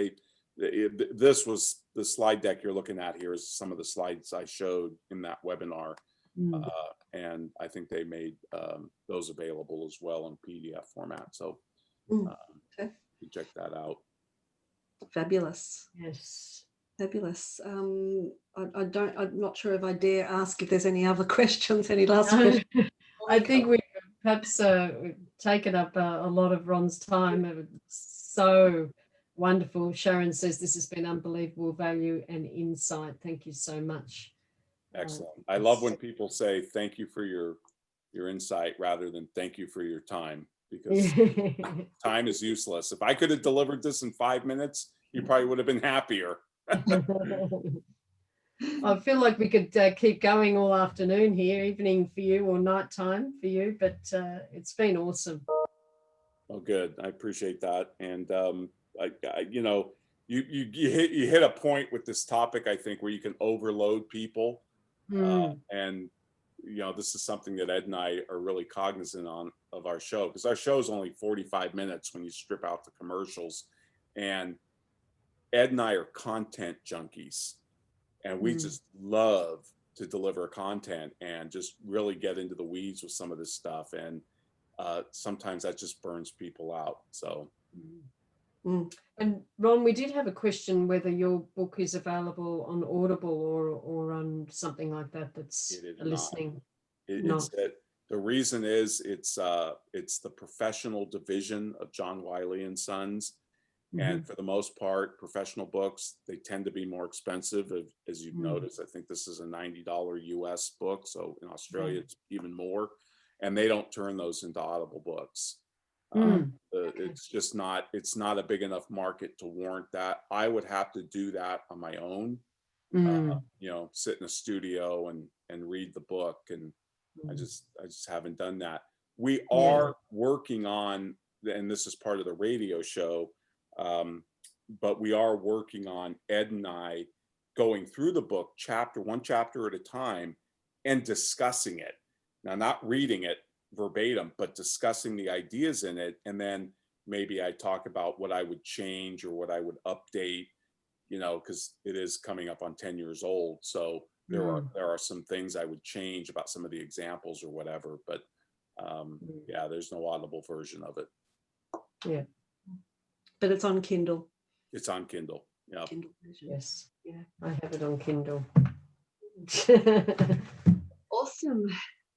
S2: this was the slide deck you're looking at here is some of the slides I showed in that webinar. And I think they made those available as well in PDF format. So
S3: Okay.
S2: you check that out.
S3: Fabulous.
S1: Yes.
S3: Fabulous. I'm not sure if I dare ask if there's any other questions, any last questions.
S1: I think we've perhaps taken up a lot of Ron's time. It was so wonderful. Sharon says this has been unbelievable value and insight. Thank you so much.
S2: Excellent. I love when people say thank you for your insight rather than thank you for your time, because time is useless. If I could have delivered this in 5 minutes, you probably would have been happier.
S1: I feel like we could keep going all afternoon here, evening for you or nighttime for you, but it's been awesome.
S2: Oh, good. I appreciate that. And you hit a point with this topic, I think, where you can overload people. And this is something that Ed and I are really cognizant of our show, because our show is only 45 minutes when you strip out the commercials. And Ed and I are content junkies, and we just love to deliver content and just really get into the weeds with some of this stuff. And sometimes that just burns people out. So.
S1: And Ron, we did have a question whether your book is available on Audible or on something like that. That's listening.
S2: The reason is it's the professional division of John Wiley and Sons. And for the most part, professional books, they tend to be more expensive, as you've noticed. I think this is a $90 US book. So in Australia, it's even more. And they don't turn those into Audible books. It's just it's not a big enough market to warrant that. I would have to do that on my own, sit in a studio and read the book. And I just haven't done that. We are working on, and this is part of the radio show, but we are working on, Ed and I, going through the book one chapter at a time and discussing it. Now, not reading it verbatim, but discussing the ideas in it. And then maybe I talk about what I would change or what I would update, because it is coming up on 10 years old. So there are some things I would change about some of the examples or whatever, but there's no Audible version of it.
S1: Yeah.
S3: But it's on Kindle.
S2: It's on Kindle. Yeah.
S3: Kindle version.
S1: Yes. Yeah. I have it on Kindle.
S3: Awesome.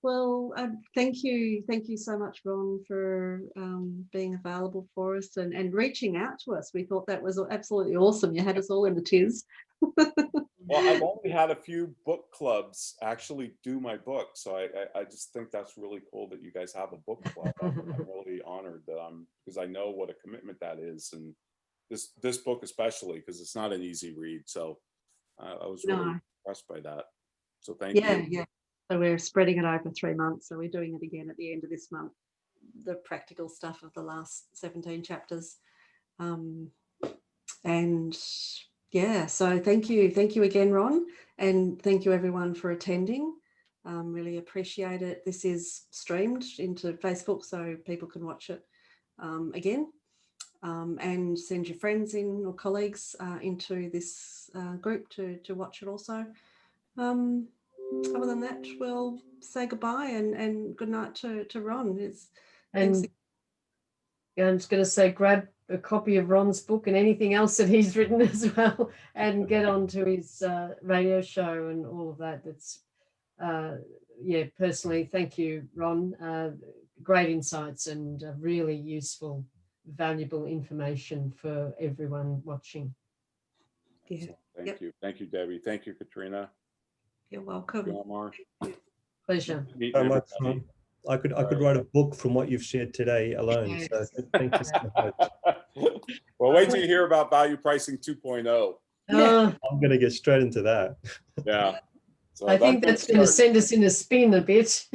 S3: Well, thank you so much, Ron, for being available for us and reaching out to us. We thought that was absolutely awesome. You had us all in the tiz.
S2: Well, I've only had a few book clubs actually do my book, so I just think that's really cool that you guys have a book club. I'm really honored that because I know what a commitment that is, and this book especially, because it's not an easy read. So I was really impressed by that. So thank
S3: Yeah,
S2: you.
S3: yeah. So we're spreading it over 3 months. So we're doing it again at the end of this month, the practical stuff of the last 17 chapters. And yeah, so thank you again, Ron, and thank you everyone for attending. Really appreciate it. This is streamed into Facebook so people can watch it again, and send your friends in or colleagues into this group to watch it also. Other than that, we'll say goodbye and good night to Ron.
S1: And I'm just going to say, grab a copy of Ron's book and anything else that he's written as well, and get on to his radio show and all of that. That's, yeah, personally, thank you, Ron. Great insights and really useful, valuable information for everyone watching.
S3: Yeah.
S2: So thank you. Thank you, Debbie. Thank you, Katrina.
S3: You're welcome.
S2: Thank you, Omar.
S1: Pleasure.
S2: Meet
S4: So much
S2: everybody.
S4: fun. I could write a book from what you've shared today alone.
S1: Yes.
S4: So thank you so much.
S2: Well, wait till you hear about value pricing 2.0.
S4: I'm going to get straight into that.
S2: Yeah. So
S1: I think that's going to send us in a spin a bit.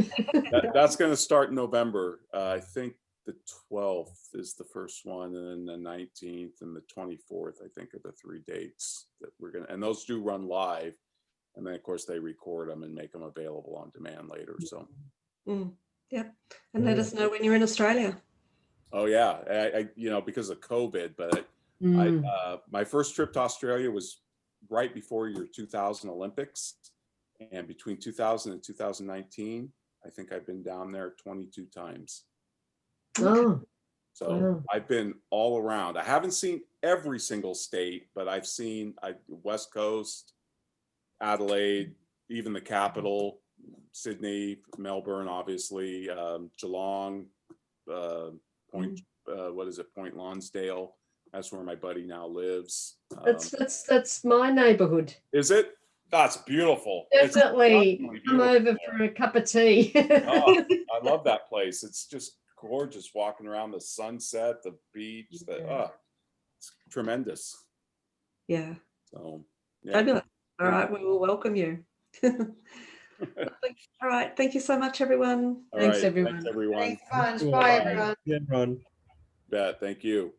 S2: that's going to start in November. I think the 12th is the first one, and then the 19th and the 24th, I think, are the 3 dates that we're going to, and those do run live. And then, of course, they record them and make them available on demand later. So,
S3: Yep. And let us know when you're in Australia.
S2: oh yeah, I you know, because of COVID, but my first trip to Australia was right before your 2000 Olympics, and between 2000 and 2019, I think I've been down there 22 times.
S1: Oh,
S2: So
S1: wow.
S2: I've been all around. I haven't seen every single state, but I've seen West Coast, Adelaide, even the capital, Sydney, Melbourne, obviously, Geelong, Point, what is it, Point Lonsdale. That's where my buddy now lives.
S1: That's my neighbourhood.
S2: Is it? That's beautiful.
S1: Definitely
S2: It's
S1: come over for a cup of tea.
S2: Oh, I love that place. It's just gorgeous walking around, the sunset, the beach, it's tremendous.
S3: Yeah.
S2: So yeah.
S3: Fabulous. All right, we will welcome you. All right, thank you so much, everyone.
S2: All
S1: Thanks,
S2: right.
S1: everyone.
S2: Thanks, everyone.
S6: Thanks a bunch. Bye, everyone.
S4: Yeah, Ron.
S2: Bet. Thank you.